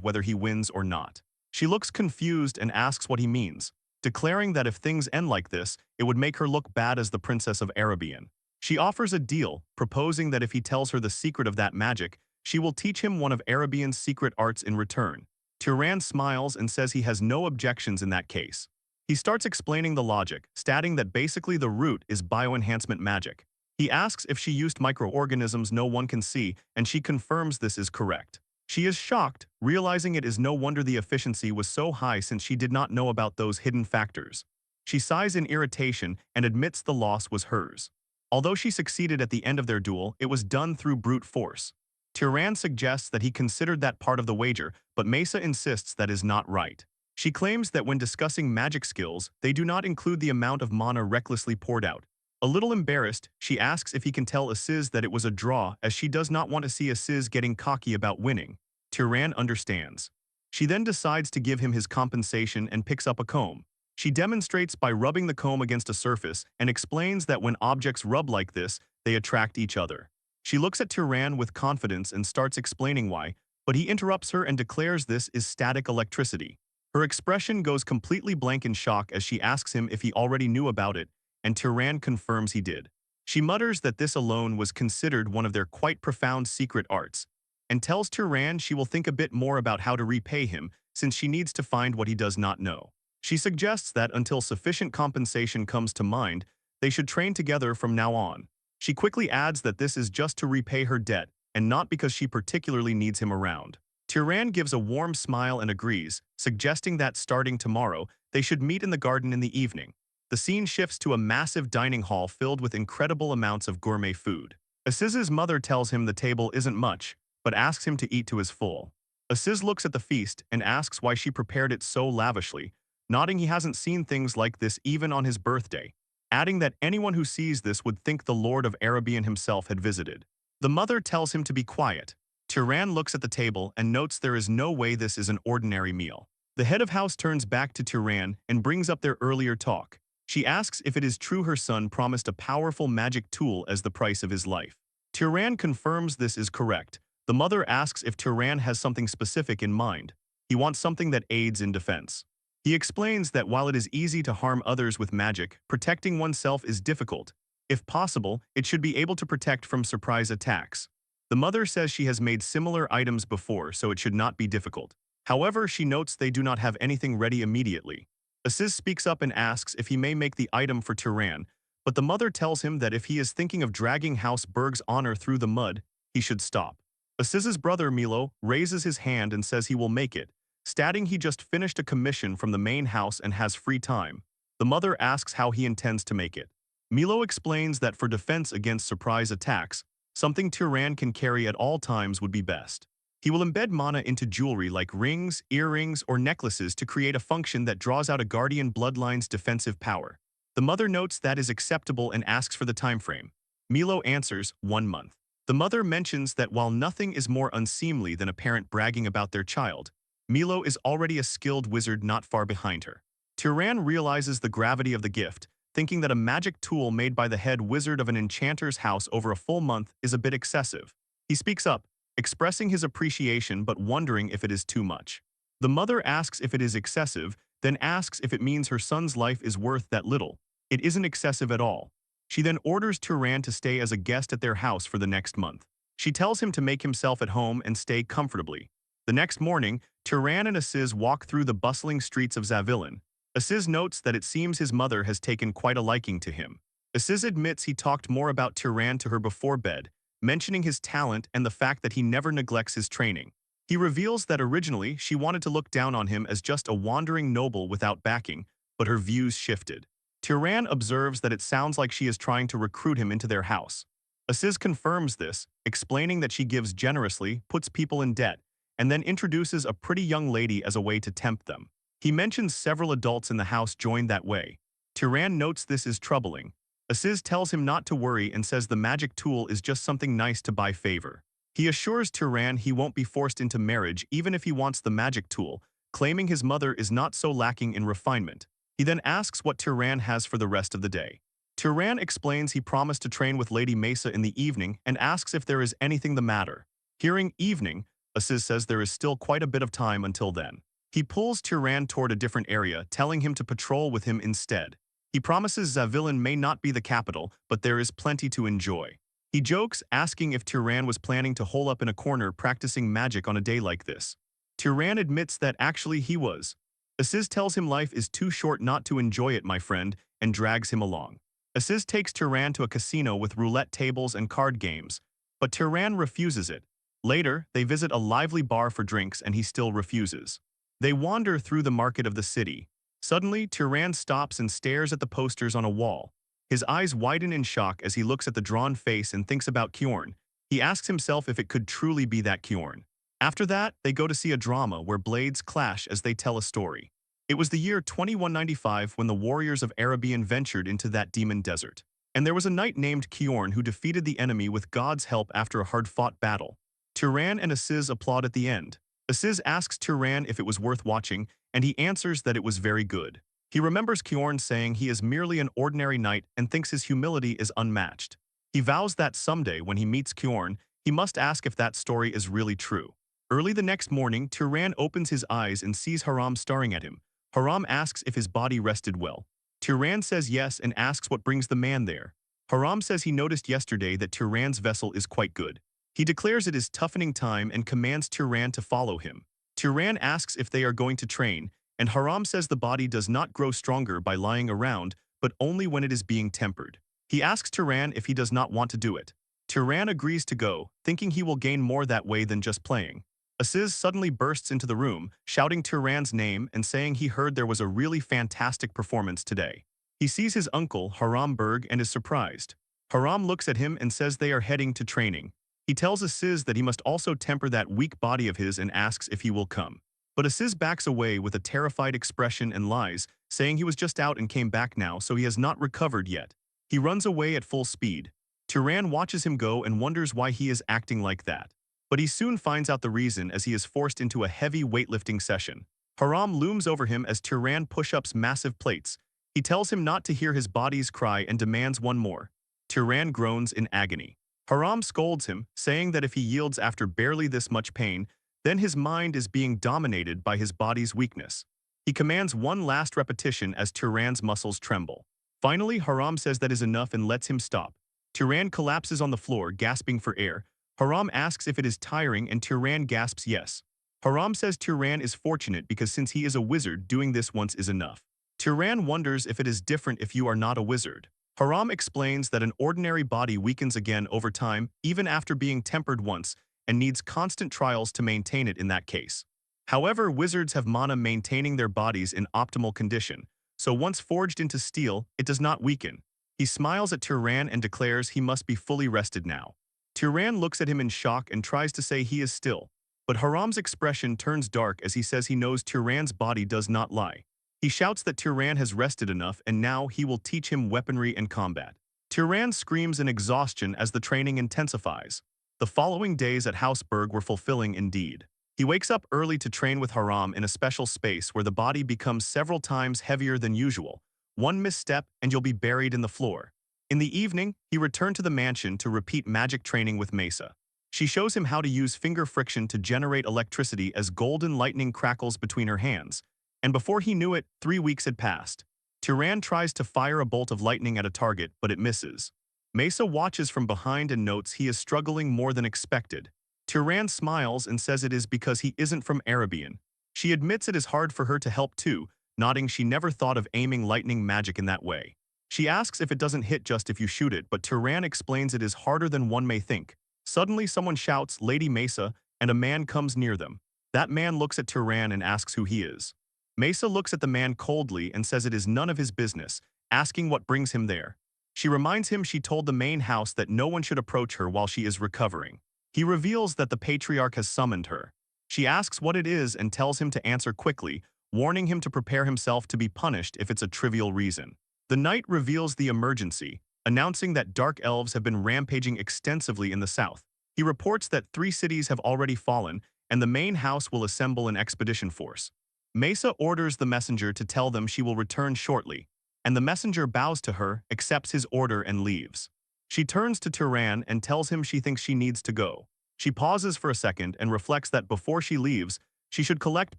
whether he wins or not. She looks confused and asks what he means, declaring that if things end like this, it would make her look bad as the Princess of Arabian. She offers a deal, proposing that if he tells her the secret of that magic, she will teach him one of Arabian's secret arts in return. Tyran smiles and says he has no objections in that case. He starts explaining the logic, stating that basically the root is bioenhancement magic. He asks if she used microorganisms no one can see, and she confirms this is correct. She is shocked, realizing it is no wonder the efficiency was so high since she did not know about those hidden factors. She sighs in irritation and admits the loss was hers. Although she succeeded at the end of their duel, it was done through brute force. Tyran suggests that he considered that part of the wager, but Mesa insists that is not right. She claims that when discussing magic skills, they do not include the amount of mana recklessly poured out. A little embarrassed, she asks if he can tell Aziz that it was a draw, as she does not want to see Aziz getting cocky about winning. Tyran understands. She then decides to give him his compensation and picks up a comb. She demonstrates by rubbing the comb against a surface and explains that when objects rub like this, they attract each other. She looks at Tyran with confidence and starts explaining why, but he interrupts her and declares this is static electricity. Her expression goes completely blank in shock as she asks him if he already knew about it, and Tyran confirms he did. She mutters that this alone was considered one of their quite profound secret arts, and tells Tyran she will think a bit more about how to repay him since she needs to find what he does not know. She suggests that until sufficient compensation comes to mind, they should train together from now on. She quickly adds that this is just to repay her debt, and not because she particularly needs him around. Tyran gives a warm smile and agrees, suggesting that starting tomorrow, they should meet in the garden in the evening. The scene shifts to a massive dining hall filled with incredible amounts of gourmet food. Aziz's mother tells him the table isn't much, but asks him to eat to his full. Aziz looks at the feast and asks why she prepared it so lavishly, nodding he hasn't seen things like this even on his birthday, adding that anyone who sees this would think the Lord of Arabian himself had visited. The mother tells him to be quiet. Tyran looks at the table and notes there is no way this is an ordinary meal. The head of house turns back to Tyran and brings up their earlier talk. She asks if it is true her son promised a powerful magic tool as the price of his life. Tyran confirms this is correct. The mother asks if Tyran has something specific in mind. He wants something that aids in defense. He explains that while it is easy to harm others with magic, protecting oneself is difficult. If possible, it should be able to protect from surprise attacks. The mother says she has made similar items before, so it should not be difficult. However, she notes they do not have anything ready immediately. Aziz speaks up and asks if he may make the item for Tyran, but the mother tells him that if he is thinking of dragging House Berg's honor through the mud, he should stop. Aziz's brother Milo raises his hand and says he will make it, stating he just finished a commission from the main house and has free time. The mother asks how he intends to make it. Milo explains that for defense against surprise attacks, something Tyran can carry at all times would be best. He will embed mana into jewelry like rings, earrings, or necklaces to create a function that draws out a guardian bloodline's defensive power. The mother notes that is acceptable and asks for the time frame. Milo answers, 1 month. The mother mentions that while nothing is more unseemly than a parent bragging about their child, Milo is already a skilled wizard not far behind her. Tyran realizes the gravity of the gift, thinking that a magic tool made by the head wizard of an enchanter's house over a full month is a bit excessive. He speaks up, expressing his appreciation but wondering if it is too much. The mother asks if it is excessive, then asks if it means her son's life is worth that little. It isn't excessive at all. She then orders Tyran to stay as a guest at their house for the next month. She tells him to make himself at home and stay comfortably. The next morning, Tyran and Aziz walk through the bustling streets of Zavillan. Aziz notes that it seems his mother has taken quite a liking to him. Aziz admits he talked more about Tyran to her before bed, mentioning his talent and the fact that he never neglects his training. He reveals that originally she wanted to look down on him as just a wandering noble without backing, but her views shifted. Tyran observes that it sounds like she is trying to recruit him into their house. Aziz confirms this, explaining that she gives generously, puts people in debt, and then introduces a pretty young lady as a way to tempt them. He mentions several adults in the house joined that way. Tyran notes this is troubling. Aziz tells him not to worry and says the magic tool is just something nice to buy favor. He assures Tyran he won't be forced into marriage even if he wants the magic tool, claiming his mother is not so lacking in refinement. He then asks what Tyran has for the rest of the day. Tyran explains he promised to train with Lady Mesa in the evening and asks if there is anything the matter. Hearing evening, Aziz says there is still quite a bit of time until then. He pulls Tyran toward a different area, telling him to patrol with him instead. He promises Zavillan may not be the capital, but there is plenty to enjoy. He jokes, asking if Tyran was planning to hole up in a corner practicing magic on a day like this. Tyran admits that actually he was. Aziz tells him life is too short not to enjoy it, my friend, and drags him along. Aziz takes Tyran to a casino with roulette tables and card games, but Tyran refuses it. Later, they visit a lively bar for drinks and he still refuses. They wander through the market of the city. Suddenly, Tyran stops and stares at the posters on a wall. His eyes widen in shock as he looks at the drawn face and thinks about Kjorn. He asks himself if it could truly be that Kjorn. After that, they go to see a drama where blades clash as they tell a story. It was the year 2195 when the warriors of Arabian ventured into that demon desert. And there was a knight named Kjorn who defeated the enemy with God's help after a hard-fought battle. Tyran and Aziz applaud at the end. Aziz asks Tyran if it was worth watching, and he answers that it was very good. He remembers Kjorn saying he is merely an ordinary knight and thinks his humility is unmatched. He vows that someday when he meets Kjorn, he must ask if that story is really true. Early the next morning, Tyran opens his eyes and sees Haram staring at him. Haram asks if his body rested well. Tyran says yes and asks what brings the man there. Haram says he noticed yesterday that Tyran's vessel is quite good. He declares it is toughening time and commands Tyran to follow him. Tyran asks if they are going to train, and Haram says the body does not grow stronger by lying around, but only when it is being tempered. He asks Tyran if he does not want to do it. Tyran agrees to go, thinking he will gain more that way than just playing. Aziz suddenly bursts into the room, shouting Tyran's name and saying he heard there was a really fantastic performance today. He sees his uncle, Haram Berg, and is surprised. Haram looks at him and says they are heading to training. He tells Aziz that he must also temper that weak body of his and asks if he will come. But Aziz backs away with a terrified expression and lies, saying he was just out and came back now, so he has not recovered yet. He runs away at full speed. Tyran watches him go and wonders why he is acting like that. But he soon finds out the reason as he is forced into a heavy weightlifting session. Haram looms over him as Tyran push-ups massive plates. He tells him not to hear his body's cry and demands one more. Tyran groans in agony. Haram scolds him, saying that if he yields after barely this much pain, then his mind is being dominated by his body's weakness. He commands one last repetition as Tyran's muscles tremble. Finally, Haram says that is enough and lets him stop. Tyran collapses on the floor, gasping for air. Haram asks if it is tiring and Tyran gasps yes. Haram says Tyran is fortunate because since he is a wizard, doing this once is enough. Tyran wonders if it is different if you are not a wizard. Haram explains that an ordinary body weakens again over time, even after being tempered once, and needs constant trials to maintain it in that case. However, wizards have mana maintaining their bodies in optimal condition, so once forged into steel, it does not weaken. He smiles at Tyran and declares he must be fully rested now. Tyran looks at him in shock and tries to say he is still, but Haram's expression turns dark as he says he knows Tyran's body does not lie. He shouts that Tyran has rested enough and now he will teach him weaponry and combat. Tyran screams in exhaustion as the training intensifies. The following days at Hausberg were fulfilling indeed. He wakes up early to train with Haram in a special space where the body becomes several times heavier than usual. One misstep and you'll be buried in the floor. In the evening, he returned to the mansion to repeat magic training with Mesa. She shows him how to use finger friction to generate electricity as golden lightning crackles between her hands. And before he knew it, 3 weeks had passed. Tyran tries to fire a bolt of lightning at a target, but it misses. Mesa watches from behind and notes he is struggling more than expected. Tyran smiles and says it is because he isn't from Arabian. She admits it is hard for her to help too, nodding she never thought of aiming lightning magic in that way. She asks if it doesn't hit just if you shoot it, but Tyran explains it is harder than one may think. Suddenly someone shouts, "Lady Mesa," and a man comes near them. That man looks at Tyran and asks who he is. Mesa looks at the man coldly and says it is none of his business, asking what brings him there. She reminds him she told the main house that no one should approach her while she is recovering. He reveals that the patriarch has summoned her. She asks what it is and tells him to answer quickly, warning him to prepare himself to be punished if it's a trivial reason. The knight reveals the emergency, announcing that dark elves have been rampaging extensively in the south. He reports that 3 cities have already fallen, and the main house will assemble an expedition force. Mesa orders the messenger to tell them she will return shortly, and the messenger bows to her, accepts his order, and leaves. She turns to Tyran and tells him she thinks she needs to go. She pauses for a second and reflects that before she leaves, she should collect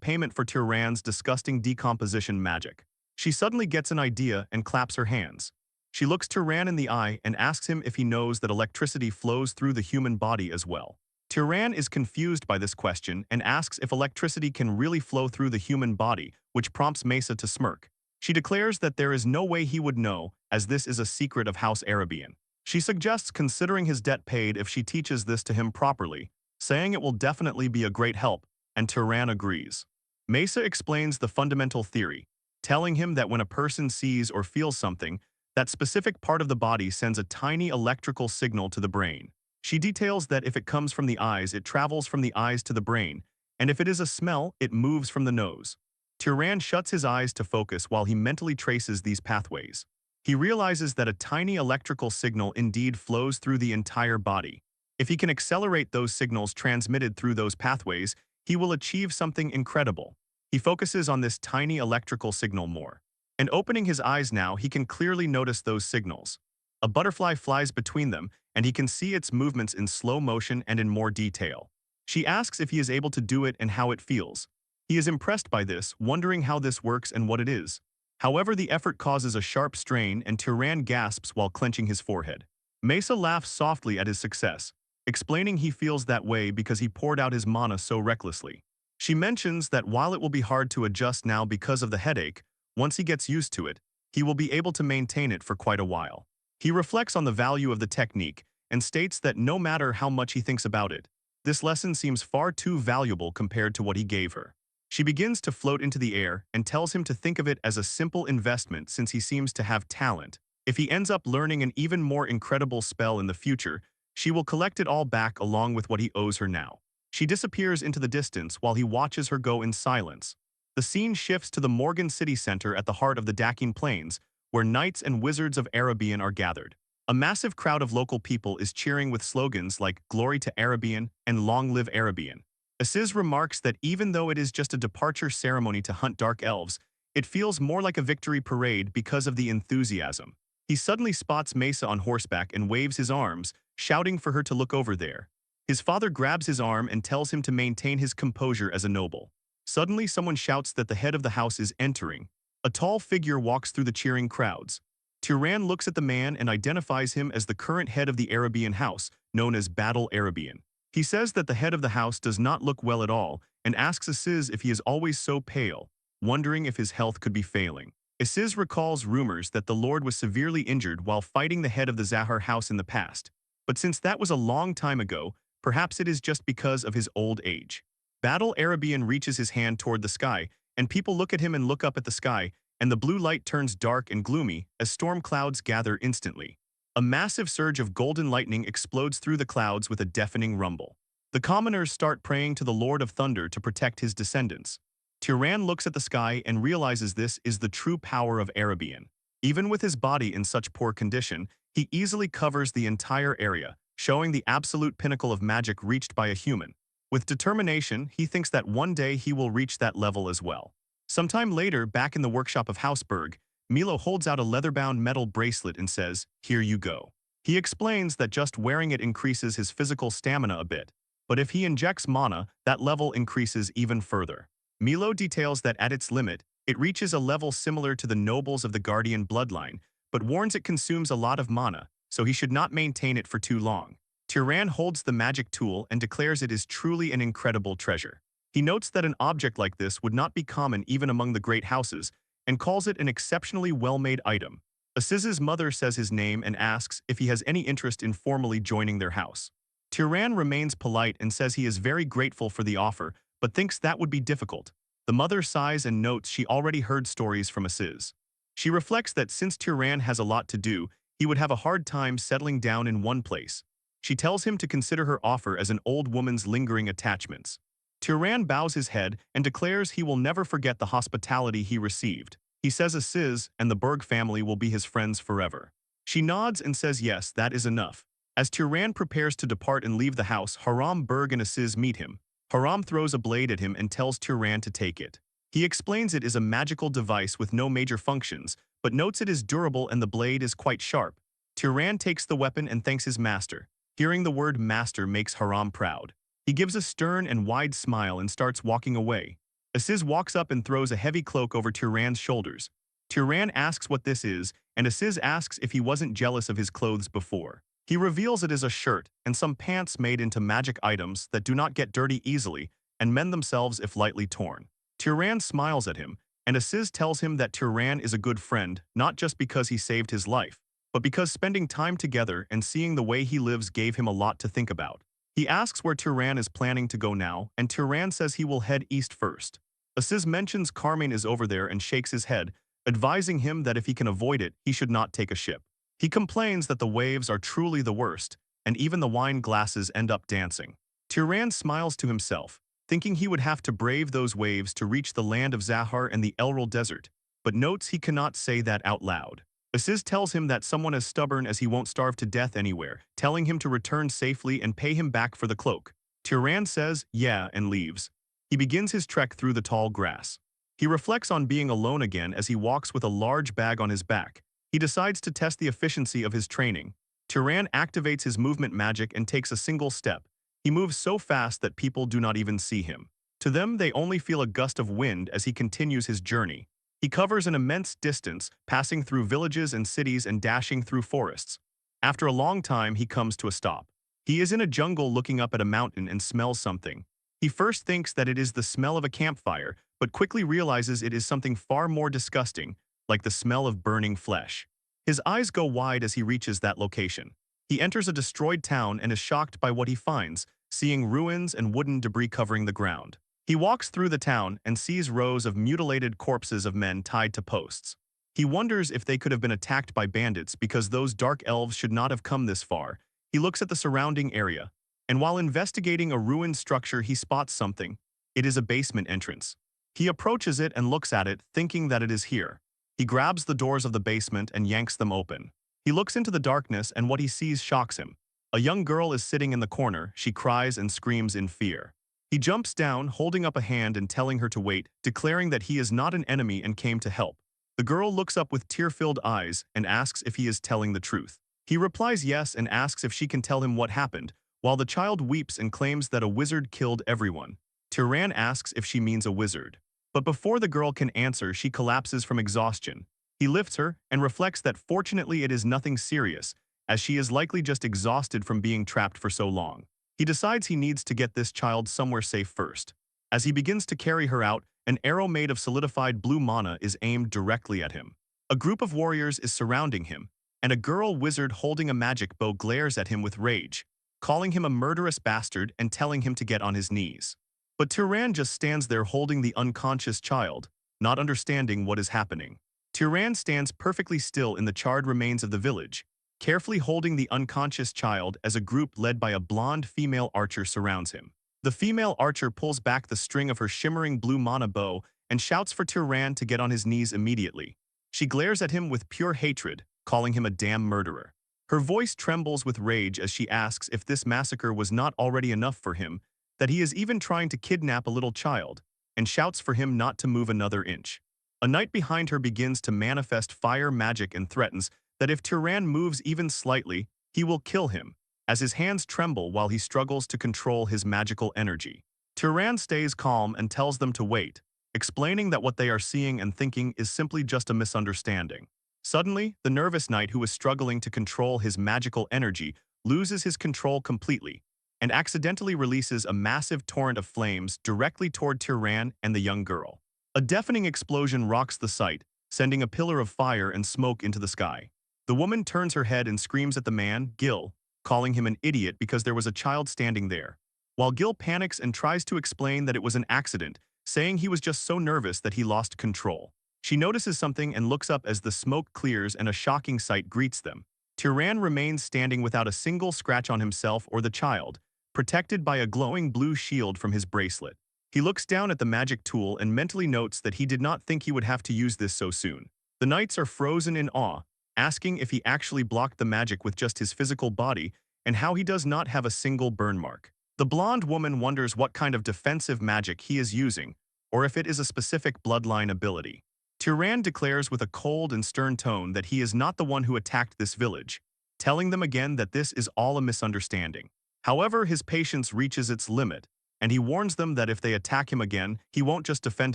payment for Tyran's disgusting decomposition magic. She suddenly gets an idea and claps her hands. She looks Tyran in the eye and asks him if he knows that electricity flows through the human body as well. Tyran is confused by this question and asks if electricity can really flow through the human body, which prompts Mesa to smirk. She declares that there is no way he would know, as this is a secret of House Arabian. She suggests considering his debt paid if she teaches this to him properly, saying it will definitely be a great help, and Tyran agrees. Mesa explains the fundamental theory, telling him that when a person sees or feels something, that specific part of the body sends a tiny electrical signal to the brain. She details that if it comes from the eyes, it travels from the eyes to the brain, and if it is a smell, it moves from the nose. Tyran shuts his eyes to focus while he mentally traces these pathways. He realizes that a tiny electrical signal indeed flows through the entire body. If he can accelerate those signals transmitted through those pathways, he will achieve something incredible. He focuses on this tiny electrical signal more. And opening his eyes now, he can clearly notice those signals. A butterfly flies between them, and he can see its movements in slow motion and in more detail. She asks if he is able to do it and how it feels. He is impressed by this, wondering how this works and what it is. However, the effort causes a sharp strain and Tyran gasps while clenching his forehead. Mesa laughs softly at his success, explaining he feels that way because he poured out his mana so recklessly. She mentions that while it will be hard to adjust now because of the headache, once he gets used to it, he will be able to maintain it for quite a while. He reflects on the value of the technique and states that no matter how much he thinks about it, this lesson seems far too valuable compared to what he gave her. She begins to float into the air and tells him to think of it as a simple investment since he seems to have talent. If he ends up learning an even more incredible spell in the future, she will collect it all back along with what he owes her now. She disappears into the distance while he watches her go in silence. The scene shifts to the Morgan City Center at the heart of the Dakin Plains, where knights and wizards of Arabian are gathered. A massive crowd of local people is cheering with slogans like "Glory to Arabian" and "Long live Arabian." Aziz remarks that even though it is just a departure ceremony to hunt dark elves, it feels more like a victory parade because of the enthusiasm. He suddenly spots Mesa on horseback and waves his arms, shouting for her to look over there. His father grabs his arm and tells him to maintain his composure as a noble. Suddenly, someone shouts that the head of the house is entering. A tall figure walks through the cheering crowds. Tyran looks at the man and identifies him as the current head of the Arabian house, known as Battle Arabian. He says that the head of the house does not look well at all and asks Aziz if he is always so pale, wondering if his health could be failing. Aziz recalls rumors that the Lord was severely injured while fighting the head of the Zahar house in the past, but since that was a long time ago, perhaps it is just because of his old age. Battle Arabian reaches his hand toward the sky, and people look at him and look up at the sky, and the blue light turns dark and gloomy as storm clouds gather instantly. A massive surge of golden lightning explodes through the clouds with a deafening rumble. The commoners start praying to the Lord of Thunder to protect his descendants. Tyran looks at the sky and realizes this is the true power of Arabian. Even with his body in such poor condition, he easily covers the entire area, showing the absolute pinnacle of magic reached by a human. With determination, he thinks that one day he will reach that level as well. Sometime later, back in the workshop of Hausberg, Milo holds out a leather-bound metal bracelet and says, "Here you go." He explains that just wearing it increases his physical stamina a bit, but if he injects mana, that level increases even further. Milo details that at its limit, it reaches a level similar to the nobles of the Guardian bloodline, but warns it consumes a lot of mana, so he should not maintain it for too long. Tyran holds the magic tool and declares it is truly an incredible treasure. He notes that an object like this would not be common even among the great houses, and calls it an exceptionally well-made item. Aziz's mother says his name and asks if he has any interest in formally joining their house. Tyran remains polite and says he is very grateful for the offer, but thinks that would be difficult. The mother sighs and notes she already heard stories from Aziz. She reflects that since Tyran has a lot to do, he would have a hard time settling down in one place. She tells him to consider her offer as an old woman's lingering attachments. Tyran bows his head and declares he will never forget the hospitality he received. He says Aziz and the Berg family will be his friends forever. She nods and says yes, that is enough. As Tyran prepares to depart and leave the house, Haram, Berg, and Aziz meet him. Haram throws a blade at him and tells Tyran to take it. He explains it is a magical device with no major functions, but notes it is durable and the blade is quite sharp. Tyran takes the weapon and thanks his master. Hearing the word master makes Haram proud. He gives a stern and wide smile and starts walking away. Aziz walks up and throws a heavy cloak over Tyran's shoulders. Tyran asks what this is, and Aziz asks if he wasn't jealous of his clothes before. He reveals it is a shirt and some pants made into magic items that do not get dirty easily and mend themselves if lightly torn. Tyran smiles at him, and Aziz tells him that Tyran is a good friend, not just because he saved his life, but because spending time together and seeing the way he lives gave him a lot to think about. He asks where Tyran is planning to go now, and Tyran says he will head east first. Aziz mentions Carmine is over there and shakes his head, advising him that if he can avoid it, he should not take a ship. He complains that the waves are truly the worst, and even the wine glasses end up dancing. Tyran smiles to himself, thinking he would have to brave those waves to reach the land of Zahar and the Elril Desert, but notes he cannot say that out loud. Aziz tells him that someone as stubborn as he won't starve to death anywhere, telling him to return safely and pay him back for the cloak. Tyran says, yeah, and leaves. He begins his trek through the tall grass. He reflects on being alone again as he walks with a large bag on his back. He decides to test the efficiency of his training. Tyran activates his movement magic and takes a single step. He moves so fast that people do not even see him. To them, they only feel a gust of wind as he continues his journey. He covers an immense distance, passing through villages and cities and dashing through forests. After a long time, he comes to a stop. He is in a jungle looking up at a mountain and smells something. He first thinks that it is the smell of a campfire, but quickly realizes it is something far more disgusting, like the smell of burning flesh. His eyes go wide as he reaches that location. He enters a destroyed town and is shocked by what he finds, seeing ruins and wooden debris covering the ground. He walks through the town and sees rows of mutilated corpses of men tied to posts. He wonders if they could have been attacked by bandits because those dark elves should not have come this far. He looks at the surrounding area, and while investigating a ruined structure he spots something. It is a basement entrance. He approaches it and looks at it, thinking that it is here. He grabs the doors of the basement and yanks them open. He looks into the darkness and what he sees shocks him. A young girl is sitting in the corner. She cries and screams in fear. He jumps down, holding up a hand and telling her to wait, declaring that he is not an enemy and came to help. The girl looks up with tear-filled eyes and asks if he is telling the truth. He replies yes and asks if she can tell him what happened, while the child weeps and claims that a wizard killed everyone. Tyran asks if she means a wizard. But before the girl can answer, she collapses from exhaustion. He lifts her and reflects that fortunately it is nothing serious, as she is likely just exhausted from being trapped for so long. He decides he needs to get this child somewhere safe first. As he begins to carry her out, an arrow made of solidified blue mana is aimed directly at him. A group of warriors is surrounding him, and a girl wizard holding a magic bow glares at him with rage, calling him a murderous bastard and telling him to get on his knees. But Tyran just stands there holding the unconscious child, not understanding what is happening. Tyran stands perfectly still in the charred remains of the village, carefully holding the unconscious child as a group led by a blonde female archer surrounds him. The female archer pulls back the string of her shimmering blue mana bow and shouts for Tyran to get on his knees immediately. She glares at him with pure hatred, calling him a damn murderer. Her voice trembles with rage as she asks if this massacre was not already enough for him, that he is even trying to kidnap a little child, and shouts for him not to move another inch. A knight behind her begins to manifest fire magic and threatens that if Tyran moves even slightly, he will kill him, as his hands tremble while he struggles to control his magical energy. Tyran stays calm and tells them to wait, explaining that what they are seeing and thinking is simply just a misunderstanding. Suddenly, the nervous knight who is struggling to control his magical energy loses his control completely and accidentally releases a massive torrent of flames directly toward Tyran and the young girl. A deafening explosion rocks the site, sending a pillar of fire and smoke into the sky. The woman turns her head and screams at the man, Gil, calling him an idiot because there was a child standing there. While Gil panics and tries to explain that it was an accident, saying he was just so nervous that he lost control. She notices something and looks up as the smoke clears and a shocking sight greets them. Tyran remains standing without a single scratch on himself or the child, protected by a glowing blue shield from his bracelet. He looks down at the magic tool and mentally notes that he did not think he would have to use this so soon. The knights are frozen in awe, asking if he actually blocked the magic with just his physical body and how he does not have a single burn mark. The blonde woman wonders what kind of defensive magic he is using, or if it is a specific bloodline ability. Tyran declares with a cold and stern tone that he is not the one who attacked this village, telling them again that this is all a misunderstanding. However, his patience reaches its limit, and he warns them that if they attack him again, he won't just defend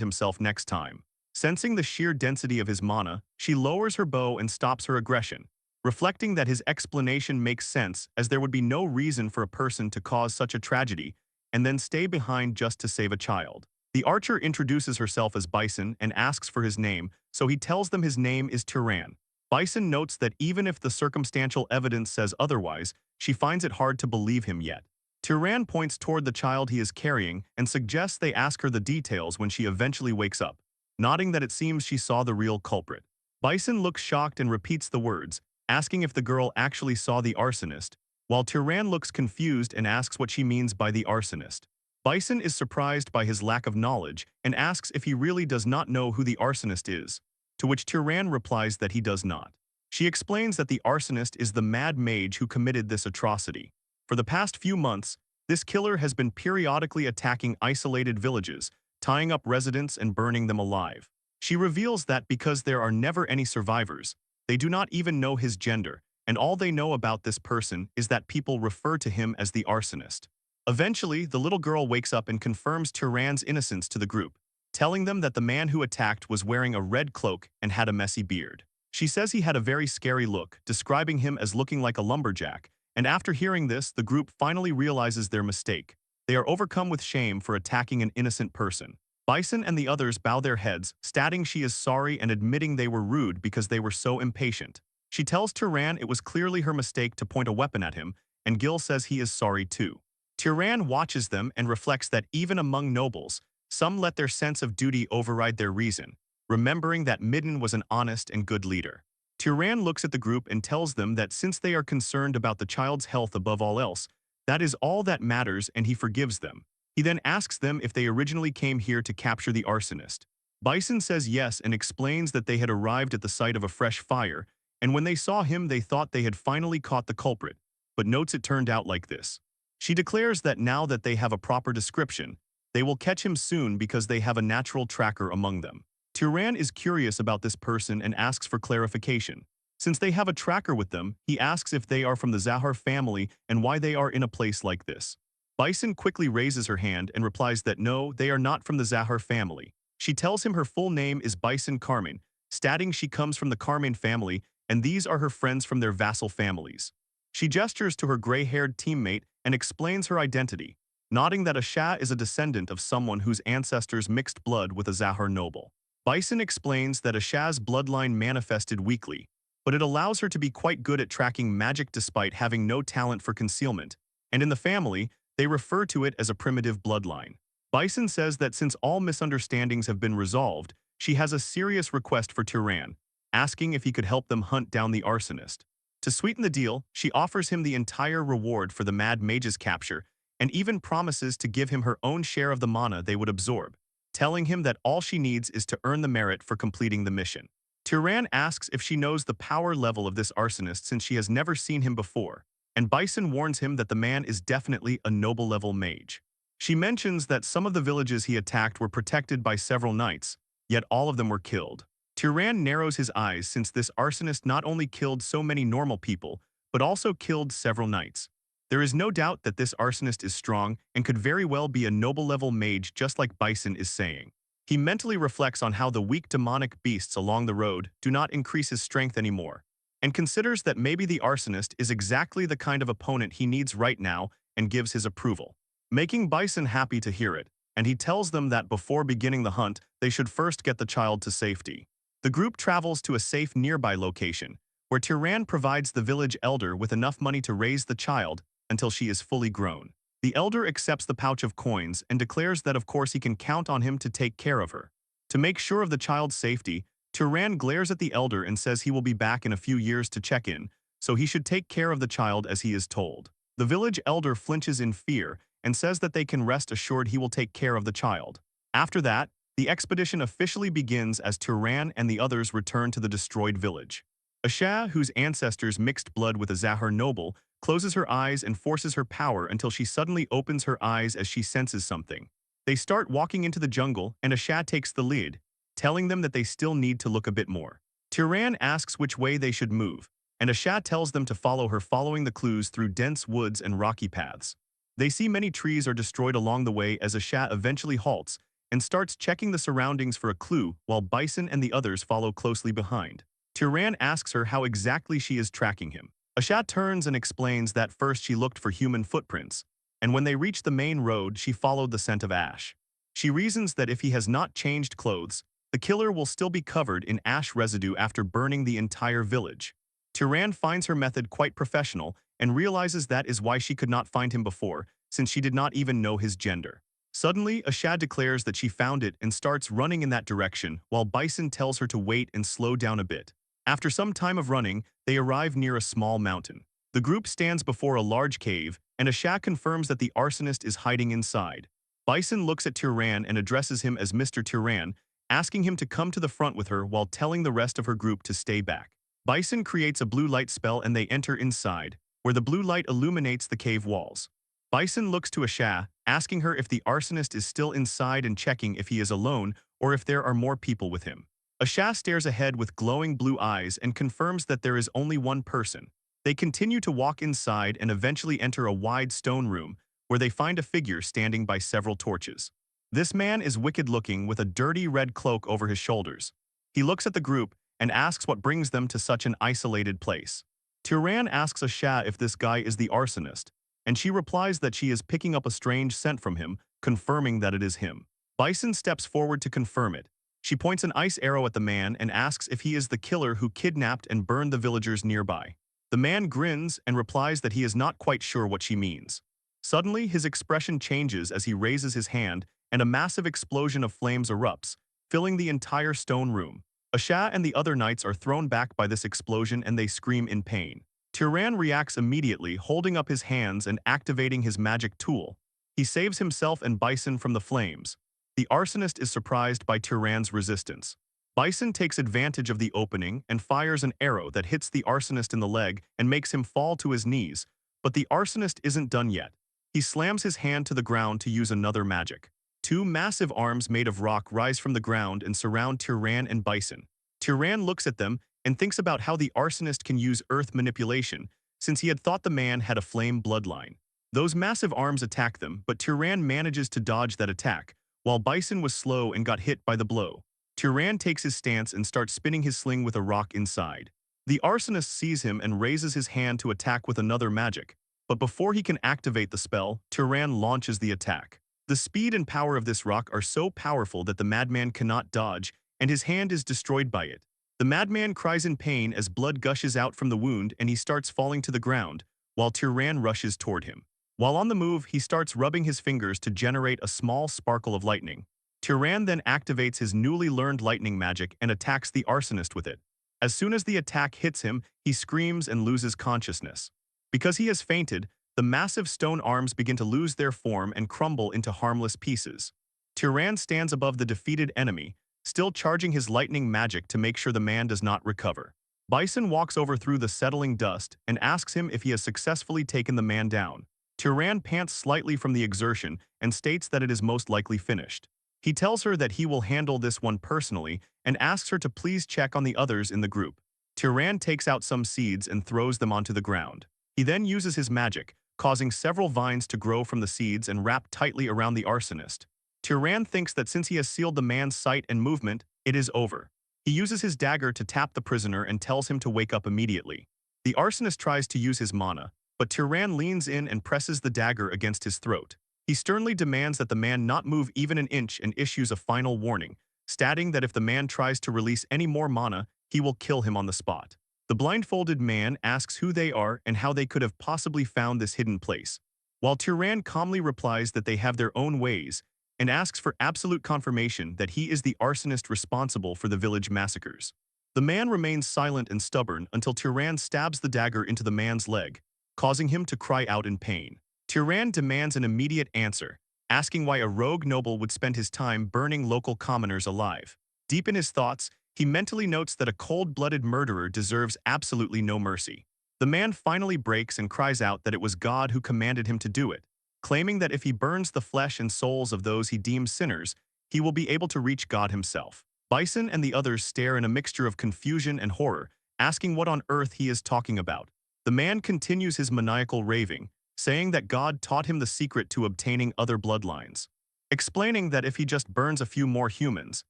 himself next time. Sensing the sheer density of his mana, she lowers her bow and stops her aggression, reflecting that his explanation makes sense as there would be no reason for a person to cause such a tragedy and then stay behind just to save a child. The archer introduces herself as Bison and asks for his name, so he tells them his name is Tyran. Bison notes that even if the circumstantial evidence says otherwise, she finds it hard to believe him yet. Tyran points toward the child he is carrying and suggests they ask her the details when she eventually wakes up, nodding that it seems she saw the real culprit. Bison looks shocked and repeats the words, asking if the girl actually saw the arsonist, while Tyran looks confused and asks what she means by the arsonist. Bison is surprised by his lack of knowledge and asks if he really does not know who the arsonist is, to which Tyran replies that he does not. She explains that the arsonist is the mad mage who committed this atrocity. For the past few months, this killer has been periodically attacking isolated villages, tying up residents and burning them alive. She reveals that because there are never any survivors, they do not even know his gender, and all they know about this person is that people refer to him as the arsonist. Eventually, the little girl wakes up and confirms Tyran's innocence to the group, telling them that the man who attacked was wearing a red cloak and had a messy beard. She says he had a very scary look, describing him as looking like a lumberjack, and after hearing this, the group finally realizes their mistake. They are overcome with shame for attacking an innocent person. Bison and the others bow their heads, stating she is sorry and admitting they were rude because they were so impatient. She tells Tyran it was clearly her mistake to point a weapon at him, and Gil says he is sorry too. Tyran watches them and reflects that even among nobles, some let their sense of duty override their reason, remembering that Midden was an honest and good leader. Tyran looks at the group and tells them that since they are concerned about the child's health above all else, that is all that matters, and he forgives them. He then asks them if they originally came here to capture the arsonist. Bison says yes and explains that they had arrived at the site of a fresh fire, and when they saw him they thought they had finally caught the culprit, but notes it turned out like this. She declares that now that they have a proper description, they will catch him soon because they have a natural tracker among them. Tyran is curious about this person and asks for clarification. Since they have a tracker with them, he asks if they are from the Zahar family and why they are in a place like this. Bison quickly raises her hand and replies that no, they are not from the Zahar family. She tells him her full name is Bison Carmen, stating she comes from the Carmen family and these are her friends from their vassal families. She gestures to her gray-haired teammate and explains her identity, nodding that Asha is a descendant of someone whose ancestors mixed blood with a Zahar noble. Bison explains that Asha's bloodline manifested weakly, but it allows her to be quite good at tracking magic despite having no talent for concealment, and in the family, they refer to it as a primitive bloodline. Bison says that since all misunderstandings have been resolved, she has a serious request for Tyran, asking if he could help them hunt down the arsonist. To sweeten the deal, she offers him the entire reward for the Mad Mage's capture and even promises to give him her own share of the mana they would absorb, telling him that all she needs is to earn the merit for completing the mission. Tyran asks if she knows the power level of this arsonist since she has never seen him before, and Bison warns him that the man is definitely a noble-level mage. She mentions that some of the villages he attacked were protected by several knights, yet all of them were killed. Tyran narrows his eyes since this arsonist not only killed so many normal people, but also killed several knights. There is no doubt that this arsonist is strong and could very well be a noble-level mage just like Bison is saying. He mentally reflects on how the weak demonic beasts along the road do not increase his strength anymore, and considers that maybe the arsonist is exactly the kind of opponent he needs right now and gives his approval, making Bison happy to hear it, and he tells them that before beginning the hunt, they should first get the child to safety. The group travels to a safe nearby location, where Tyran provides the village elder with enough money to raise the child until she is fully grown. The elder accepts the pouch of coins and declares that of course he can count on him to take care of her. To make sure of the child's safety, Tyran glares at the elder and says he will be back in a few years to check in, so he should take care of the child as he is told. The village elder flinches in fear and says that they can rest assured he will take care of the child. After that, the expedition officially begins as Turan and the others return to the destroyed village. Asha, whose ancestors mixed blood with a Zahar noble, closes her eyes and forces her power until she suddenly opens her eyes as she senses something. They start walking into the jungle, and Asha takes the lead, telling them that they still need to look a bit more. Turan asks which way they should move, and Asha tells them to follow her, following the clues through dense woods and rocky paths. They see many trees are destroyed along the way as Asha eventually halts and starts checking the surroundings for a clue while Bison and the others follow closely behind. Turan asks her how exactly she is tracking him. Asha turns and explains that first she looked for human footprints, and when they reached the main road she followed the scent of ash. She reasons that if he has not changed clothes, the killer will still be covered in ash residue after burning the entire village. Turan finds her method quite professional and realizes that is why she could not find him before, since she did not even know his gender. Suddenly, Asha declares that she found it and starts running in that direction, while Bison tells her to wait and slow down a bit. After some time of running, they arrive near a small mountain. The group stands before a large cave, and Asha confirms that the arsonist is hiding inside. Bison looks at Turan and addresses him as Mr. Turan, asking him to come to the front with her while telling the rest of her group to stay back. Bison creates a blue light spell and they enter inside, where the blue light illuminates the cave walls. Bison looks to Asha, asking her if the arsonist is still inside and checking if he is alone or if there are more people with him. Asha stares ahead with glowing blue eyes and confirms that there is only one person. They continue to walk inside and eventually enter a wide stone room, where they find a figure standing by several torches. This man is wicked-looking with a dirty red cloak over his shoulders. He looks at the group and asks what brings them to such an isolated place. Turan asks Asha if this guy is the arsonist, and she replies that she is picking up a strange scent from him, confirming that it is him. Bison steps forward to confirm it. She points an ice arrow at the man and asks if he is the killer who kidnapped and burned the villagers nearby. The man grins and replies that he is not quite sure what she means. Suddenly, his expression changes as he raises his hand, and a massive explosion of flames erupts, filling the entire stone room. Asha and the other knights are thrown back by this explosion and they scream in pain. Turan reacts immediately, holding up his hands and activating his magic tool. He saves himself and Bison from the flames. The arsonist is surprised by Turan's resistance. Bison takes advantage of the opening and fires an arrow that hits the arsonist in the leg and makes him fall to his knees, but the arsonist isn't done yet. He slams his hand to the ground to use another magic. Two massive arms made of rock rise from the ground and surround Turan and Bison. Turan looks at them and thinks about how the arsonist can use earth manipulation, since he had thought the man had a flame bloodline. Those massive arms attack them, but Turan manages to dodge that attack, while Bison was slow and got hit by the blow. Turan takes his stance and starts spinning his sling with a rock inside. The arsonist sees him and raises his hand to attack with another magic, but before he can activate the spell, Turan launches the attack. The speed and power of this rock are so powerful that the madman cannot dodge, and his hand is destroyed by it. The madman cries in pain as blood gushes out from the wound and he starts falling to the ground, while Turan rushes toward him. While on the move, he starts rubbing his fingers to generate a small sparkle of lightning. Turan then activates his newly learned lightning magic and attacks the arsonist with it. As soon as the attack hits him, he screams and loses consciousness. Because he has fainted, the massive stone arms begin to lose their form and crumble into harmless pieces. Turan stands above the defeated enemy, still charging his lightning magic to make sure the man does not recover. Bison walks over through the settling dust and asks him if he has successfully taken the man down. Turan pants slightly from the exertion and states that it is most likely finished. He tells her that he will handle this one personally and asks her to please check on the others in the group. Turan takes out some seeds and throws them onto the ground. He then uses his magic, causing several vines to grow from the seeds and wrap tightly around the arsonist. Turan thinks that since he has sealed the man's sight and movement, it is over. He uses his dagger to tap the prisoner and tells him to wake up immediately. The arsonist tries to use his mana, but Turan leans in and presses the dagger against his throat. He sternly demands that the man not move even an inch and issues a final warning, stating that if the man tries to release any more mana, he will kill him on the spot. The blindfolded man asks who they are and how they could have possibly found this hidden place, while Turan calmly replies that they have their own ways, and asks for absolute confirmation that he is the arsonist responsible for the village massacres. The man remains silent and stubborn until Turan stabs the dagger into the man's leg, causing him to cry out in pain. Turan demands an immediate answer, asking why a rogue noble would spend his time burning local commoners alive. Deep in his thoughts, he mentally notes that a cold-blooded murderer deserves absolutely no mercy. The man finally breaks and cries out that it was God who commanded him to do it, claiming that if he burns the flesh and souls of those he deems sinners, he will be able to reach God himself. Bison and the others stare in a mixture of confusion and horror, asking what on earth he is talking about. The man continues his maniacal raving, saying that God taught him the secret to obtaining other bloodlines, explaining that if he just burns a few more humans,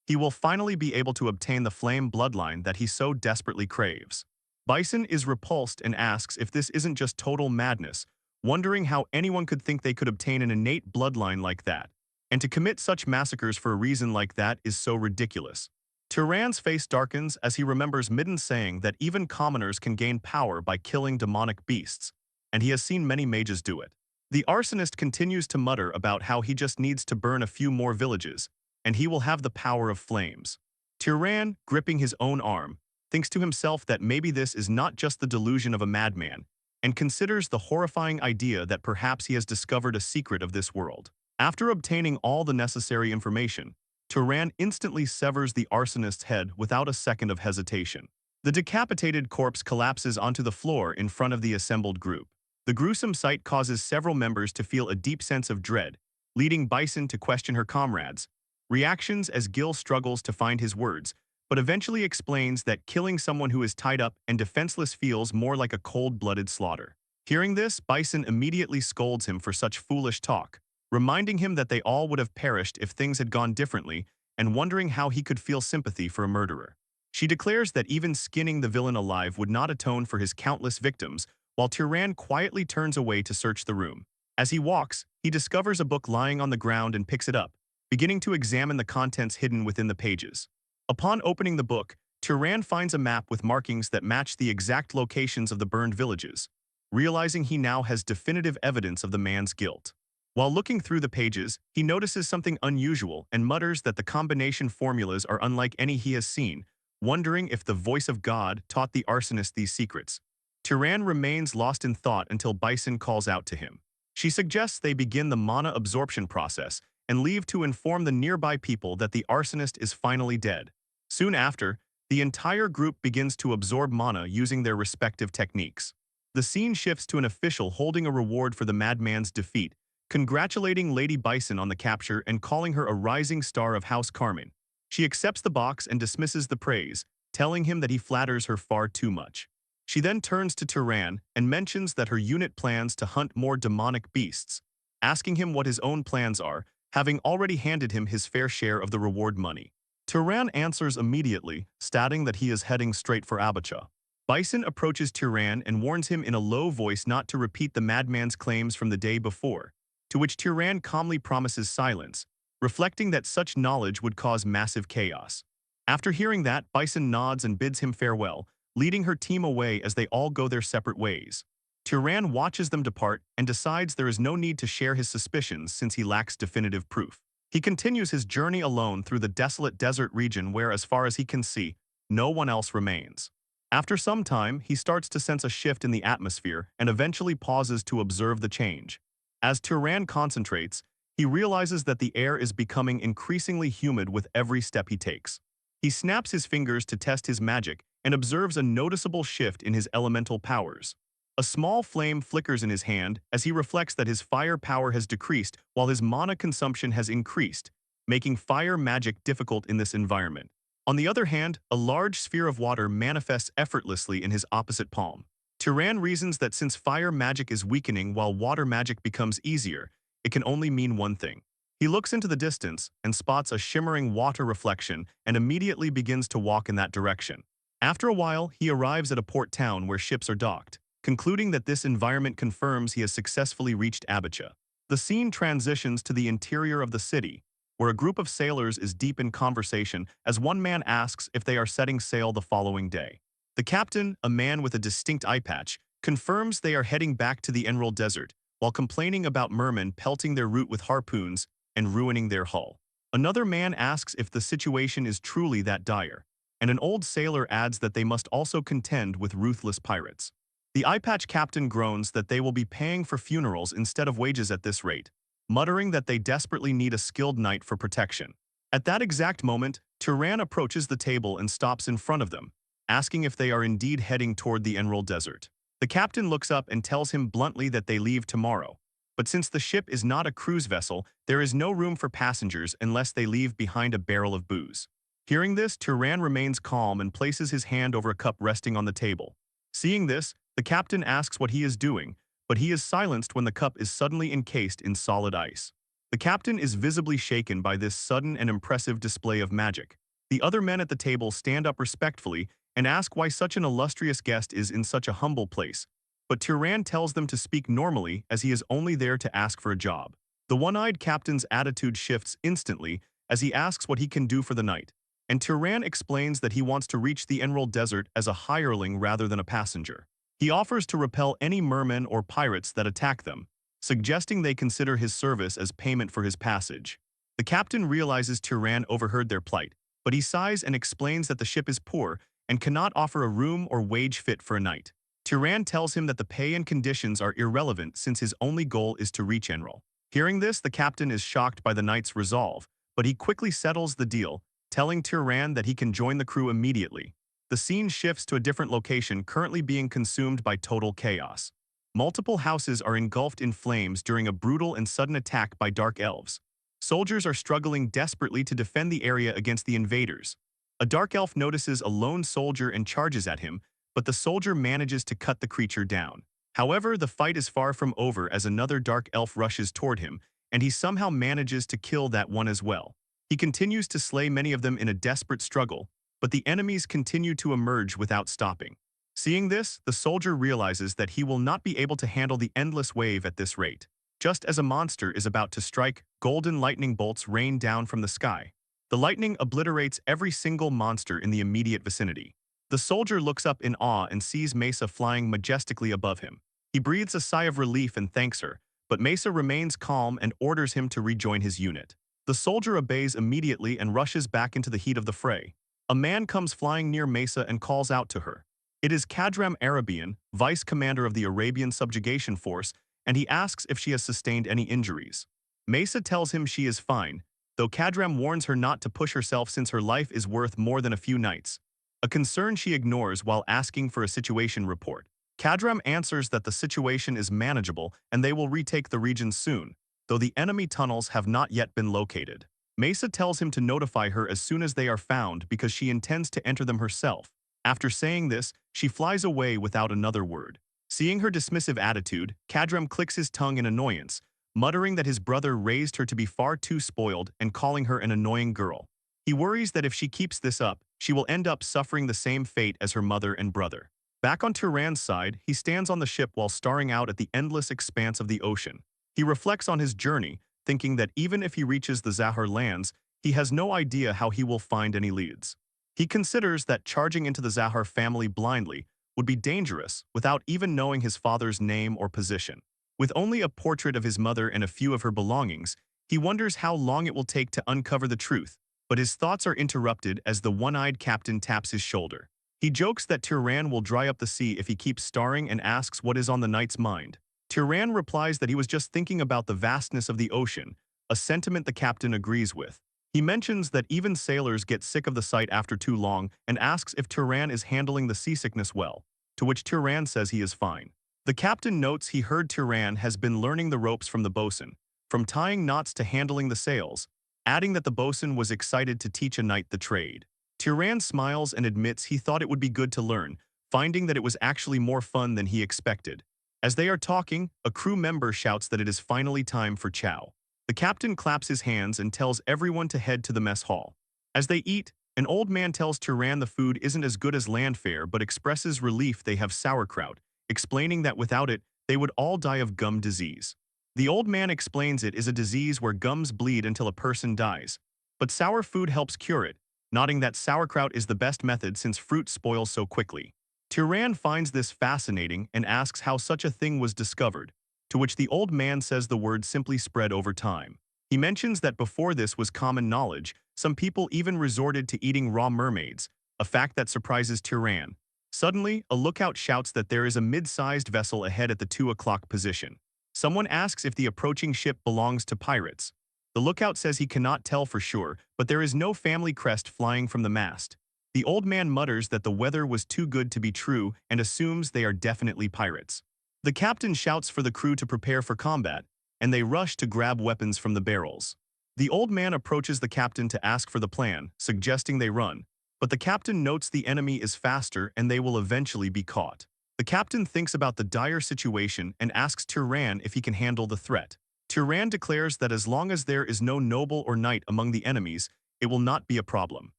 he will finally be able to obtain the flame bloodline that he so desperately craves. Bison is repulsed and asks if this isn't just total madness, wondering how anyone could think they could obtain an innate bloodline like that, and to commit such massacres for a reason like that is so ridiculous. Turan's face darkens as he remembers Midden's saying that even commoners can gain power by killing demonic beasts, and he has seen many mages do it. The arsonist continues to mutter about how he just needs to burn a few more villages, and he will have the power of flames. Turan, gripping his own arm, thinks to himself that maybe this is not just the delusion of a madman, and considers the horrifying idea that perhaps he has discovered a secret of this world. After obtaining all the necessary information, Turan instantly severs the arsonist's head without a second of hesitation. The decapitated corpse collapses onto the floor in front of the assembled group. The gruesome sight causes several members to feel a deep sense of dread, leading Bison to question her comrades' reactions as Gil struggles to find his words, but eventually explains that killing someone who is tied up and defenseless feels more like a cold-blooded slaughter. Hearing this, Bison immediately scolds him for such foolish talk, reminding him that they all would have perished if things had gone differently and wondering how he could feel sympathy for a murderer. She declares that even skinning the villain alive would not atone for his countless victims, while Turan quietly turns away to search the room. As he walks, he discovers a book lying on the ground and picks it up, beginning to examine the contents hidden within the pages. Upon opening the book, Turan finds a map with markings that match the exact locations of the burned villages, realizing he now has definitive evidence of the man's guilt. While looking through the pages, he notices something unusual and mutters that the combination formulas are unlike any he has seen, wondering if the voice of God taught the arsonist these secrets. Turan remains lost in thought until Bison calls out to him. She suggests they begin the mana absorption process and leave to inform the nearby people that the arsonist is finally dead. Soon after, the entire group begins to absorb mana using their respective techniques. The scene shifts to an official holding a reward for the madman's defeat, congratulating Lady Bison on the capture and calling her a rising star of House Carmen. She accepts the box and dismisses the praise, telling him that he flatters her far too much. She then turns to Turan and mentions that her unit plans to hunt more demonic beasts, asking him what his own plans are, having already handed him his fair share of the reward money. Turan answers immediately, stating that he is heading straight for Abacha. Bison approaches Turan and warns him in a low voice not to repeat the madman's claims from the day before, to which Turan calmly promises silence, reflecting that such knowledge would cause massive chaos. After hearing that, Bison nods and bids him farewell, leading her team away as they all go their separate ways. Turan watches them depart and decides there is no need to share his suspicions since he lacks definitive proof. He continues his journey alone through the desolate desert region where, as far as he can see, no one else remains. After some time, he starts to sense a shift in the atmosphere and eventually pauses to observe the change. As Turan concentrates, he realizes that the air is becoming increasingly humid with every step he takes. He snaps his fingers to test his magic and observes a noticeable shift in his elemental powers. A small flame flickers in his hand as he reflects that his fire power has decreased while his mana consumption has increased, making fire magic difficult in this environment. On the other hand, a large sphere of water manifests effortlessly in his opposite palm. Turan reasons that since fire magic is weakening while water magic becomes easier, it can only mean one thing. He looks into the distance and spots a shimmering water reflection and immediately begins to walk in that direction. After a while, he arrives at a port town where ships are docked, concluding that this environment confirms he has successfully reached Abacha. The scene transitions to the interior of the city, where a group of sailors is deep in conversation as one man asks if they are setting sail the following day. The captain, a man with a distinct eye patch, confirms they are heading back to the Emerald Desert, while complaining about mermen pelting their route with harpoons and ruining their hull. Another man asks if the situation is truly that dire, and an old sailor adds that they must also contend with ruthless pirates. The eye patch captain groans that they will be paying for funerals instead of wages at this rate, muttering that they desperately need a skilled knight for protection. At that exact moment, Turan approaches the table and stops in front of them, asking if they are indeed heading toward the Enroll Desert. The captain looks up and tells him bluntly that they leave tomorrow. But since the ship is not a cruise vessel, there is no room for passengers unless they leave behind a barrel of booze. Hearing this, Turan remains calm and places his hand over a cup resting on the table. Seeing this, the captain asks what he is doing, but he is silenced when the cup is suddenly encased in solid ice. The captain is visibly shaken by this sudden and impressive display of magic. The other men at the table stand up respectfully and ask why such an illustrious guest is in such a humble place. But Turan tells them to speak normally as he is only there to ask for a job. The one-eyed captain's attitude shifts instantly as he asks what he can do for the night. And Turan explains that he wants to reach the Emerald Desert as a hireling rather than a passenger. He offers to repel any mermen or pirates that attack them, suggesting they consider his service as payment for his passage. The captain realizes Turan overheard their plight, but he sighs and explains that the ship is poor and cannot offer a room or wage fit for a night. Turan tells him that the pay and conditions are irrelevant since his only goal is to reach Enroll. Hearing this, the captain is shocked by the knight's resolve, but he quickly settles the deal, telling Turan that he can join the crew immediately. The scene shifts to a different location currently being consumed by total chaos. Multiple houses are engulfed in flames during a brutal and sudden attack by dark elves. Soldiers are struggling desperately to defend the area against the invaders. A dark elf notices a lone soldier and charges at him, but the soldier manages to cut the creature down. However, the fight is far from over as another dark elf rushes toward him, and he somehow manages to kill that one as well. He continues to slay many of them in a desperate struggle, but the enemies continue to emerge without stopping. Seeing this, the soldier realizes that he will not be able to handle the endless wave at this rate. Just as a monster is about to strike, golden lightning bolts rain down from the sky. The lightning obliterates every single monster in the immediate vicinity. The soldier looks up in awe and sees Mesa flying majestically above him. He breathes a sigh of relief and thanks her, but Mesa remains calm and orders him to rejoin his unit. The soldier obeys immediately and rushes back into the heat of the fray. A man comes flying near Mesa and calls out to her. It is Kadram Arabian, vice commander of the Arabian subjugation force, and he asks if she has sustained any injuries. Mesa tells him she is fine, though Kadram warns her not to push herself since her life is worth more than a few nights. A concern she ignores while asking for a situation report. Kadram answers that the situation is manageable and they will retake the region soon, though the enemy tunnels have not yet been located. Mesa tells him to notify her as soon as they are found because she intends to enter them herself. After saying this, she flies away without another word. Seeing her dismissive attitude, Kadram clicks his tongue in annoyance, muttering that his brother raised her to be far too spoiled and calling her an annoying girl. He worries that if she keeps this up, she will end up suffering the same fate as her mother and brother. Back on Turan's side, he stands on the ship while staring out at the endless expanse of the ocean. He reflects on his journey, thinking that even if he reaches the Zahar lands, he has no idea how he will find any leads. He considers that charging into the Zahar family blindly would be dangerous without even knowing his father's name or position. With only a portrait of his mother and a few of her belongings, he wonders how long it will take to uncover the truth, but his thoughts are interrupted as the one-eyed captain taps his shoulder. He jokes that Turan will dry up the sea if he keeps starring and asks what is on the knight's mind. Turan replies that he was just thinking about the vastness of the ocean, a sentiment the captain agrees with. He mentions that even sailors get sick of the sight after too long and asks if Turan is handling the seasickness well, to which Turan says he is fine. The captain notes he heard Turan has been learning the ropes from the bosun, from tying knots to handling the sails, adding that the bosun was excited to teach a knight the trade. Turan smiles and admits he thought it would be good to learn, finding that it was actually more fun than he expected. As they are talking, a crew member shouts that it is finally time for chow. The captain claps his hands and tells everyone to head to the mess hall. As they eat, an old man tells Turan the food isn't as good as land fare but expresses relief they have sauerkraut, explaining that without it, they would all die of gum disease. The old man explains it is a disease where gums bleed until a person dies, but sour food helps cure it, nodding that sauerkraut is the best method since fruit spoils so quickly. Turan finds this fascinating and asks how such a thing was discovered, to which the old man says the word simply spread over time. He mentions that before this was common knowledge, some people even resorted to eating raw mermaids, a fact that surprises Turan. Suddenly, a lookout shouts that there is a mid-sized vessel ahead at the 2 o'clock position. Someone asks if the approaching ship belongs to pirates. The lookout says he cannot tell for sure, but there is no family crest flying from the mast. The old man mutters that the weather was too good to be true and assumes they are definitely pirates. The captain shouts for the crew to prepare for combat, and they rush to grab weapons from the barrels. The old man approaches the captain to ask for the plan, suggesting they run, but the captain notes the enemy is faster and they will eventually be caught. The captain thinks about the dire situation and asks Tyran if he can handle the threat. Tyran declares that as long as there is no noble or knight among the enemies, it will not be a problem.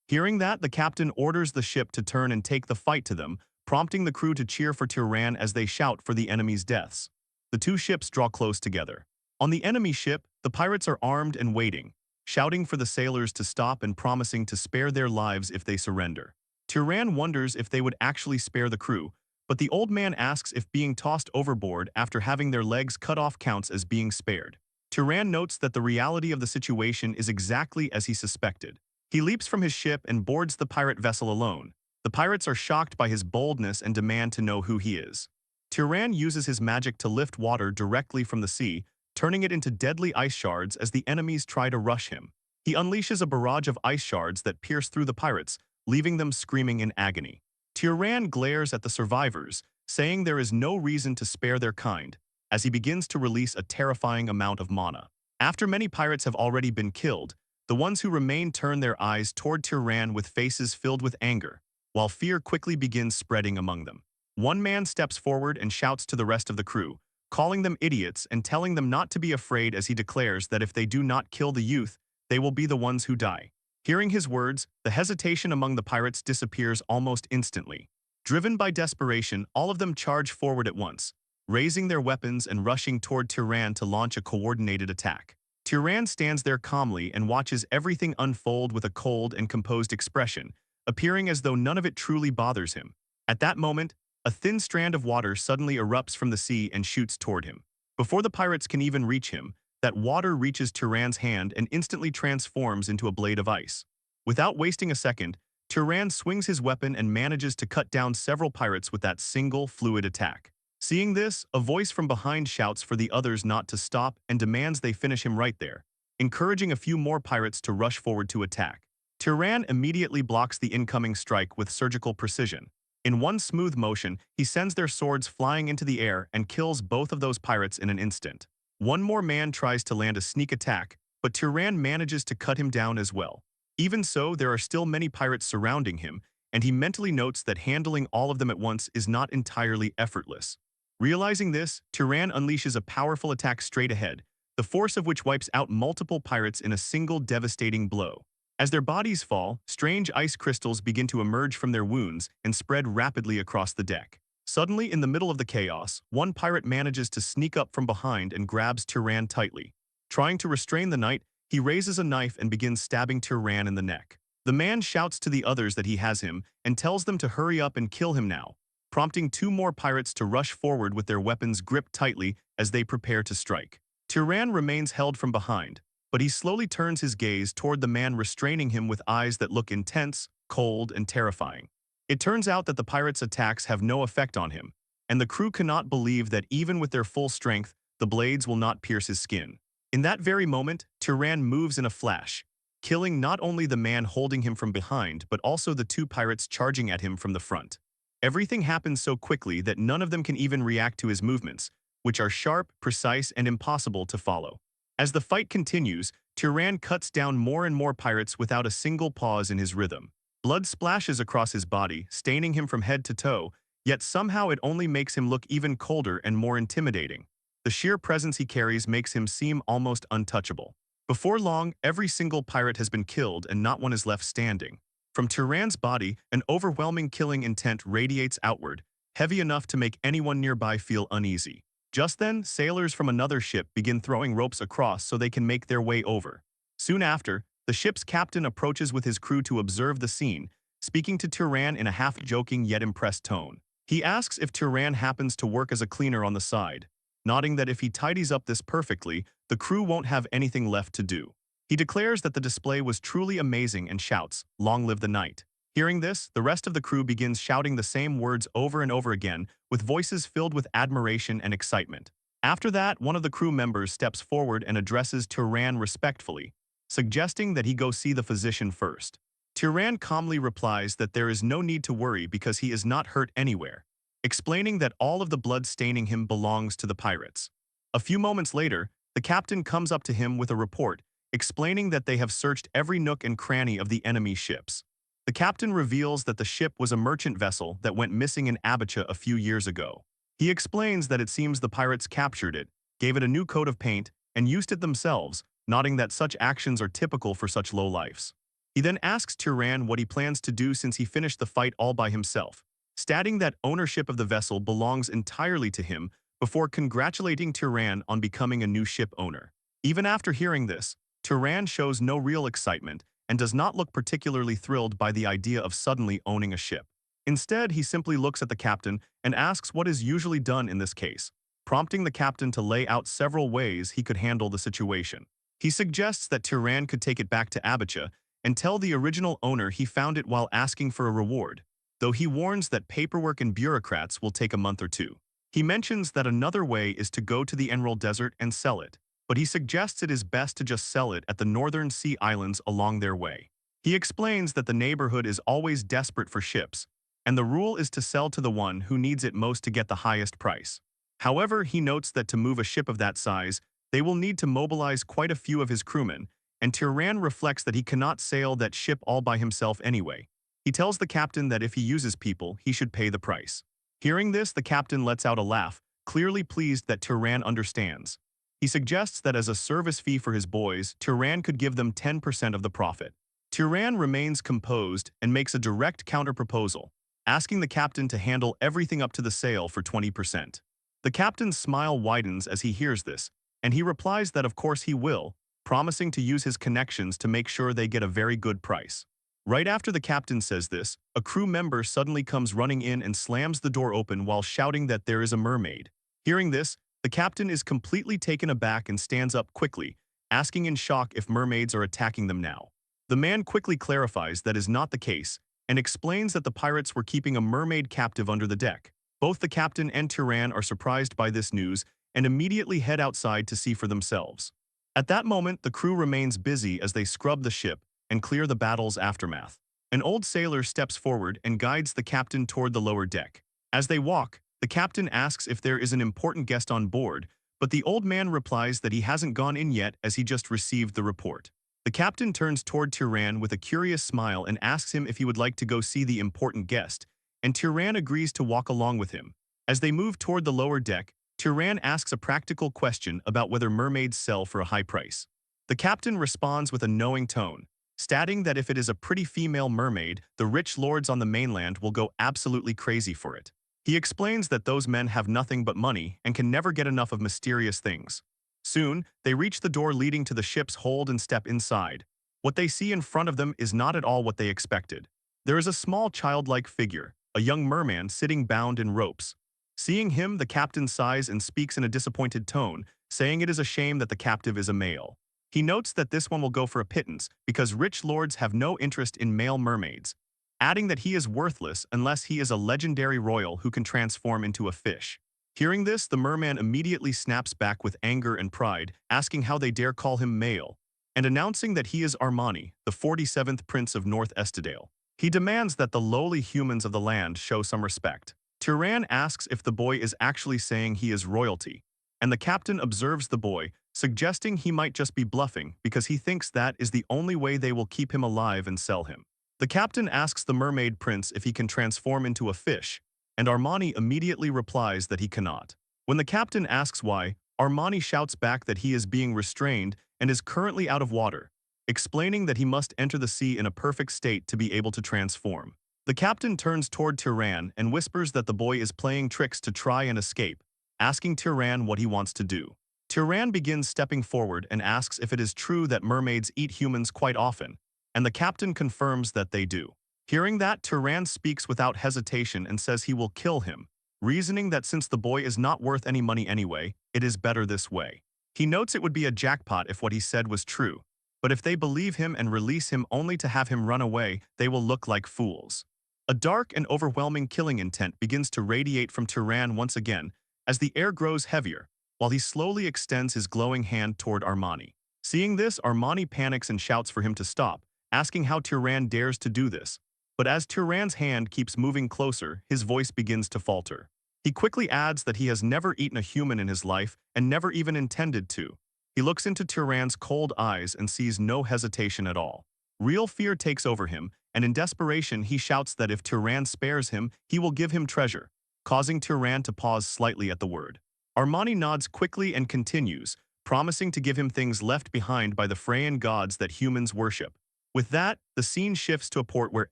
Hearing that, the captain orders the ship to turn and take the fight to them, prompting the crew to cheer for Tyran as they shout for the enemy's deaths. The two ships draw close together. On the enemy ship, the pirates are armed and waiting, shouting for the sailors to stop and promising to spare their lives if they surrender. Tyran wonders if they would actually spare the crew, but the old man asks if being tossed overboard after having their legs cut off counts as being spared. Tyran notes that the reality of the situation is exactly as he suspected. He leaps from his ship and boards the pirate vessel alone. The pirates are shocked by his boldness and demand to know who he is. Tyran uses his magic to lift water directly from the sea, turning it into deadly ice shards as the enemies try to rush him. He unleashes a barrage of ice shards that pierce through the pirates, leaving them screaming in agony. Tyran glares at the survivors, saying there is no reason to spare their kind, as he begins to release a terrifying amount of mana. After many pirates have already been killed, the ones who remain turn their eyes toward Tyran with faces filled with anger, while fear quickly begins spreading among them. One man steps forward and shouts to the rest of the crew, calling them idiots and telling them not to be afraid as he declares that if they do not kill the youth, they will be the ones who die. Hearing his words, the hesitation among the pirates disappears almost instantly. Driven by desperation, all of them charge forward at once, raising their weapons and rushing toward Tyran to launch a coordinated attack. Tyran stands there calmly and watches everything unfold with a cold and composed expression, appearing as though none of it truly bothers him. At that moment, a thin strand of water suddenly erupts from the sea and shoots toward him. Before the pirates can even reach him, that water reaches Tyran's hand and instantly transforms into a blade of ice. Without wasting a second, Tyran swings his weapon and manages to cut down several pirates with that single fluid attack. Seeing this, a voice from behind shouts for the others not to stop and demands they finish him right there, encouraging a few more pirates to rush forward to attack. Tyran immediately blocks the incoming strike with surgical precision. In one smooth motion, he sends their swords flying into the air and kills both of those pirates in an instant. One more man tries to land a sneak attack, but Tyran manages to cut him down as well. Even so, there are still many pirates surrounding him, and he mentally notes that handling all of them at once is not entirely effortless. Realizing this, Tyran unleashes a powerful attack straight ahead, the force of which wipes out multiple pirates in a single devastating blow. As their bodies fall, strange ice crystals begin to emerge from their wounds and spread rapidly across the deck. Suddenly, in the middle of the chaos, one pirate manages to sneak up from behind and grabs Tyran tightly. Trying to restrain the knight, he raises a knife and begins stabbing Tyran in the neck. The man shouts to the others that he has him and tells them to hurry up and kill him now, prompting two more pirates to rush forward with their weapons gripped tightly as they prepare to strike. Tyran remains held from behind, but he slowly turns his gaze toward the man restraining him with eyes that look intense, cold, and terrifying. It turns out that the pirates' attacks have no effect on him, and the crew cannot believe that even with their full strength, the blades will not pierce his skin. In that very moment, Tyran moves in a flash, killing not only the man holding him from behind but also the two pirates charging at him from the front. Everything happens so quickly that none of them can even react to his movements, which are sharp, precise, and impossible to follow. As the fight continues, Tyran cuts down more and more pirates without a single pause in his rhythm. Blood splashes across his body, staining him from head to toe, yet somehow it only makes him look even colder and more intimidating. The sheer presence he carries makes him seem almost untouchable. Before long, every single pirate has been killed and not one is left standing. From Tyran's body, an overwhelming killing intent radiates outward, heavy enough to make anyone nearby feel uneasy. Just then, sailors from another ship begin throwing ropes across so they can make their way over. Soon after, the ship's captain approaches with his crew to observe the scene, speaking to Tyran in a half-joking yet impressed tone. He asks if Tyran happens to work as a cleaner on the side, nodding that if he tidies up this perfectly, the crew won't have anything left to do. He declares that the display was truly amazing and shouts, "Long live the knight." Hearing this, the rest of the crew begins shouting the same words over and over again, with voices filled with admiration and excitement. After that, one of the crew members steps forward and addresses Turan respectfully, suggesting that he go see the physician first. Turan calmly replies that there is no need to worry because he is not hurt anywhere, explaining that all of the blood staining him belongs to the pirates. A few moments later, the captain comes up to him with a report, explaining that they have searched every nook and cranny of the enemy ships. The captain reveals that the ship was a merchant vessel that went missing in Abacha a few years ago. He explains that it seems the pirates captured it, gave it a new coat of paint, and used it themselves, nodding that such actions are typical for such lowlifes. He then asks Turan what he plans to do since he finished the fight all by himself, stating that ownership of the vessel belongs entirely to him before congratulating Turan on becoming a new ship owner. Even after hearing this, Turan shows no real excitement and does not look particularly thrilled by the idea of suddenly owning a ship. Instead, he simply looks at the captain and asks what is usually done in this case, prompting the captain to lay out several ways he could handle the situation. He suggests that Turan could take it back to Abacha and tell the original owner he found it while asking for a reward, though he warns that paperwork and bureaucrats will take a month or two. He mentions that another way is to go to the Enroll Desert and sell it, but he suggests it is best to just sell it at the northern sea islands along their way. He explains that the neighborhood is always desperate for ships, and the rule is to sell to the one who needs it most to get the highest price. However, he notes that to move a ship of that size, they will need to mobilize quite a few of his crewmen, and Turan reflects that he cannot sail that ship all by himself anyway. He tells the captain that if he uses people, he should pay the price. Hearing this, the captain lets out a laugh, clearly pleased that Turan understands. He suggests that as a service fee for his boys, Turan could give them 10% of the profit. Turan remains composed and makes a direct counter-proposal, asking the captain to handle everything up to the sale for 20%. The captain's smile widens as he hears this, and he replies that of course he will, promising to use his connections to make sure they get a very good price. Right after the captain says this, a crew member suddenly comes running in and slams the door open while shouting that there is a mermaid. Hearing this, the captain is completely taken aback and stands up quickly, asking in shock if mermaids are attacking them now. The man quickly clarifies that is not the case and explains that the pirates were keeping a mermaid captive under the deck. Both the captain and Turan are surprised by this news and immediately head outside to see for themselves. At that moment, the crew remains busy as they scrub the ship and clear the battle's aftermath. An old sailor steps forward and guides the captain toward the lower deck. As they walk, the captain asks if there is an important guest on board, but the old man replies that he hasn't gone in yet as he just received the report. The captain turns toward Turan with a curious smile and asks him if he would like to go see the important guest, and Turan agrees to walk along with him. As they move toward the lower deck, Turan asks a practical question about whether mermaids sell for a high price. The captain responds with a knowing tone, stating that if it is a pretty female mermaid, the rich lords on the mainland will go absolutely crazy for it. He explains that those men have nothing but money and can never get enough of mysterious things. Soon, they reach the door leading to the ship's hold and step inside. What they see in front of them is not at all what they expected. There is a small childlike figure, a young merman sitting bound in ropes. Seeing him, the captain sighs and speaks in a disappointed tone, saying it is a shame that the captive is a male. He notes that this one will go for a pittance because rich lords have no interest in male mermaids, adding that he is worthless unless he is a legendary royal who can transform into a fish. Hearing this, the merman immediately snaps back with anger and pride, asking how they dare call him male, and announcing that he is Armani, the 47th Prince of North Estadale. He demands that the lowly humans of the land show some respect. Turan asks if the boy is actually saying he is royalty, and the captain observes the boy, suggesting he might just be bluffing because he thinks that is the only way they will keep him alive and sell him. The captain asks the mermaid prince if he can transform into a fish, and Armani immediately replies that he cannot. When the captain asks why, Armani shouts back that he is being restrained and is currently out of water, explaining that he must enter the sea in a perfect state to be able to transform. The captain turns toward Turan and whispers that the boy is playing tricks to try and escape, asking Turan what he wants to do. Turan begins stepping forward and asks if it is true that mermaids eat humans quite often, and the captain confirms that they do. Hearing that, Turan speaks without hesitation and says he will kill him, reasoning that since the boy is not worth any money anyway, it is better this way. He notes it would be a jackpot if what he said was true, But if they believe him and release him only to have him run away, they will look like fools. A dark and overwhelming killing intent begins to radiate from Turan once again as the air grows heavier, while he slowly extends his glowing hand toward Armani. Seeing this, Armani panics and shouts for him to stop, asking how Turan dares to do this. But as Turan's hand keeps moving closer, his voice begins to falter. He quickly adds that he has never eaten a human in his life and never even intended to. He looks into Turan's cold eyes and sees no hesitation at all. Real fear takes over him, and in desperation he shouts that if Turan spares him, he will give him treasure, causing Turan to pause slightly at the word. Armani nods quickly and continues, promising to give him things left behind by the Freyan gods that humans worship. With that, the scene shifts to a port where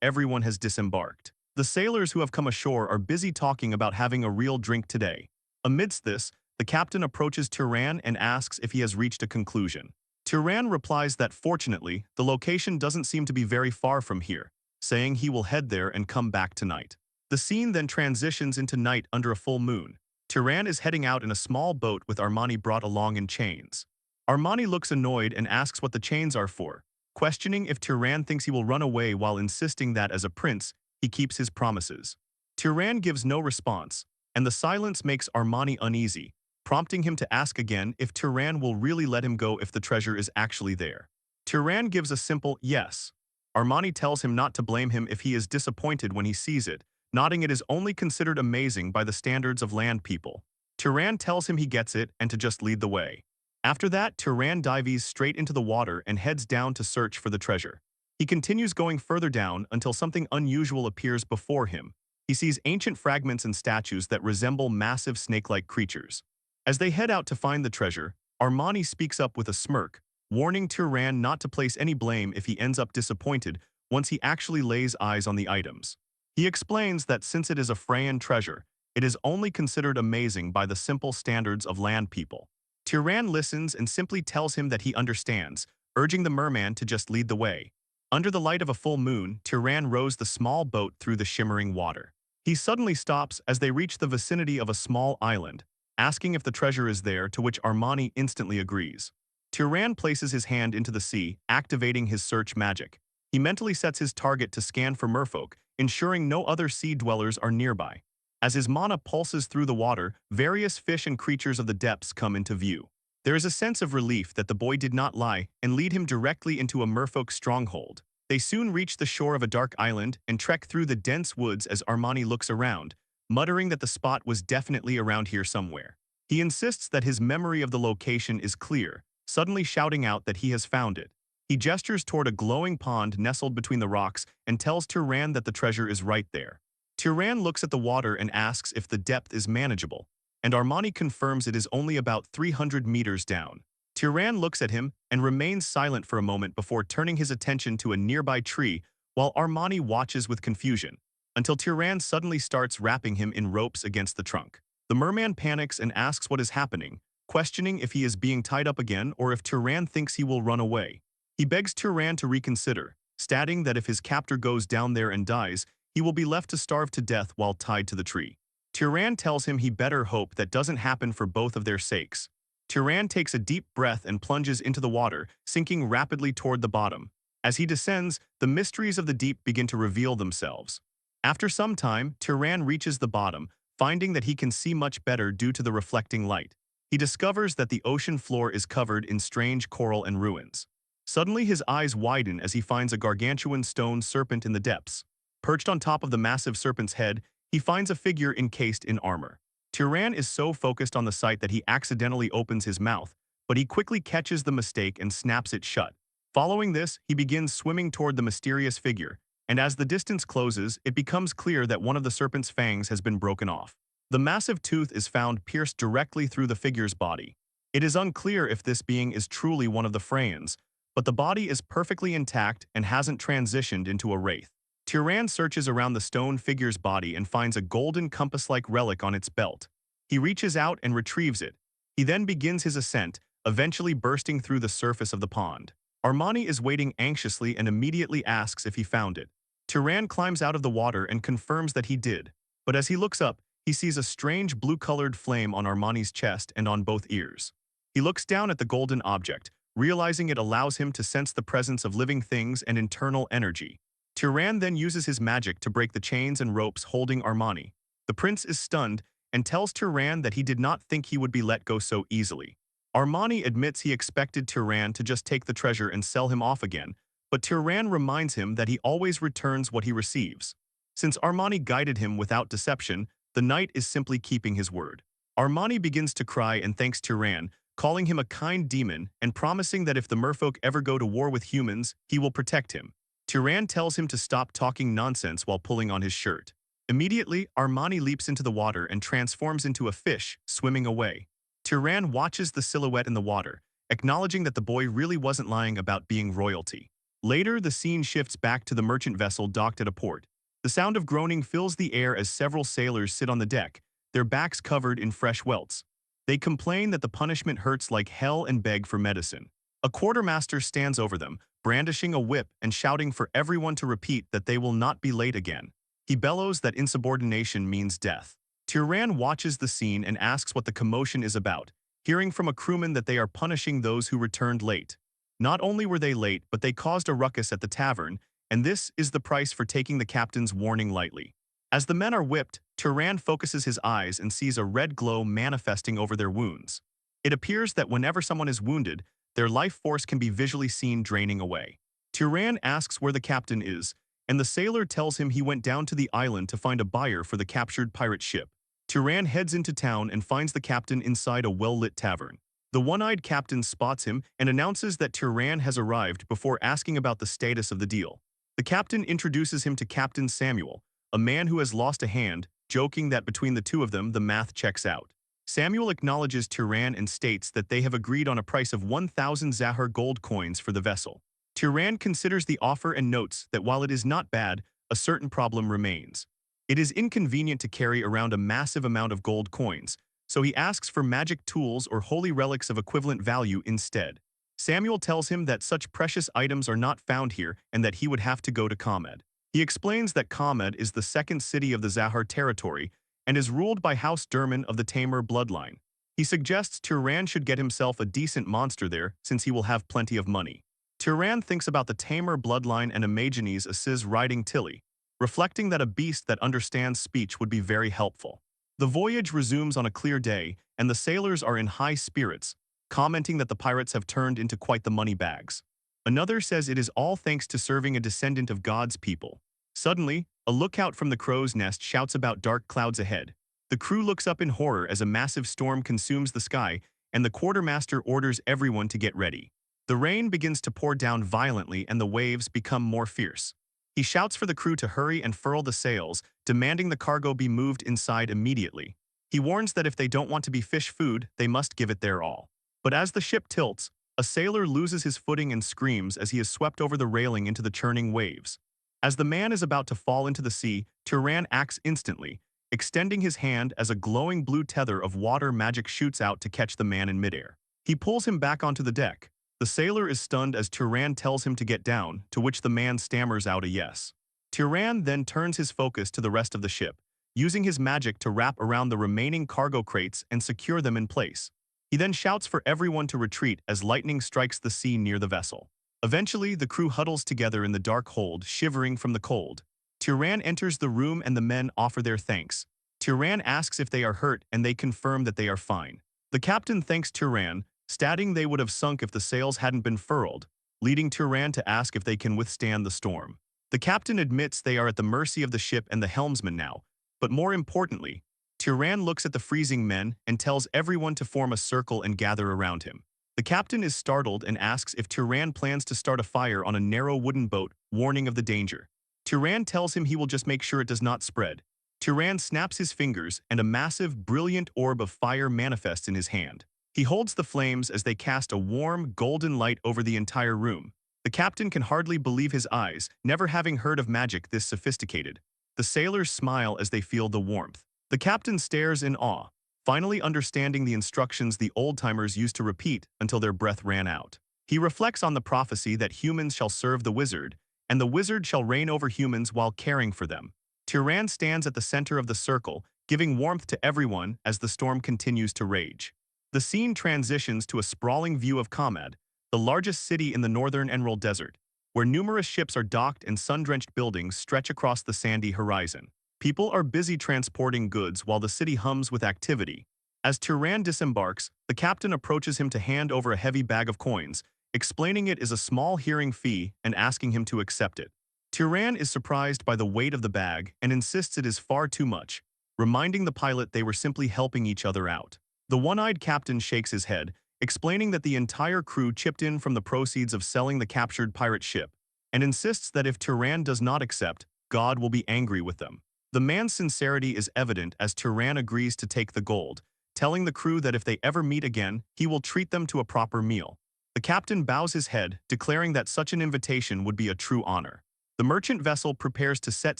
everyone has disembarked. The sailors who have come ashore are busy talking about having a real drink today. Amidst this, the captain approaches Turan and asks if he has reached a conclusion. Turan replies that fortunately, the location doesn't seem to be very far from here, saying he will head there and come back tonight. The scene then transitions into night under a full moon. Turan is heading out in a small boat with Armani brought along in chains. Armani looks annoyed and asks what the chains are for, questioning if Turan thinks he will run away while insisting that as a prince, he keeps his promises. Turan gives no response, and the silence makes Armani uneasy, prompting him to ask again if Turan will really let him go if the treasure is actually there. Turan gives a simple yes. Armani tells him not to blame him if he is disappointed when he sees it, nodding it is only considered amazing by the standards of land people. Turan tells him he gets it and to just lead the way. After that, Turan dives straight into the water and heads down to search for the treasure. He continues going further down until something unusual appears before him. He sees ancient fragments and statues that resemble massive snake-like creatures. As they head out to find the treasure, Armani speaks up with a smirk, warning Turan not to place any blame if he ends up disappointed once he actually lays eyes on the items. He explains that since it is a Freyan treasure, it is only considered amazing by the simple standards of land people. Turan listens and simply tells him that he understands, urging the merman to just lead the way. Under the light of a full moon, Turan rows the small boat through the shimmering water. He suddenly stops as they reach the vicinity of a small island, asking if the treasure is there, to which Armani instantly agrees. Turan places his hand into the sea, activating his search magic. He mentally sets his target to scan for merfolk, ensuring no other sea dwellers are nearby. As his mana pulses through the water, various fish and creatures of the depths come into view. There is a sense of relief that the boy did not lie and lead him directly into a merfolk stronghold. They soon reach the shore of a dark island and trek through the dense woods as Armani looks around, muttering that the spot was definitely around here somewhere. He insists that his memory of the location is clear, suddenly shouting out that he has found it. He gestures toward a glowing pond nestled between the rocks and tells Turan that the treasure is right there. Turan looks at the water and asks if the depth is manageable, and Armani confirms it is only about 300 meters down. Turan looks at him and remains silent for a moment before turning his attention to a nearby tree while Armani watches with confusion, until Turan suddenly starts wrapping him in ropes against the trunk. The merman panics and asks what is happening, questioning if he is being tied up again or if Turan thinks he will run away. He begs Turan to reconsider, stating that if his captor goes down there and dies, he will be left to starve to death while tied to the tree. Turan tells him he better hope that doesn't happen for both of their sakes. Turan takes a deep breath and plunges into the water, sinking rapidly toward the bottom. As he descends, the mysteries of the deep begin to reveal themselves. After some time, Turan reaches the bottom, finding that he can see much better due to the reflecting light. He discovers that the ocean floor is covered in strange coral and ruins. Suddenly his eyes widen as he finds a gargantuan stone serpent in the depths. Perched on top of the massive serpent's head, he finds a figure encased in armor. Turan is so focused on the sight that he accidentally opens his mouth, but he quickly catches the mistake and snaps it shut. Following this, he begins swimming toward the mysterious figure, and as the distance closes, it becomes clear that one of the serpent's fangs has been broken off. The massive tooth is found pierced directly through the figure's body. It is unclear if this being is truly one of the Freyans, but the body is perfectly intact and hasn't transitioned into a wraith. Turan searches around the stone figure's body and finds a golden compass-like relic on its belt. He reaches out and retrieves it. He then begins his ascent, eventually bursting through the surface of the pond. Armani is waiting anxiously and immediately asks if he found it. Turan climbs out of the water and confirms that he did, but as he looks up, he sees a strange blue-colored flame on Armani's chest and on both ears. He looks down at the golden object, Realizing it allows him to sense the presence of living things and internal energy. Tyran then uses his magic to break the chains and ropes holding Armani. The prince is stunned and tells Tyran that he did not think he would be let go so easily. Armani admits he expected Tyran to just take the treasure and sell him off again, but Tyran reminds him that he always returns what he receives. Since Armani guided him without deception, the knight is simply keeping his word. Armani begins to cry and thanks Tyran, calling him a kind demon and promising that if the merfolk ever go to war with humans, he will protect him. Tyran tells him to stop talking nonsense while pulling on his shirt. Immediately, Armani leaps into the water and transforms into a fish, swimming away. Tyran watches the silhouette in the water, acknowledging that the boy really wasn't lying about being royalty. Later, the scene shifts back to the merchant vessel docked at a port. The sound of groaning fills the air as several sailors sit on the deck, their backs covered in fresh welts. They complain that the punishment hurts like hell and beg for medicine. A quartermaster stands over them, brandishing a whip and shouting for everyone to repeat that they will not be late again. He bellows that insubordination means death. Tyran watches the scene and asks what the commotion is about, hearing from a crewman that they are punishing those who returned late. Not only were they late, but they caused a ruckus at the tavern, and this is the price for taking the captain's warning lightly. As the men are whipped, Tyran focuses his eyes and sees a red glow manifesting over their wounds. It appears that whenever someone is wounded, their life force can be visually seen draining away. Tyran asks where the captain is, and the sailor tells him he went down to the island to find a buyer for the captured pirate ship. Tyran heads into town and finds the captain inside a well-lit tavern. The one-eyed captain spots him and announces that Tyran has arrived before asking about the status of the deal. The captain introduces him to Captain Samuel, a man who has lost a hand, joking that between the two of them the math checks out. Samuel acknowledges Tyran and states that they have agreed on a price of 1,000 Zahar gold coins for the vessel. Tyran considers the offer and notes that while it is not bad, a certain problem remains. It is inconvenient to carry around a massive amount of gold coins, so he asks for magic tools or holy relics of equivalent value instead. Samuel tells him that such precious items are not found here and that he would have to go to Kamed. He explains that Kamed is the second city of the Zahar territory and is ruled by House Derman of the Tamer bloodline. He suggests Tyran should get himself a decent monster there since he will have plenty of money. Tyran thinks about the Tamer bloodline and imagines Aziz riding Tilly, reflecting that a beast that understands speech would be very helpful. The voyage resumes on a clear day, and the sailors are in high spirits, commenting that the pirates have turned into quite the money bags. Another says it is all thanks to serving a descendant of God's people. Suddenly, a lookout from the crow's nest shouts about dark clouds ahead. The crew looks up in horror as a massive storm consumes the sky, and the quartermaster orders everyone to get ready. The rain begins to pour down violently and the waves become more fierce. He shouts for the crew to hurry and furl the sails, demanding the cargo be moved inside immediately. He warns that if they don't want to be fish food, they must give it their all. But as the ship tilts, a sailor loses his footing and screams as he is swept over the railing into the churning waves. As the man is about to fall into the sea, Tyran acts instantly, extending his hand as a glowing blue tether of water magic shoots out to catch the man in midair. He pulls him back onto the deck. The sailor is stunned as Tyran tells him to get down, to which the man stammers out a yes. Tyran then turns his focus to the rest of the ship, using his magic to wrap around the remaining cargo crates and secure them in place. He then shouts for everyone to retreat as lightning strikes the sea near the vessel. Eventually, the crew huddles together in the dark hold, shivering from the cold. Tyran enters the room and the men offer their thanks. Tyran asks if they are hurt and they confirm that they are fine. The captain thanks Tyran, stating they would have sunk if the sails hadn't been furled, leading Tyran to ask if they can withstand the storm. The captain admits they are at the mercy of the ship and the helmsman now, but more importantly, Tyran looks at the freezing men and tells everyone to form a circle and gather around him. The captain is startled and asks if Tyran plans to start a fire on a narrow wooden boat, warning of the danger. Tyran tells him he will just make sure it does not spread. Tyran snaps his fingers and a massive, brilliant orb of fire manifests in his hand. He holds the flames as they cast a warm, golden light over the entire room. The captain can hardly believe his eyes, never having heard of magic this sophisticated. The sailors smile as they feel the warmth. The captain stares in awe, finally understanding the instructions the old-timers used to repeat until their breath ran out. He reflects on the prophecy that humans shall serve the wizard, and the wizard shall reign over humans while caring for them. Tyran stands at the center of the circle, giving warmth to everyone as the storm continues to rage. The scene transitions to a sprawling view of Kamed, the largest city in the northern Enroll Desert, where numerous ships are docked and sun-drenched buildings stretch across the sandy horizon. People are busy transporting goods while the city hums with activity. As Turan disembarks, the captain approaches him to hand over a heavy bag of coins, explaining it is a small hearing fee and asking him to accept it. Turan is surprised by the weight of the bag and insists it is far too much, reminding the pilot they were simply helping each other out. The one-eyed captain shakes his head, explaining that the entire crew chipped in from the proceeds of selling the captured pirate ship, and insists that if Turan does not accept, God will be angry with them. The man's sincerity is evident as Turan agrees to take the gold, telling the crew that if they ever meet again, he will treat them to a proper meal. The captain bows his head, declaring that such an invitation would be a true honor. The merchant vessel prepares to set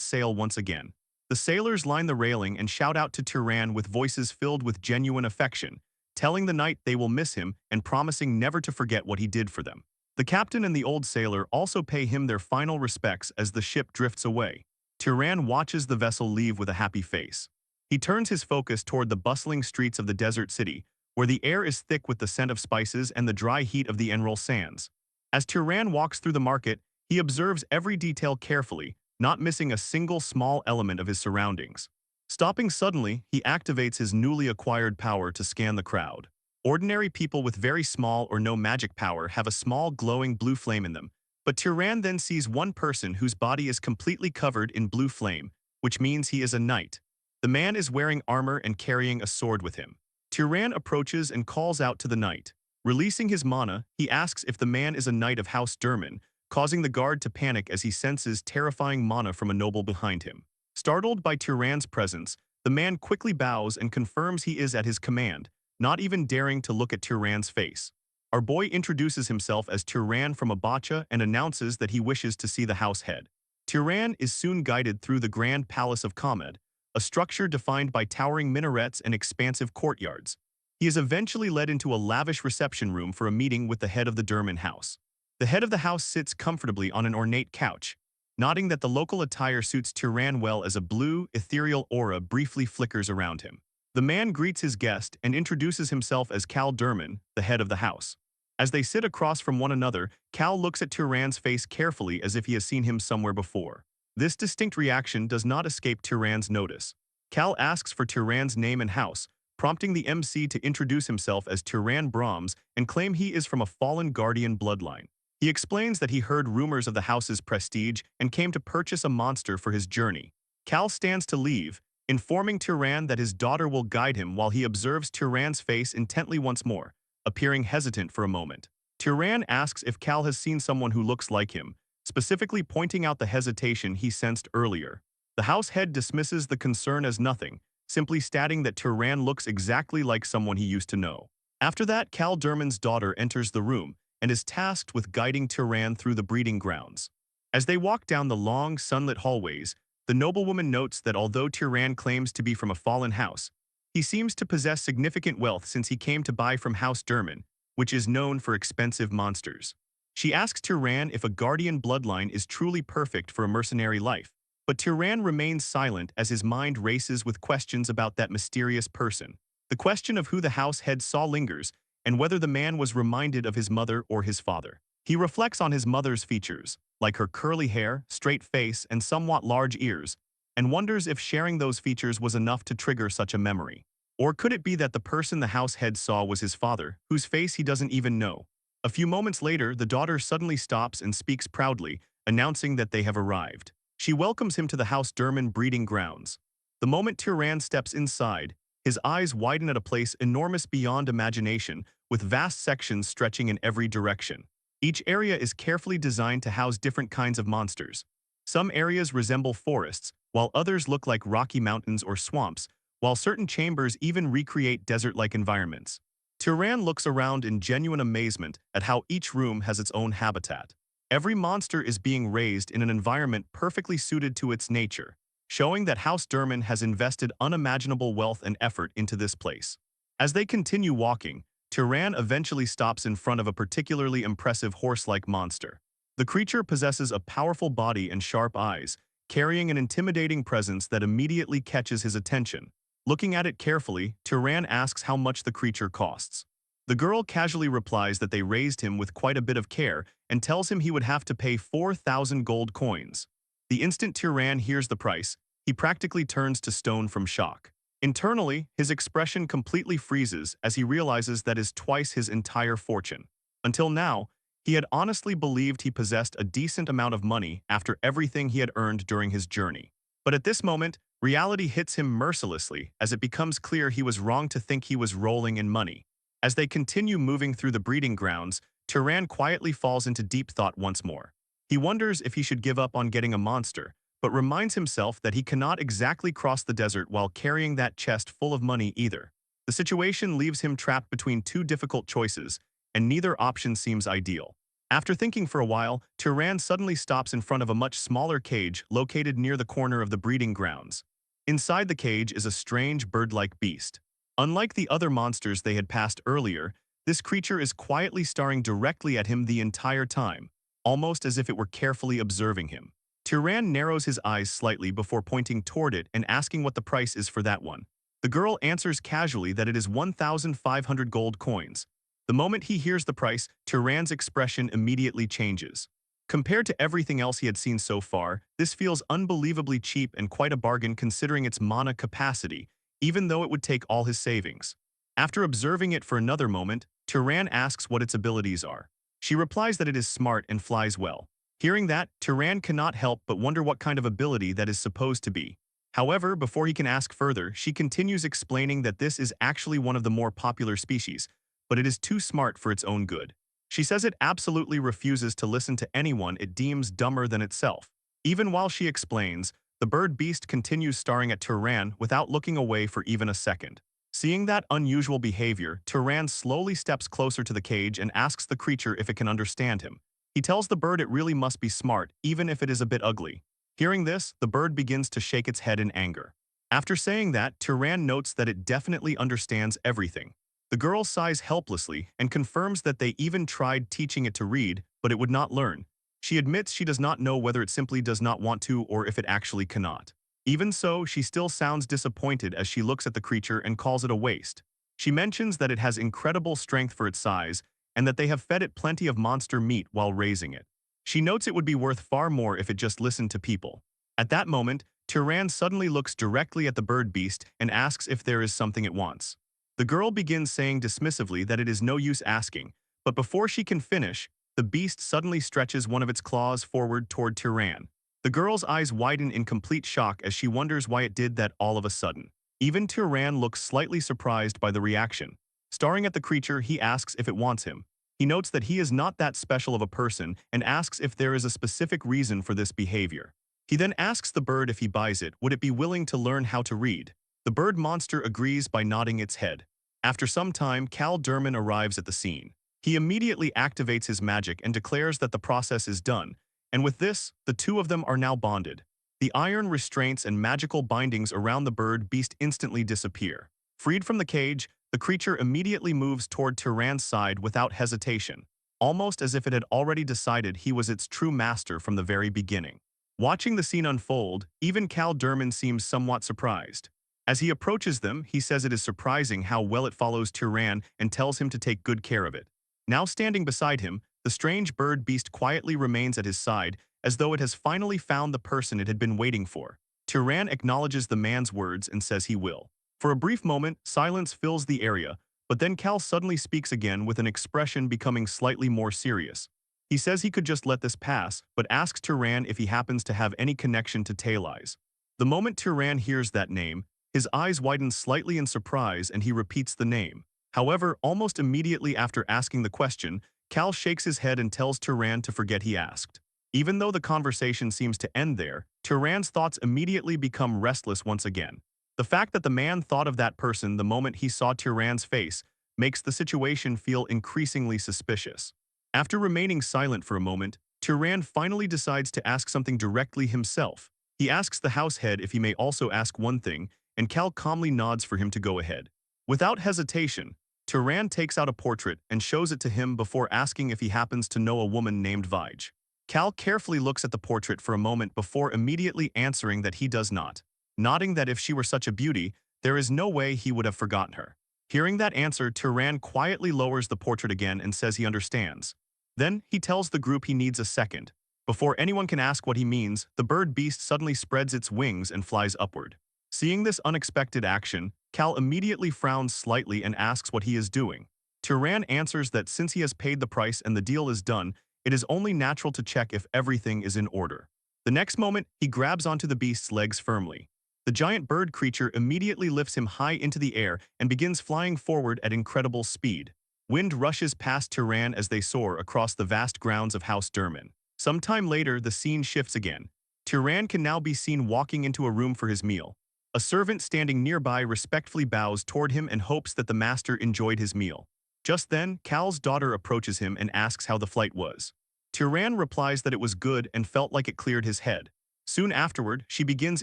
sail once again. The sailors line the railing and shout out to Turan with voices filled with genuine affection, telling the knight they will miss him and promising never to forget what he did for them. The captain and the old sailor also pay him their final respects as the ship drifts away. Turan watches the vessel leave with a happy face. He turns his focus toward the bustling streets of the desert city, where the air is thick with the scent of spices and the dry heat of the Enroll sands. As Turan walks through the market, he observes every detail carefully, not missing a single small element of his surroundings. Stopping suddenly, he activates his newly acquired power to scan the crowd. Ordinary people with very small or no magic power have a small glowing blue flame in them, but Turan then sees one person whose body is completely covered in blue flame, which means he is a knight. The man is wearing armor and carrying a sword with him. Turan approaches and calls out to the knight. Releasing his mana, he asks if the man is a knight of House Durman, causing the guard to panic as he senses terrifying mana from a noble behind him. Startled by Turan's presence, the man quickly bows and confirms he is at his command, not even daring to look at Turan's face. Our boy introduces himself as Turan from Abacha and announces that he wishes to see the house head. Turan is soon guided through the Grand Palace of Kamed, a structure defined by towering minarets and expansive courtyards. He is eventually led into a lavish reception room for a meeting with the head of the Durman house. The head of the house sits comfortably on an ornate couch, nodding that the local attire suits Turan well as a blue, ethereal aura briefly flickers around him. The man greets his guest and introduces himself as Cal Durman, the head of the house. As they sit across from one another, Cal looks at Turan's face carefully as if he has seen him somewhere before. This distinct reaction does not escape Turan's notice. Cal asks for Turan's name and house, prompting the MC to introduce himself as Turan Brahms and claim he is from a fallen guardian bloodline. He explains that he heard rumors of the house's prestige and came to purchase a monster for his journey. Cal stands to leave, informing Turan that his daughter will guide him while he observes Turan's face intently once more, appearing hesitant for a moment. Turan asks if Cal has seen someone who looks like him, specifically pointing out the hesitation he sensed earlier. The house head dismisses the concern as nothing, simply stating that Turan looks exactly like someone he used to know. After that, Cal Durman's daughter enters the room and is tasked with guiding Turan through the breeding grounds. As they walk down the long, sunlit hallways, the noblewoman notes that although Turan claims to be from a fallen house, he seems to possess significant wealth since he came to buy from House Durman, which is known for expensive monsters. She asks Turan if a guardian bloodline is truly perfect for a mercenary life, but Turan remains silent as his mind races with questions about that mysterious person. The question of who the house head saw lingers, and whether the man was reminded of his mother or his father. He reflects on his mother's features, like her curly hair, straight face, and somewhat large ears, and wonders if sharing those features was enough to trigger such a memory. Or could it be that the person the house head saw was his father, whose face he doesn't even know? A few moments later, the daughter suddenly stops and speaks proudly, announcing that they have arrived. She welcomes him to the House Durman breeding grounds. The moment Turan steps inside, his eyes widen at a place enormous beyond imagination, with vast sections stretching in every direction. Each area is carefully designed to house different kinds of monsters. Some areas resemble forests, while others look like rocky mountains or swamps, while certain chambers even recreate desert-like environments. Turan looks around in genuine amazement at how each room has its own habitat. Every monster is being raised in an environment perfectly suited to its nature, showing that House Durman has invested unimaginable wealth and effort into this place. As they continue walking, Turan eventually stops in front of a particularly impressive horse-like monster. The creature possesses a powerful body and sharp eyes, carrying an intimidating presence that immediately catches his attention. Looking at it carefully, Turan asks how much the creature costs. The girl casually replies that they raised him with quite a bit of care and tells him he would have to pay 4,000 gold coins. The instant Tyran hears the price, he practically turns to stone from shock. Internally, his expression completely freezes as he realizes that is twice his entire fortune. Until now, he had honestly believed he possessed a decent amount of money after everything he had earned during his journey. But at this moment, reality hits him mercilessly as it becomes clear he was wrong to think he was rolling in money. As they continue moving through the breeding grounds, Tyran quietly falls into deep thought once more. He wonders if he should give up on getting a monster, but reminds himself that he cannot exactly cross the desert while carrying that chest full of money either. The situation leaves him trapped between two difficult choices, and neither option seems ideal. After thinking for a while, Tyran suddenly stops in front of a much smaller cage located near the corner of the breeding grounds. Inside the cage is a strange bird-like beast. Unlike the other monsters they had passed earlier, this creature is quietly staring directly at him the entire time, almost as if it were carefully observing him. Tyran narrows his eyes slightly before pointing toward it and asking what the price is for that one. The girl answers casually that it is 1,500 gold coins. The moment he hears the price, Tyran's expression immediately changes. Compared to everything else he had seen so far, this feels unbelievably cheap and quite a bargain considering its mana capacity, even though it would take all his savings. After observing it for another moment, Tyran asks what its abilities are. She replies that it is smart and flies well. Hearing that, Tyran cannot help but wonder what kind of ability that is supposed to be. However, before he can ask further, she continues explaining that this is actually one of the more popular species, but it is too smart for its own good. She says it absolutely refuses to listen to anyone it deems dumber than itself. Even while she explains, the bird beast continues staring at Tyran without looking away for even a second. Seeing that unusual behavior, Tyran slowly steps closer to the cage and asks the creature if it can understand him. He tells the bird it really must be smart, even if it is a bit ugly. Hearing this, the bird begins to shake its head in anger. After saying that, Tyran notes that it definitely understands everything. The girl sighs helplessly and confirms that they even tried teaching it to read, but it would not learn. She admits she does not know whether it simply does not want to or if it actually cannot. Even so, she still sounds disappointed as she looks at the creature and calls it a waste. She mentions that it has incredible strength for its size and that they have fed it plenty of monster meat while raising it. She notes it would be worth far more if it just listened to people. At that moment, Tyran suddenly looks directly at the bird beast and asks if there is something it wants. The girl begins saying dismissively that it is no use asking, but before she can finish, the beast suddenly stretches one of its claws forward toward Tyran. The girl's eyes widen in complete shock as she wonders why it did that all of a sudden. Even Tyran looks slightly surprised by the reaction. Staring at the creature, he asks if it wants him. He notes that he is not that special of a person and asks if there is a specific reason for this behavior. He then asks the bird if he buys it, would it be willing to learn how to read. The bird monster agrees by nodding its head. After some time, Cal Durman arrives at the scene. He immediately activates his magic and declares that the process is done, and with this, the two of them are now bonded. The iron restraints and magical bindings around the bird beast instantly disappear. Freed from the cage, the creature immediately moves toward Tyran's side without hesitation, almost as if it had already decided he was its true master from the very beginning. Watching the scene unfold, even Cal Durman seems somewhat surprised. As he approaches them, he says it is surprising how well it follows Tyran and tells him to take good care of it. Now standing beside him, the strange bird beast quietly remains at his side as though it has finally found the person it had been waiting for. Tyran acknowledges the man's words and says he will. For a brief moment, silence fills the area, but then Cal suddenly speaks again with an expression becoming slightly more serious. He says he could just let this pass, but asks Tyran if he happens to have any connection to Tail Eyes. The moment Tyran hears that name, his eyes widen slightly in surprise and he repeats the name. However, almost immediately after asking the question, Cal shakes his head and tells Tyran to forget he asked. Even though the conversation seems to end there, Tyran's thoughts immediately become restless once again. The fact that the man thought of that person the moment he saw Tyran's face makes the situation feel increasingly suspicious. After remaining silent for a moment, Tyran finally decides to ask something directly himself. He asks the house head if he may also ask one thing, and Cal calmly nods for him to go ahead. Without hesitation, Tyran takes out a portrait and shows it to him before asking if he happens to know a woman named Vige. Cal carefully looks at the portrait for a moment before immediately answering that he does not, nodding that if she were such a beauty, there is no way he would have forgotten her. Hearing that answer, Turan quietly lowers the portrait again and says he understands. Then, he tells the group he needs a second. Before anyone can ask what he means, the bird beast suddenly spreads its wings and flies upward. Seeing this unexpected action, Cal immediately frowns slightly and asks what he is doing. Turan answers that since he has paid the price and the deal is done, it is only natural to check if everything is in order. The next moment, he grabs onto the beast's legs firmly. The giant bird creature immediately lifts him high into the air and begins flying forward at incredible speed. Wind rushes past Turan as they soar across the vast grounds of House Durman. Sometime later, the scene shifts again. Turan can now be seen walking into a room for his meal. A servant standing nearby respectfully bows toward him and hopes that the master enjoyed his meal. Just then, Cal's daughter approaches him and asks how the flight was. Turan replies that it was good and felt like it cleared his head. Soon afterward, she begins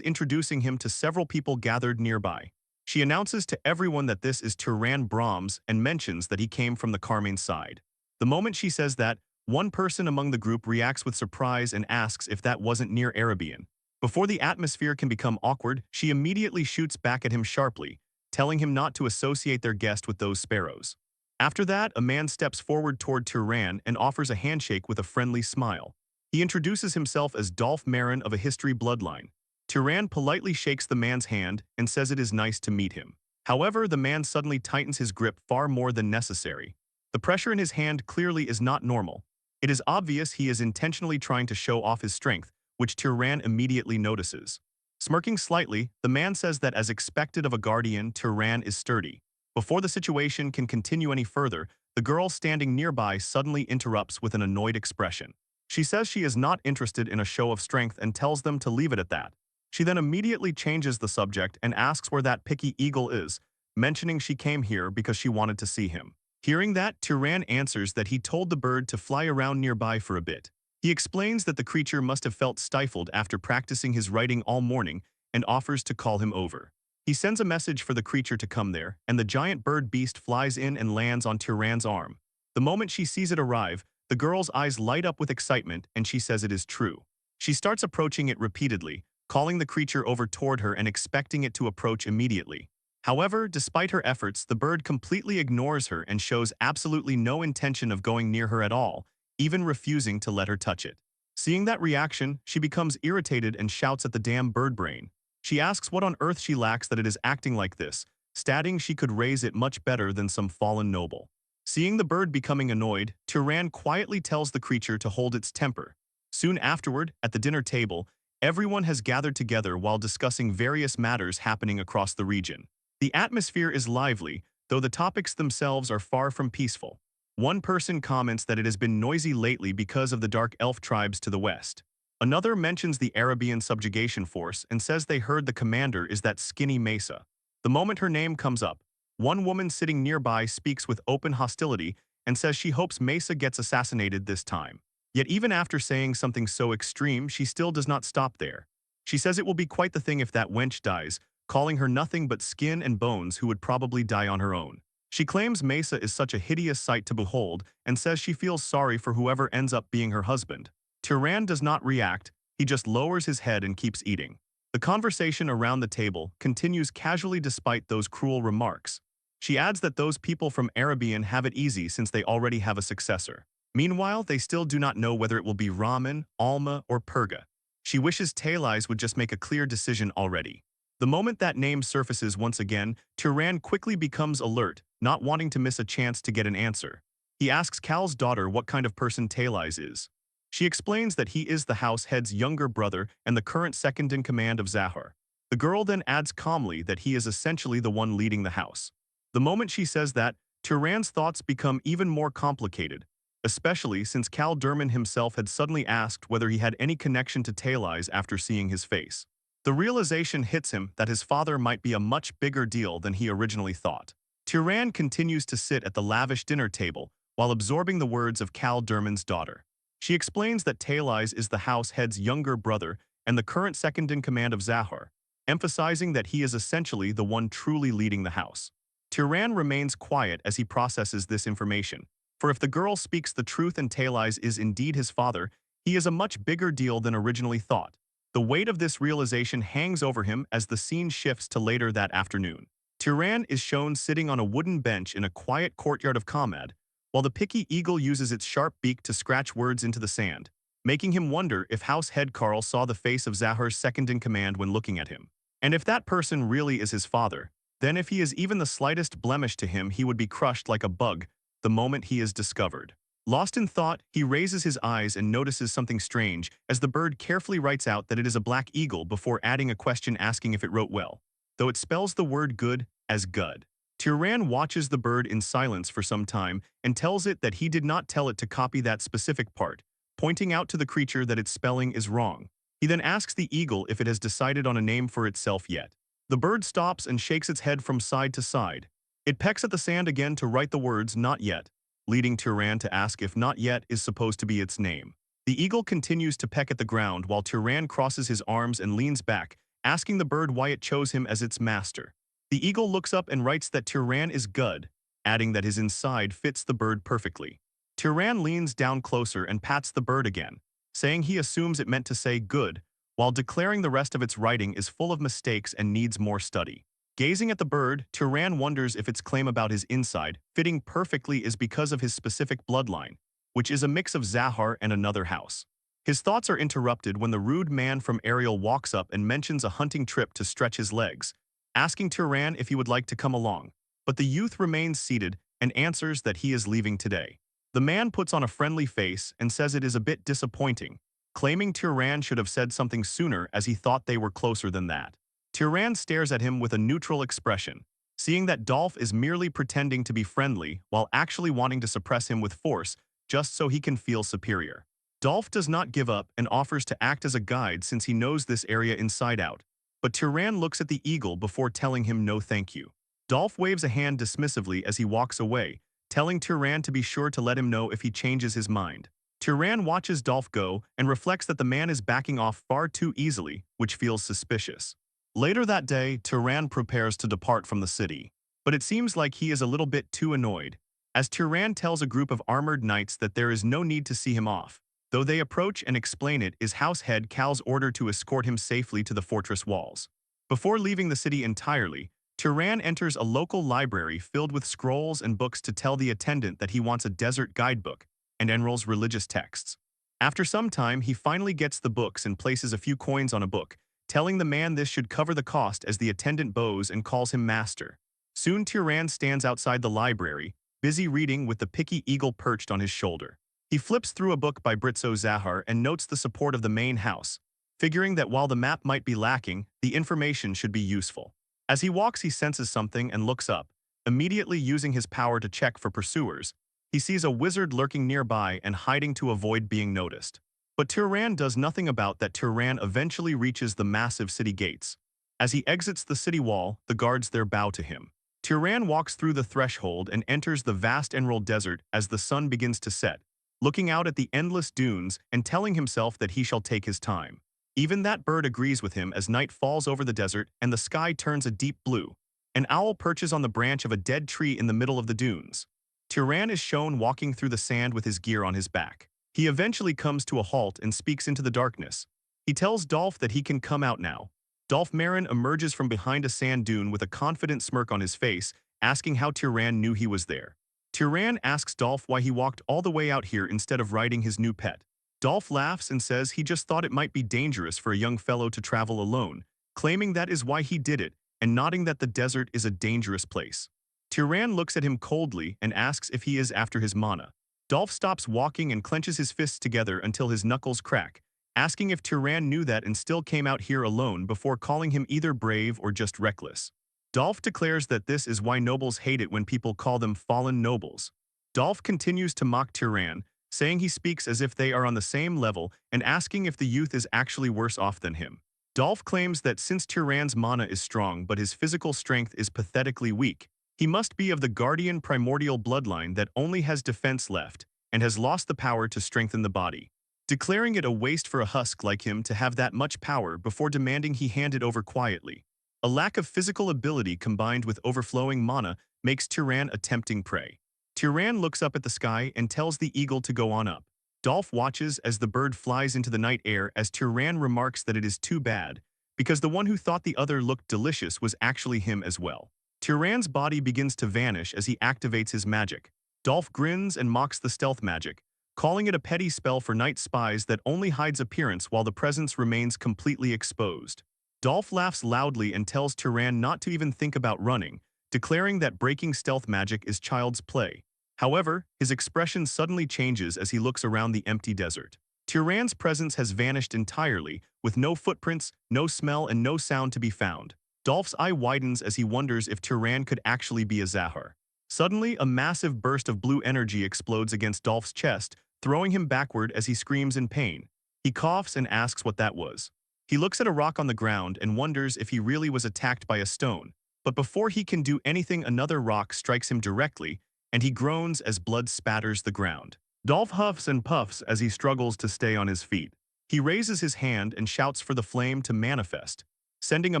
introducing him to several people gathered nearby. She announces to everyone that this is Turan Brahms and mentions that he came from the Carmine side. The moment she says that, one person among the group reacts with surprise and asks if that wasn't near Arabian. Before the atmosphere can become awkward, she immediately shoots back at him sharply, telling him not to associate their guest with those sparrows. After that, a man steps forward toward Turan and offers a handshake with a friendly smile. He introduces himself as Dolph Marin of a history bloodline. Turan politely shakes the man's hand and says it is nice to meet him. However, the man suddenly tightens his grip far more than necessary. The pressure in his hand clearly is not normal. It is obvious he is intentionally trying to show off his strength, which Turan immediately notices. Smirking slightly, the man says that as expected of a guardian, Turan is sturdy. Before the situation can continue any further, the girl standing nearby suddenly interrupts with an annoyed expression. She says she is not interested in a show of strength and tells them to leave it at that. She then immediately changes the subject and asks where that picky eagle is, mentioning she came here because she wanted to see him. Hearing that, Turan answers that he told the bird to fly around nearby for a bit. He explains that the creature must have felt stifled after practicing his writing all morning and offers to call him over. He sends a message for the creature to come there, and the giant bird beast flies in and lands on Turan's arm. The moment she sees it arrive, the girl's eyes light up with excitement and she says it is true. She starts approaching it repeatedly, calling the creature over toward her and expecting it to approach immediately. However, despite her efforts, the bird completely ignores her and shows absolutely no intention of going near her at all, even refusing to let her touch it. Seeing that reaction, she becomes irritated and shouts at the damn bird brain. She asks what on earth she lacks that it is acting like this, stating she could raise it much better than some fallen noble. Seeing the bird becoming annoyed, Turan quietly tells the creature to hold its temper. Soon afterward, at the dinner table, everyone has gathered together while discussing various matters happening across the region. The atmosphere is lively, though the topics themselves are far from peaceful. One person comments that it has been noisy lately because of the dark elf tribes to the west. Another mentions the Arabian subjugation force and says they heard the commander is that skinny Mesa. The moment her name comes up, one woman sitting nearby speaks with open hostility and says she hopes Mesa gets assassinated this time. Yet even after saying something so extreme, she still does not stop there. She says it will be quite the thing if that wench dies, calling her nothing but skin and bones who would probably die on her own. She claims Mesa is such a hideous sight to behold and says she feels sorry for whoever ends up being her husband. Turan does not react, he just lowers his head and keeps eating. The conversation around the table continues casually despite those cruel remarks. She adds that those people from Arabian have it easy since they already have a successor. Meanwhile, they still do not know whether it will be Ramen, Alma, or Perga. She wishes Talais would just make a clear decision already. The moment that name surfaces once again, Turan quickly becomes alert, not wanting to miss a chance to get an answer. He asks Cal's daughter what kind of person Talais is. She explains that he is the house head's younger brother and the current second-in-command of Zahar. The girl then adds calmly that he is essentially the one leading the house. The moment she says that, Turan's thoughts become even more complicated, especially since Cal Durman himself had suddenly asked whether he had any connection to Talais after seeing his face. The realization hits him that his father might be a much bigger deal than he originally thought. Turan continues to sit at the lavish dinner table while absorbing the words of Cal Durman's daughter. She explains that Talais is the house head's younger brother and the current second-in-command of Zahar, emphasizing that he is essentially the one truly leading the house. Turan remains quiet as he processes this information, for if the girl speaks the truth and Talais is indeed his father, he is a much bigger deal than originally thought. The weight of this realization hangs over him as the scene shifts to later that afternoon. Tyran is shown sitting on a wooden bench in a quiet courtyard of Kamad, while the picky eagle uses its sharp beak to scratch words into the sand, making him wonder if House Head Carl saw the face of Zahor's second-in-command when looking at him. And if that person really is his father, then if he is even the slightest blemish to him, he would be crushed like a bug the moment he is discovered. Lost in thought, he raises his eyes and notices something strange as the bird carefully writes out that it is a black eagle before adding a question asking if it wrote well, though it spells the word good as gud. Tyran watches the bird in silence for some time and tells it that he did not tell it to copy that specific part, pointing out to the creature that its spelling is wrong. He then asks the eagle if it has decided on a name for itself yet. The bird stops and shakes its head from side to side. It pecks at the sand again to write the words not yet, leading Tyran to ask if not yet is supposed to be its name. The eagle continues to peck at the ground while Tyran crosses his arms and leans back, asking the bird why it chose him as its master. The eagle looks up and writes that Tyran is good, adding that his inside fits the bird perfectly. Tyran leans down closer and pats the bird again, saying he assumes it meant to say good, while declaring the rest of its writing is full of mistakes and needs more study. Gazing at the bird, Tyran wonders if its claim about his inside fitting perfectly is because of his specific bloodline, which is a mix of Zahor and another house. His thoughts are interrupted when the rude man from Ariel walks up and mentions a hunting trip to stretch his legs, asking Tyran if he would like to come along, but the youth remains seated and answers that he is leaving today. The man puts on a friendly face and says it is a bit disappointing, claiming Tyran should have said something sooner as he thought they were closer than that. Tyran stares at him with a neutral expression, seeing that Dolph is merely pretending to be friendly while actually wanting to suppress him with force just so he can feel superior. Dolph does not give up and offers to act as a guide since he knows this area inside out, but Tyran looks at the eagle before telling him no thank you. Dolph waves a hand dismissively as he walks away, telling Tyran to be sure to let him know if he changes his mind. Tyran watches Dolph go and reflects that the man is backing off far too easily, which feels suspicious. Later that day, Tyran prepares to depart from the city, but it seems like he is a little bit too annoyed, as Tyran tells a group of armored knights that there is no need to see him off, though they approach and explain it is House Head Cal's order to escort him safely to the fortress walls. Before leaving the city entirely, Tyran enters a local library filled with scrolls and books to tell the attendant that he wants a desert guidebook and enrolls religious texts. After some time, he finally gets the books and places a few coins on a book, telling the man this should cover the cost as the attendant bows and calls him master. Soon Tyran stands outside the library, busy reading with the picky eagle perched on his shoulder. He flips through a book by Britzo Zahar and notes the support of the main house, figuring that while the map might be lacking, the information should be useful. As he walks, he senses something and looks up, immediately using his power to check for pursuers. He sees a wizard lurking nearby and hiding to avoid being noticed. But Tyran does nothing about that. Tyran eventually reaches the massive city gates. As he exits the city wall, the guards there bow to him. Tyran walks through the threshold and enters the vast emerald desert as the sun begins to set, looking out at the endless dunes and telling himself that he shall take his time. Even that bird agrees with him as night falls over the desert and the sky turns a deep blue. An owl perches on the branch of a dead tree in the middle of the dunes. Tyran is shown walking through the sand with his gear on his back. He eventually comes to a halt and speaks into the darkness. He tells Dolph that he can come out now. Dolph Marin emerges from behind a sand dune with a confident smirk on his face, asking how Tyran knew he was there. Tyran asks Dolph why he walked all the way out here instead of riding his new pet. Dolph laughs and says he just thought it might be dangerous for a young fellow to travel alone, claiming that is why he did it, and nodding that the desert is a dangerous place. Tyran looks at him coldly and asks if he is after his mana. Dolph stops walking and clenches his fists together until his knuckles crack, asking if Tyran knew that and still came out here alone before calling him either brave or just reckless. Dolph declares that this is why nobles hate it when people call them fallen nobles. Dolph continues to mock Tyran, saying he speaks as if they are on the same level and asking if the youth is actually worse off than him. Dolph claims that since Tyran's mana is strong but his physical strength is pathetically weak, he must be of the guardian primordial bloodline that only has defense left and has lost the power to strengthen the body, declaring it a waste for a husk like him to have that much power before demanding he hand it over quietly. A lack of physical ability combined with overflowing mana makes Tyran a tempting prey. Tyran looks up at the sky and tells the eagle to go on up. Dolph watches as the bird flies into the night air as Tyran remarks that it is too bad, because the one who thought the other looked delicious was actually him as well. Tyran's body begins to vanish as he activates his magic. Dolph grins and mocks the stealth magic, calling it a petty spell for night spies that only hides appearance while the presence remains completely exposed. Dolph laughs loudly and tells Tyran not to even think about running, declaring that breaking stealth magic is child's play. However, his expression suddenly changes as he looks around the empty desert. Tyran's presence has vanished entirely, with no footprints, no smell, and no sound to be found. Dolph's eye widens as he wonders if Tyran could actually be a Zahar. Suddenly, a massive burst of blue energy explodes against Dolph's chest, throwing him backward as he screams in pain. He coughs and asks what that was. He looks at a rock on the ground and wonders if he really was attacked by a stone. But before he can do anything, another rock strikes him directly, and he groans as blood spatters the ground. Dolph huffs and puffs as he struggles to stay on his feet. He raises his hand and shouts for the flame to manifest, sending a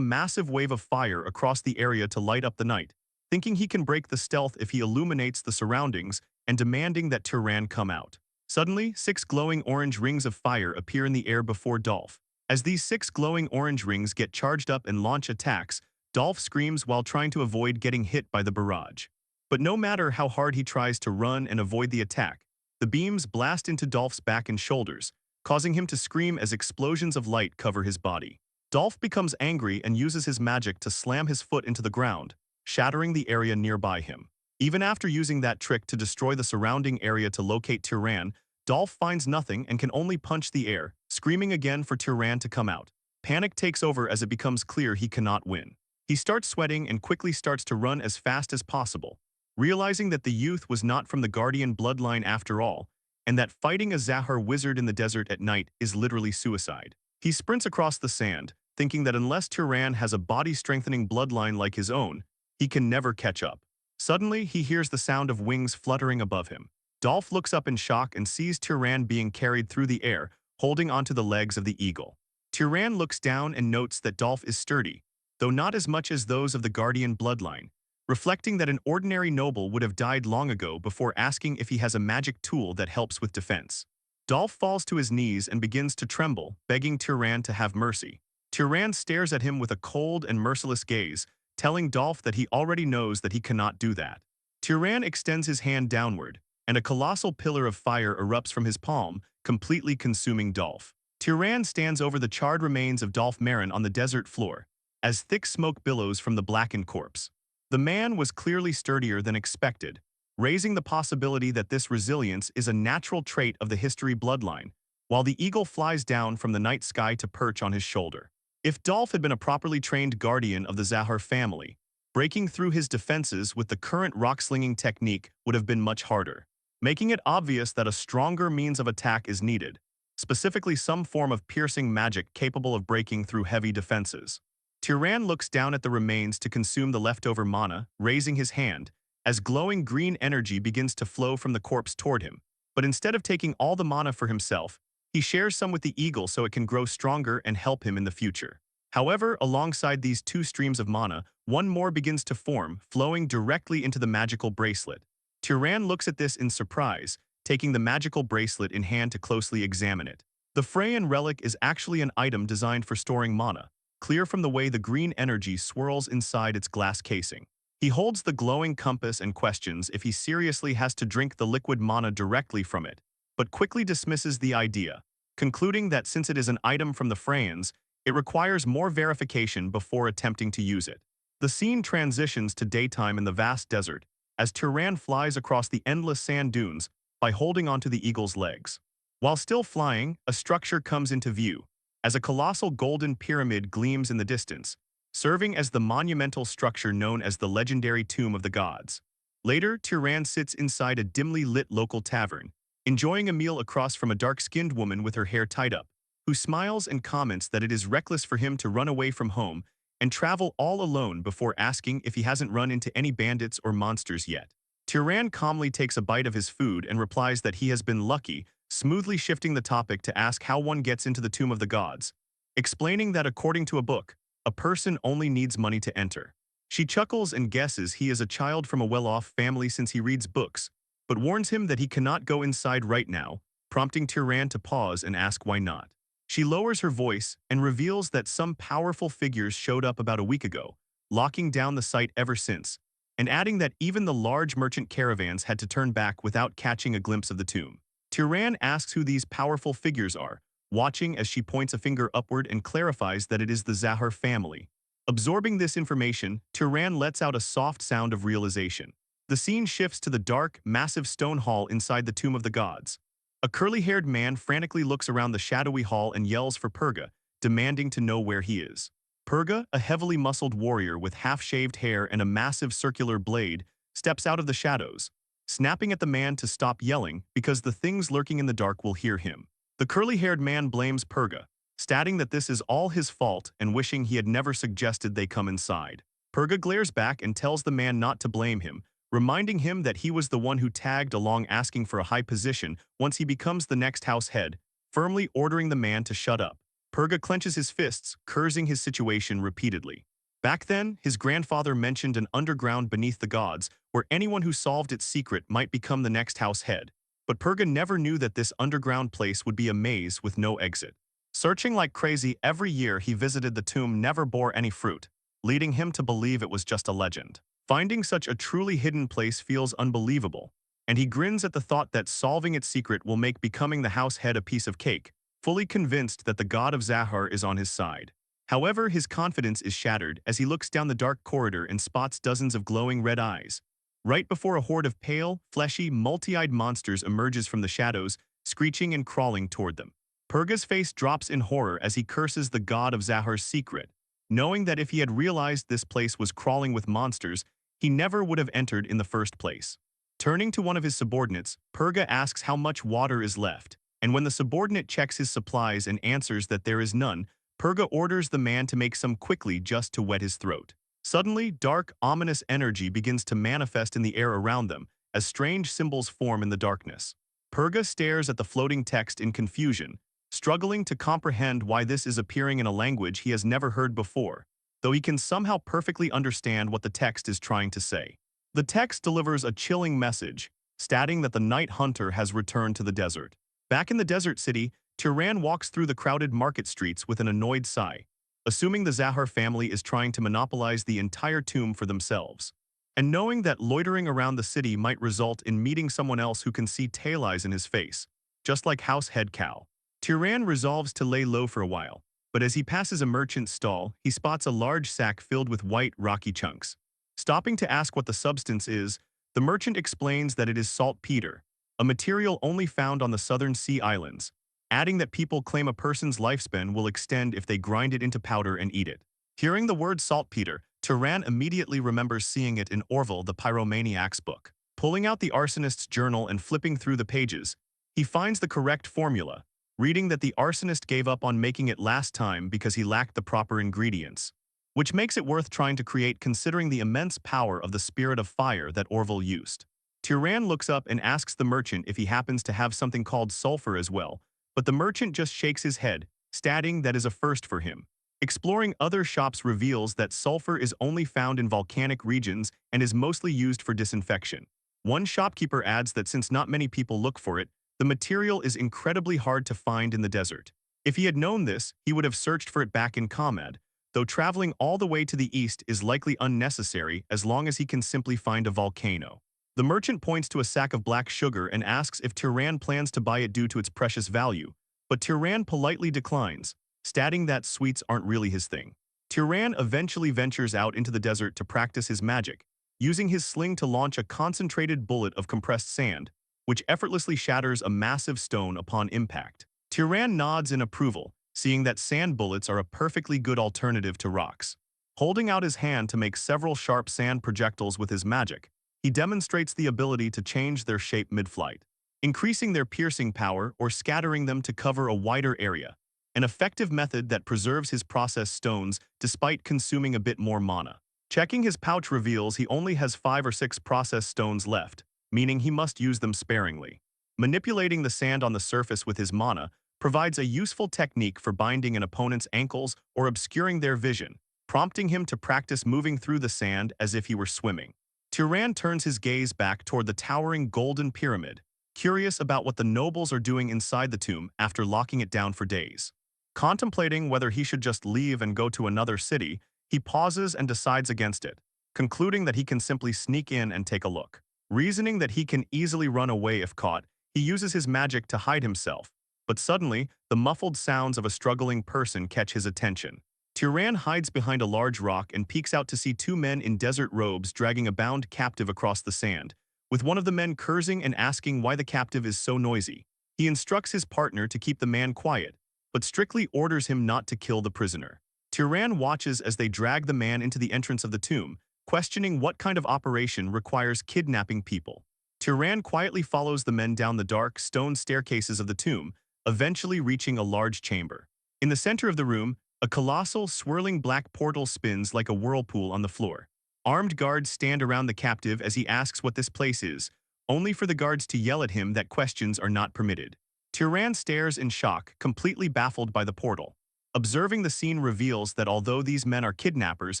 massive wave of fire across the area to light up the night, thinking he can break the stealth if he illuminates the surroundings and demanding that Tyran come out. Suddenly, 6 glowing orange rings of fire appear in the air before Dolph. As these 6 glowing orange rings get charged up and launch attacks, Dolph screams while trying to avoid getting hit by the barrage. But no matter how hard he tries to run and avoid the attack, the beams blast into Dolph's back and shoulders, causing him to scream as explosions of light cover his body. Dolph becomes angry and uses his magic to slam his foot into the ground, shattering the area nearby him. Even after using that trick to destroy the surrounding area to locate Tyran, Dolph finds nothing and can only punch the air, screaming again for Tyran to come out. Panic takes over as it becomes clear he cannot win. He starts sweating and quickly starts to run as fast as possible, realizing that the youth was not from the Guardian bloodline after all, and that fighting a Zahar wizard in the desert at night is literally suicide. He sprints across the sand, thinking that unless Tyran has a body-strengthening bloodline like his own, he can never catch up. Suddenly, he hears the sound of wings fluttering above him. Dolph looks up in shock and sees Tyran being carried through the air, holding onto the legs of the eagle. Tyran looks down and notes that Dolph is sturdy, though not as much as those of the Guardian bloodline, reflecting that an ordinary noble would have died long ago before asking if he has a magic tool that helps with defense. Dolph falls to his knees and begins to tremble, begging Tyran to have mercy. Tyran stares at him with a cold and merciless gaze, telling Dolph that he already knows that he cannot do that. Tyran extends his hand downward, and a colossal pillar of fire erupts from his palm, completely consuming Dolph. Tyran stands over the charred remains of Dolph Marin on the desert floor, as thick smoke billows from the blackened corpse. The man was clearly sturdier than expected, raising the possibility that this resilience is a natural trait of the history bloodline, while the eagle flies down from the night sky to perch on his shoulder. If Dolph had been a properly trained guardian of the Zahar family, breaking through his defenses with the current rock-slinging technique would have been much harder, making it obvious that a stronger means of attack is needed, specifically some form of piercing magic capable of breaking through heavy defenses. Tyran looks down at the remains to consume the leftover mana, raising his hand, as glowing green energy begins to flow from the corpse toward him. But instead of taking all the mana for himself, he shares some with the eagle so it can grow stronger and help him in the future. However, alongside these 2 streams of mana, one more begins to form, flowing directly into the magical bracelet. Tyran looks at this in surprise, taking the magical bracelet in hand to closely examine it. The Freyan relic is actually an item designed for storing mana, clear from the way the green energy swirls inside its glass casing. He holds the glowing compass and questions if he seriously has to drink the liquid mana directly from it, but quickly dismisses the idea, concluding that since it is an item from the Freyans, it requires more verification before attempting to use it. The scene transitions to daytime in the vast desert, as Tyran flies across the endless sand dunes by holding onto the eagle's legs. While still flying, a structure comes into view, as a colossal golden pyramid gleams in the distance, serving as the monumental structure known as the legendary Tomb of the Gods. Later, Tyran sits inside a dimly lit local tavern, enjoying a meal across from a dark-skinned woman with her hair tied up, who smiles and comments that it is reckless for him to run away from home and travel all alone before asking if he hasn't run into any bandits or monsters yet. Tyran calmly takes a bite of his food and replies that he has been lucky, smoothly shifting the topic to ask how one gets into the Tomb of the Gods, explaining that according to a book, a person only needs money to enter. She chuckles and guesses he is a child from a well-off family since he reads books, but warns him that he cannot go inside right now, prompting Tyran to pause and ask why not. She lowers her voice and reveals that some powerful figures showed up about a week ago, locking down the site ever since, and adding that even the large merchant caravans had to turn back without catching a glimpse of the tomb. Tiran asks who these powerful figures are, watching as she points a finger upward and clarifies that it is the Zahar family. Absorbing this information, Tiran lets out a soft sound of realization. The scene shifts to the dark, massive stone hall inside the Tomb of the Gods. A curly-haired man frantically looks around the shadowy hall and yells for Purga, demanding to know where he is. Purga, a heavily muscled warrior with half-shaved hair and a massive circular blade, steps out of the shadows, snapping at the man to stop yelling because the things lurking in the dark will hear him. The curly-haired man blames Purga, stating that this is all his fault and wishing he had never suggested they come inside. Purga glares back and tells the man not to blame him, reminding him that he was the one who tagged along asking for a high position once he becomes the next house head, firmly ordering the man to shut up. Purga clenches his fists, cursing his situation repeatedly. Back then, his grandfather mentioned an underground beneath the gods where anyone who solved its secret might become the next house head. But Purga never knew that this underground place would be a maze with no exit. Searching like crazy every year he visited the tomb never bore any fruit, leading him to believe it was just a legend. Finding such a truly hidden place feels unbelievable, and he grins at the thought that solving its secret will make becoming the house head a piece of cake, fully convinced that the god of Zahar is on his side. However, his confidence is shattered as he looks down the dark corridor and spots dozens of glowing red eyes. Right before a horde of pale, fleshy, multi-eyed monsters emerges from the shadows, screeching and crawling toward them. Purga's face drops in horror as he curses the god of Zahar's secret, knowing that if he had realized this place was crawling with monsters, he never would have entered in the first place. Turning to one of his subordinates, Purga asks how much water is left, and when the subordinate checks his supplies and answers that there is none, Purga orders the man to make some quickly just to wet his throat. Suddenly, dark, ominous energy begins to manifest in the air around them as strange symbols form in the darkness. Purga stares at the floating text in confusion, struggling to comprehend why this is appearing in a language he has never heard before, though he can somehow perfectly understand what the text is trying to say. The text delivers a chilling message, stating that the night hunter has returned to the desert. Back in the desert city, Tiran walks through the crowded market streets with an annoyed sigh, assuming the Zahar family is trying to monopolize the entire tomb for themselves. And knowing that loitering around the city might result in meeting someone else who can see tail eyes in his face, just like House Head Cal. Tiran resolves to lay low for a while, but as he passes a merchant's stall, he spots a large sack filled with white, rocky chunks. Stopping to ask what the substance is, the merchant explains that it is saltpeter, a material only found on the southern sea islands, adding that people claim a person's lifespan will extend if they grind it into powder and eat it. Hearing the word saltpeter, Tiran immediately remembers seeing it in Orville the Pyromaniac's book. Pulling out the arsonist's journal and flipping through the pages, he finds the correct formula, reading that the arsonist gave up on making it last time because he lacked the proper ingredients, which makes it worth trying to create considering the immense power of the spirit of fire that Orville used. Tiran looks up and asks the merchant if he happens to have something called sulfur as well, but the merchant just shakes his head, stating that is a first for him. Exploring other shops reveals that sulfur is only found in volcanic regions and is mostly used for disinfection. One shopkeeper adds that since not many people look for it, the material is incredibly hard to find in the desert. If he had known this, he would have searched for it back in Kamad, though traveling all the way to the east is likely unnecessary as long as he can simply find a volcano. The merchant points to a sack of black sugar and asks if Tiran plans to buy it due to its precious value, but Tiran politely declines, stating that sweets aren't really his thing. Tiran eventually ventures out into the desert to practice his magic, using his sling to launch a concentrated bullet of compressed sand, which effortlessly shatters a massive stone upon impact. Tiran nods in approval, seeing that sand bullets are a perfectly good alternative to rocks. Holding out his hand to make several sharp sand projectiles with his magic, he demonstrates the ability to change their shape mid-flight, increasing their piercing power or scattering them to cover a wider area, an effective method that preserves his processed stones despite consuming a bit more mana. Checking his pouch reveals he only has 5 or 6 processed stones left, meaning he must use them sparingly. Manipulating the sand on the surface with his mana provides a useful technique for binding an opponent's ankles or obscuring their vision, prompting him to practice moving through the sand as if he were swimming. Tiran turns his gaze back toward the towering golden pyramid, curious about what the nobles are doing inside the tomb after locking it down for days. Contemplating whether he should just leave and go to another city, He pauses and decides against it, concluding that he can simply sneak in and take a look. Reasoning that he can easily run away if caught, he uses his magic to hide himself. But suddenly, the muffled sounds of a struggling person catch his attention. Tyran hides behind a large rock and peeks out to see two men in desert robes dragging a bound captive across the sand, with one of the men cursing and asking why the captive is so noisy. He instructs his partner to keep the man quiet, but strictly orders him not to kill the prisoner. Tyran watches as they drag the man into the entrance of the tomb, questioning what kind of operation requires kidnapping people. Tyran quietly follows the men down the dark stone staircases of the tomb, eventually reaching a large chamber. In the center of the room, a colossal, swirling black portal spins like a whirlpool on the floor. Armed guards stand around the captive as he asks what this place is, only for the guards to yell at him that questions are not permitted. Tyran stares in shock, completely baffled by the portal. Observing the scene reveals that although these men are kidnappers,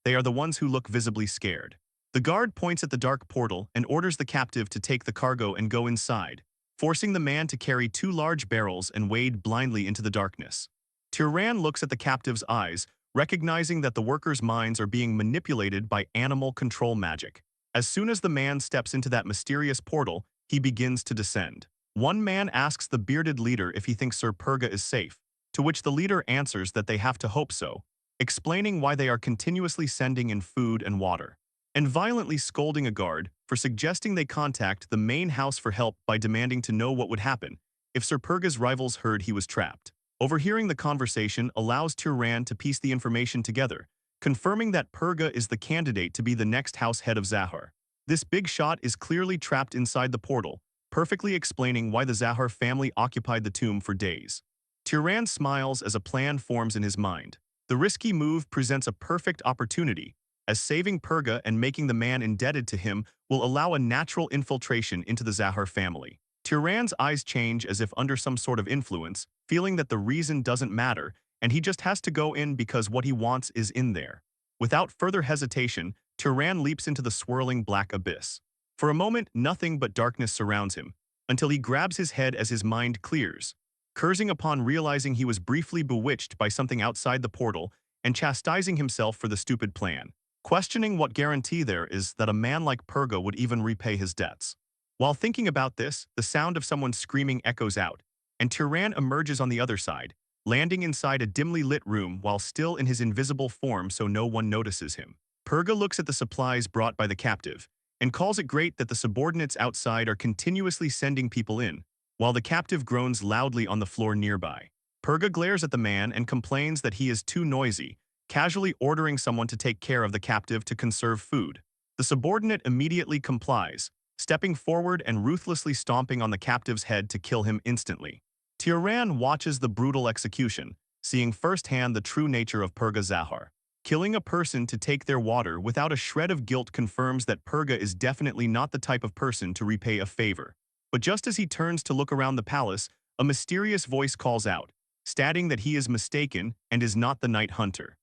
they are the ones who look visibly scared. The guard points at the dark portal and orders the captive to take the cargo and go inside, forcing the man to carry two large barrels and wade blindly into the darkness. Tyran looks at the captive's eyes, recognizing that the workers' minds are being manipulated by animal control magic. As soon as the man steps into that mysterious portal, he begins to descend. One man asks the bearded leader if he thinks Sir Purga is safe, to which the leader answers that they have to hope so, explaining why they are continuously sending in food and water, and violently scolding a guard for suggesting they contact the main house for help by demanding to know what would happen if Sir Purga's rivals heard he was trapped. Overhearing the conversation allows Tyran to piece the information together, confirming that Purga is the candidate to be the next house head of Zahar. This big shot is clearly trapped inside the portal, perfectly explaining why the Zahar family occupied the tomb for days. Tyran smiles as a plan forms in his mind. The risky move presents a perfect opportunity, as saving Purga and making the man indebted to him will allow a natural infiltration into the Zahar family. Tyran's eyes change as if under some sort of influence, feeling that the reason doesn't matter, and he just has to go in because what he wants is in there. Without further hesitation, Tyran leaps into the swirling black abyss. For a moment, nothing but darkness surrounds him, until he grabs his head as his mind clears, cursing upon realizing he was briefly bewitched by something outside the portal and chastising himself for the stupid plan, questioning what guarantee there is that a man like Purga would even repay his debts. While thinking about this, the sound of someone screaming echoes out, and Tyran emerges on the other side, landing inside a dimly lit room while still in his invisible form so no one notices him. Purga looks at the supplies brought by the captive, and calls it great that the subordinates outside are continuously sending people in, while the captive groans loudly on the floor nearby. Purga glares at the man and complains that he is too noisy, casually ordering someone to take care of the captive to conserve food. The subordinate immediately complies, stepping forward and ruthlessly stomping on the captive's head to kill him instantly. Tyran watches the brutal execution, seeing firsthand the true nature of Purga Zahar. Killing a person to take their water without a shred of guilt confirms that Purga is definitely not the type of person to repay a favor. But just as he turns to look around the palace, a mysterious voice calls out, stating that he is mistaken and is not the Night Hunter.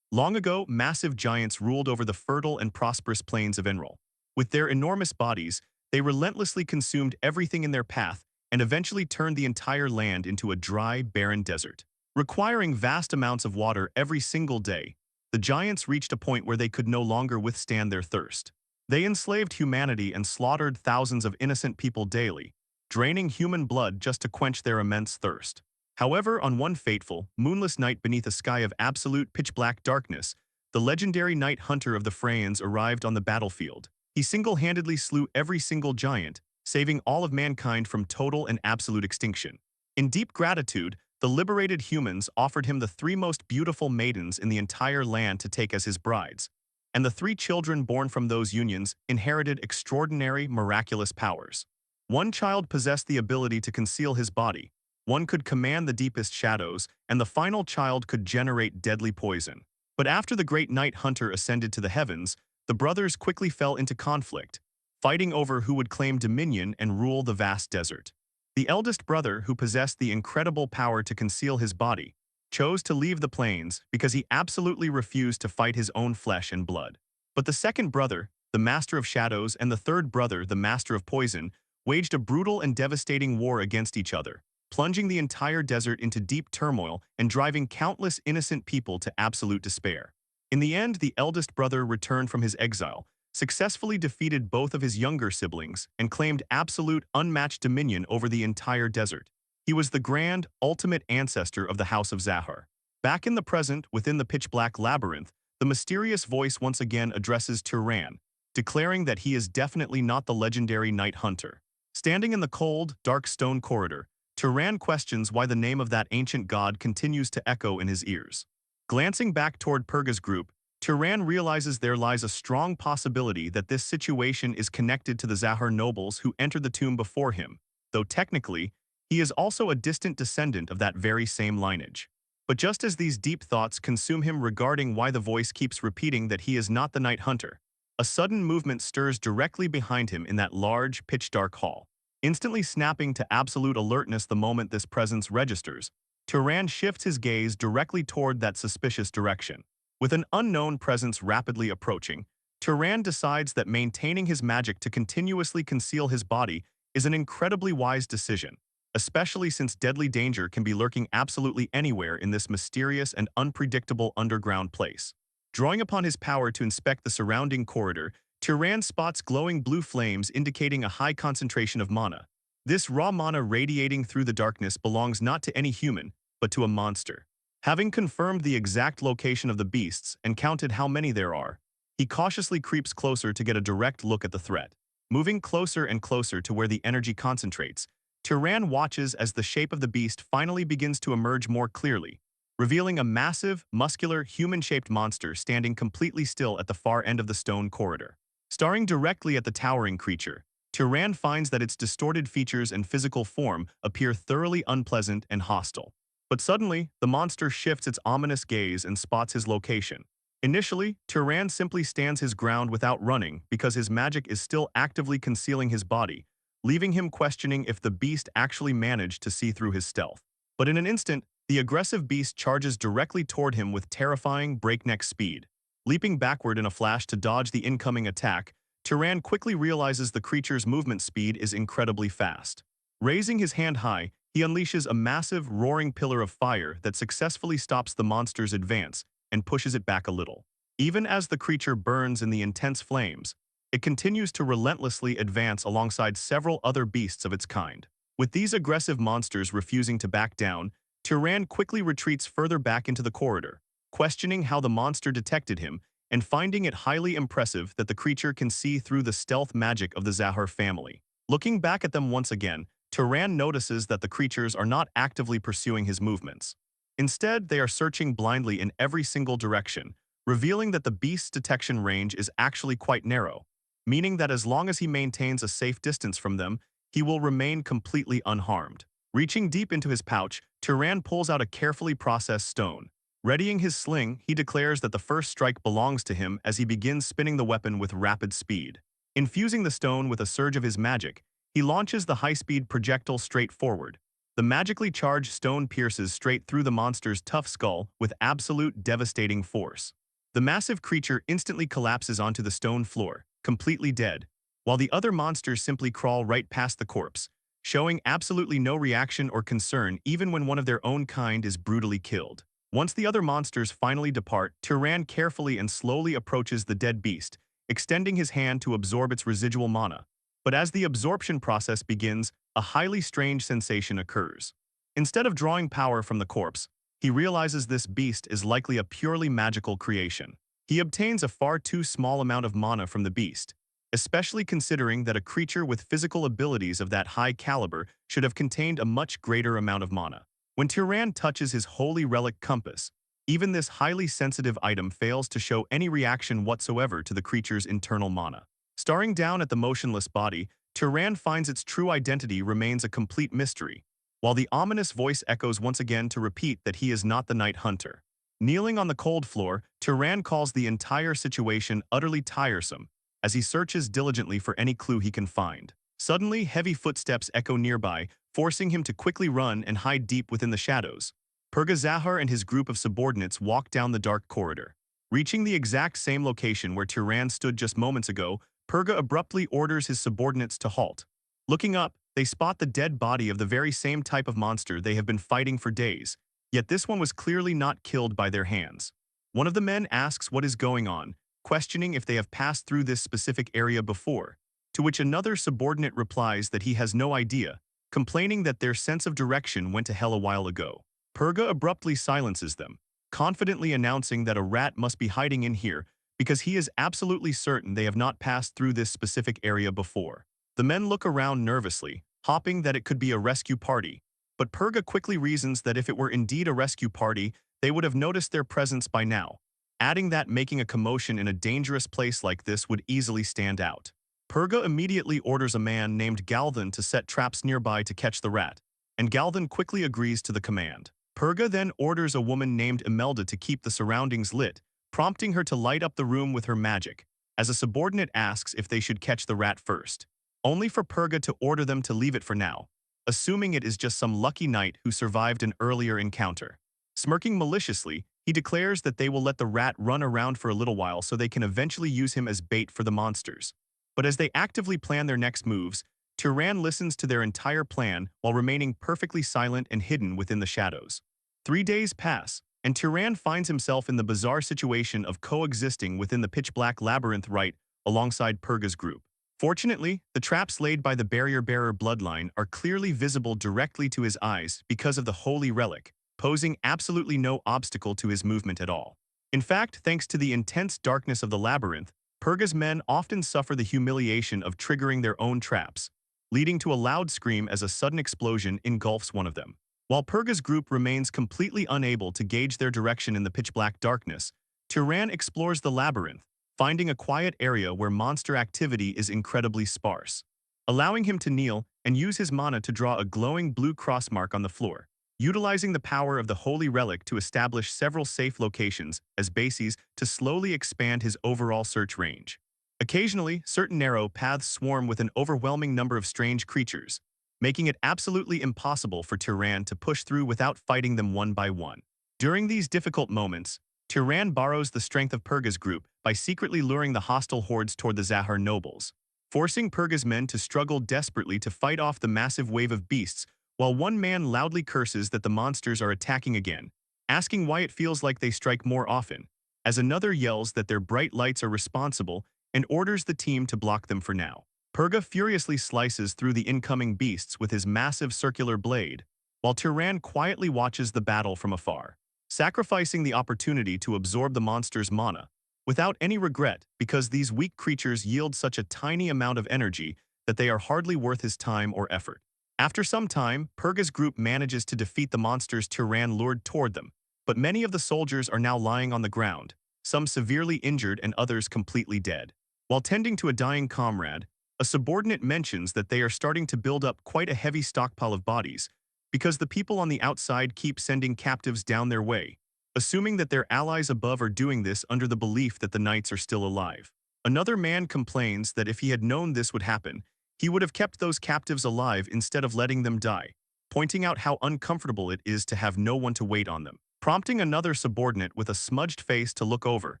Long ago, massive giants ruled over the fertile and prosperous plains of Enroll. With their enormous bodies, they relentlessly consumed everything in their path and eventually turned the entire land into a dry, barren desert. Requiring vast amounts of water every single day, the giants reached a point where they could no longer withstand their thirst. They enslaved humanity and slaughtered thousands of innocent people daily, draining human blood just to quench their immense thirst. However, on one fateful, moonless night beneath a sky of absolute pitch-black darkness, the legendary Night Hunter of the Freyans arrived on the battlefield. He single-handedly slew every single giant, saving all of mankind from total and absolute extinction. In deep gratitude, the liberated humans offered him the three most beautiful maidens in the entire land to take as his brides, and the three children born from those unions inherited extraordinary, miraculous powers. One child possessed the ability to conceal his body, one could command the deepest shadows, and the final child could generate deadly poison. But after the great Night Hunter ascended to the heavens, the brothers quickly fell into conflict, fighting over who would claim dominion and rule the vast desert. The eldest brother, who possessed the incredible power to conceal his body, chose to leave the plains because he absolutely refused to fight his own flesh and blood. But the second brother, the Master of Shadows, and the third brother, the Master of Poison, waged a brutal and devastating war against each other, plunging the entire desert into deep turmoil and driving countless innocent people to absolute despair. In the end, the eldest brother returned from his exile, successfully defeated both of his younger siblings, and claimed absolute, unmatched dominion over the entire desert. He was the grand, ultimate ancestor of the House of Zahar. Back in the present, within the pitch-black labyrinth, the mysterious voice once again addresses Turan, declaring that he is definitely not the legendary Night Hunter. Standing in the cold, dark stone corridor, Turan questions why the name of that ancient god continues to echo in his ears. Glancing back toward Purga's group, Turan realizes there lies a strong possibility that this situation is connected to the Zahar nobles who entered the tomb before him, though technically, he is also a distant descendant of that very same lineage. But just as these deep thoughts consume him regarding why the voice keeps repeating that he is not the Night Hunter, a sudden movement stirs directly behind him in that large, pitch-dark hall. Instantly snapping to absolute alertness the moment this presence registers, Turan shifts his gaze directly toward that suspicious direction. With an unknown presence rapidly approaching, Turan decides that maintaining his magic to continuously conceal his body is an incredibly wise decision, especially since deadly danger can be lurking absolutely anywhere in this mysterious and unpredictable underground place. Drawing upon his power to inspect the surrounding corridor, Turan spots glowing blue flames indicating a high concentration of mana. This raw mana radiating through the darkness belongs not to any human, but to a monster. Having confirmed the exact location of the beasts and counted how many there are, he cautiously creeps closer to get a direct look at the threat. Moving closer and closer to where the energy concentrates, Turan watches as the shape of the beast finally begins to emerge more clearly, revealing a massive, muscular, human-shaped monster standing completely still at the far end of the stone corridor. Staring directly at the towering creature, Turan finds that its distorted features and physical form appear thoroughly unpleasant and hostile. But suddenly, the monster shifts its ominous gaze and spots his location. Initially, Turan simply stands his ground without running because his magic is still actively concealing his body, leaving him questioning if the beast actually managed to see through his stealth. But in an instant, the aggressive beast charges directly toward him with terrifying, breakneck speed. Leaping backward in a flash to dodge the incoming attack, Turan quickly realizes the creature's movement speed is incredibly fast. Raising his hand high, he unleashes a massive, roaring pillar of fire that successfully stops the monster's advance and pushes it back a little. Even as the creature burns in the intense flames, it continues to relentlessly advance alongside several other beasts of its kind. With these aggressive monsters refusing to back down, Turan quickly retreats further back into the corridor, questioning how the monster detected him and finding it highly impressive that the creature can see through the stealth magic of the Zahar family. Looking back at them once again, Turan notices that the creatures are not actively pursuing his movements. Instead, they are searching blindly in every single direction, revealing that the beast's detection range is actually quite narrow, meaning that as long as he maintains a safe distance from them, he will remain completely unharmed. Reaching deep into his pouch, Turan pulls out a carefully processed stone. Readying his sling, he declares that the first strike belongs to him as he begins spinning the weapon with rapid speed. Infusing the stone with a surge of his magic, he launches the high-speed projectile straight forward. The magically charged stone pierces straight through the monster's tough skull with absolute devastating force. The massive creature instantly collapses onto the stone floor, completely dead, while the other monsters simply crawl right past the corpse, showing absolutely no reaction or concern even when one of their own kind is brutally killed. Once the other monsters finally depart, Turan carefully and slowly approaches the dead beast, extending his hand to absorb its residual mana. But as the absorption process begins, a highly strange sensation occurs. Instead of drawing power from the corpse, he realizes this beast is likely a purely magical creation. He obtains a far too small amount of mana from the beast, especially considering that a creature with physical abilities of that high caliber should have contained a much greater amount of mana. When Turan touches his holy relic compass, even this highly sensitive item fails to show any reaction whatsoever to the creature's internal mana. Staring down at the motionless body, Turan finds its true identity remains a complete mystery, while the ominous voice echoes once again to repeat that he is not the Night Hunter. Kneeling on the cold floor, Turan calls the entire situation utterly tiresome as he searches diligently for any clue he can find. Suddenly, heavy footsteps echo nearby, forcing him to quickly run and hide deep within the shadows. Purga Zahar and his group of subordinates walk down the dark corridor. Reaching the exact same location where Turan stood just moments ago, Purga abruptly orders his subordinates to halt. Looking up, they spot the dead body of the very same type of monster they have been fighting for days, yet this one was clearly not killed by their hands. One of the men asks what is going on, questioning if they have passed through this specific area before, to which another subordinate replies that he has no idea, complaining that their sense of direction went to hell a while ago. Purga abruptly silences them, confidently announcing that a rat must be hiding in here because he is absolutely certain they have not passed through this specific area before. The men look around nervously, hoping that it could be a rescue party, but Purga quickly reasons that if it were indeed a rescue party, they would have noticed their presence by now, adding that making a commotion in a dangerous place like this would easily stand out. Purga immediately orders a man named Galvan to set traps nearby to catch the rat, and Galvan quickly agrees to the command. Purga then orders a woman named Imelda to keep the surroundings lit, prompting her to light up the room with her magic, as a subordinate asks if they should catch the rat first, only for Purga to order them to leave it for now, assuming it is just some lucky knight who survived an earlier encounter. Smirking maliciously, he declares that they will let the rat run around for a little while so they can eventually use him as bait for the monsters. But as they actively plan their next moves, Tyran listens to their entire plan while remaining perfectly silent and hidden within the shadows. 3 days pass, and Tyran finds himself in the bizarre situation of coexisting within the pitch-black labyrinth right alongside Purga's group. Fortunately, the traps laid by the barrier-bearer bloodline are clearly visible directly to his eyes because of the holy relic, posing absolutely no obstacle to his movement at all. In fact, thanks to the intense darkness of the labyrinth, Purga's men often suffer the humiliation of triggering their own traps, leading to a loud scream as a sudden explosion engulfs one of them. While Purga's group remains completely unable to gauge their direction in the pitch-black darkness, Tyran explores the labyrinth, finding a quiet area where monster activity is incredibly sparse, allowing him to kneel and use his mana to draw a glowing blue cross mark on the floor, utilizing the power of the holy relic to establish several safe locations as bases to slowly expand his overall search range. Occasionally, certain narrow paths swarm with an overwhelming number of strange creatures, making it absolutely impossible for Tyran to push through without fighting them one by one. During these difficult moments, Tyran borrows the strength of Purga's group by secretly luring the hostile hordes toward the Zahar nobles, forcing Purga's men to struggle desperately to fight off the massive wave of beasts, while one man loudly curses that the monsters are attacking again, asking why it feels like they strike more often, as another yells that their bright lights are responsible and orders the team to block them for now. Purga furiously slices through the incoming beasts with his massive circular blade, while Tyran quietly watches the battle from afar, sacrificing the opportunity to absorb the monster's mana, without any regret because these weak creatures yield such a tiny amount of energy that they are hardly worth his time or effort. After some time, Purga's group manages to defeat the monsters Tyran lured toward them, but many of the soldiers are now lying on the ground, some severely injured and others completely dead. While tending to a dying comrade, a subordinate mentions that they are starting to build up quite a heavy stockpile of bodies because the people on the outside keep sending captives down their way, assuming that their allies above are doing this under the belief that the knights are still alive. Another man complains that if he had known this would happen, he would have kept those captives alive instead of letting them die, pointing out how uncomfortable it is to have no one to wait on them, prompting another subordinate with a smudged face to look over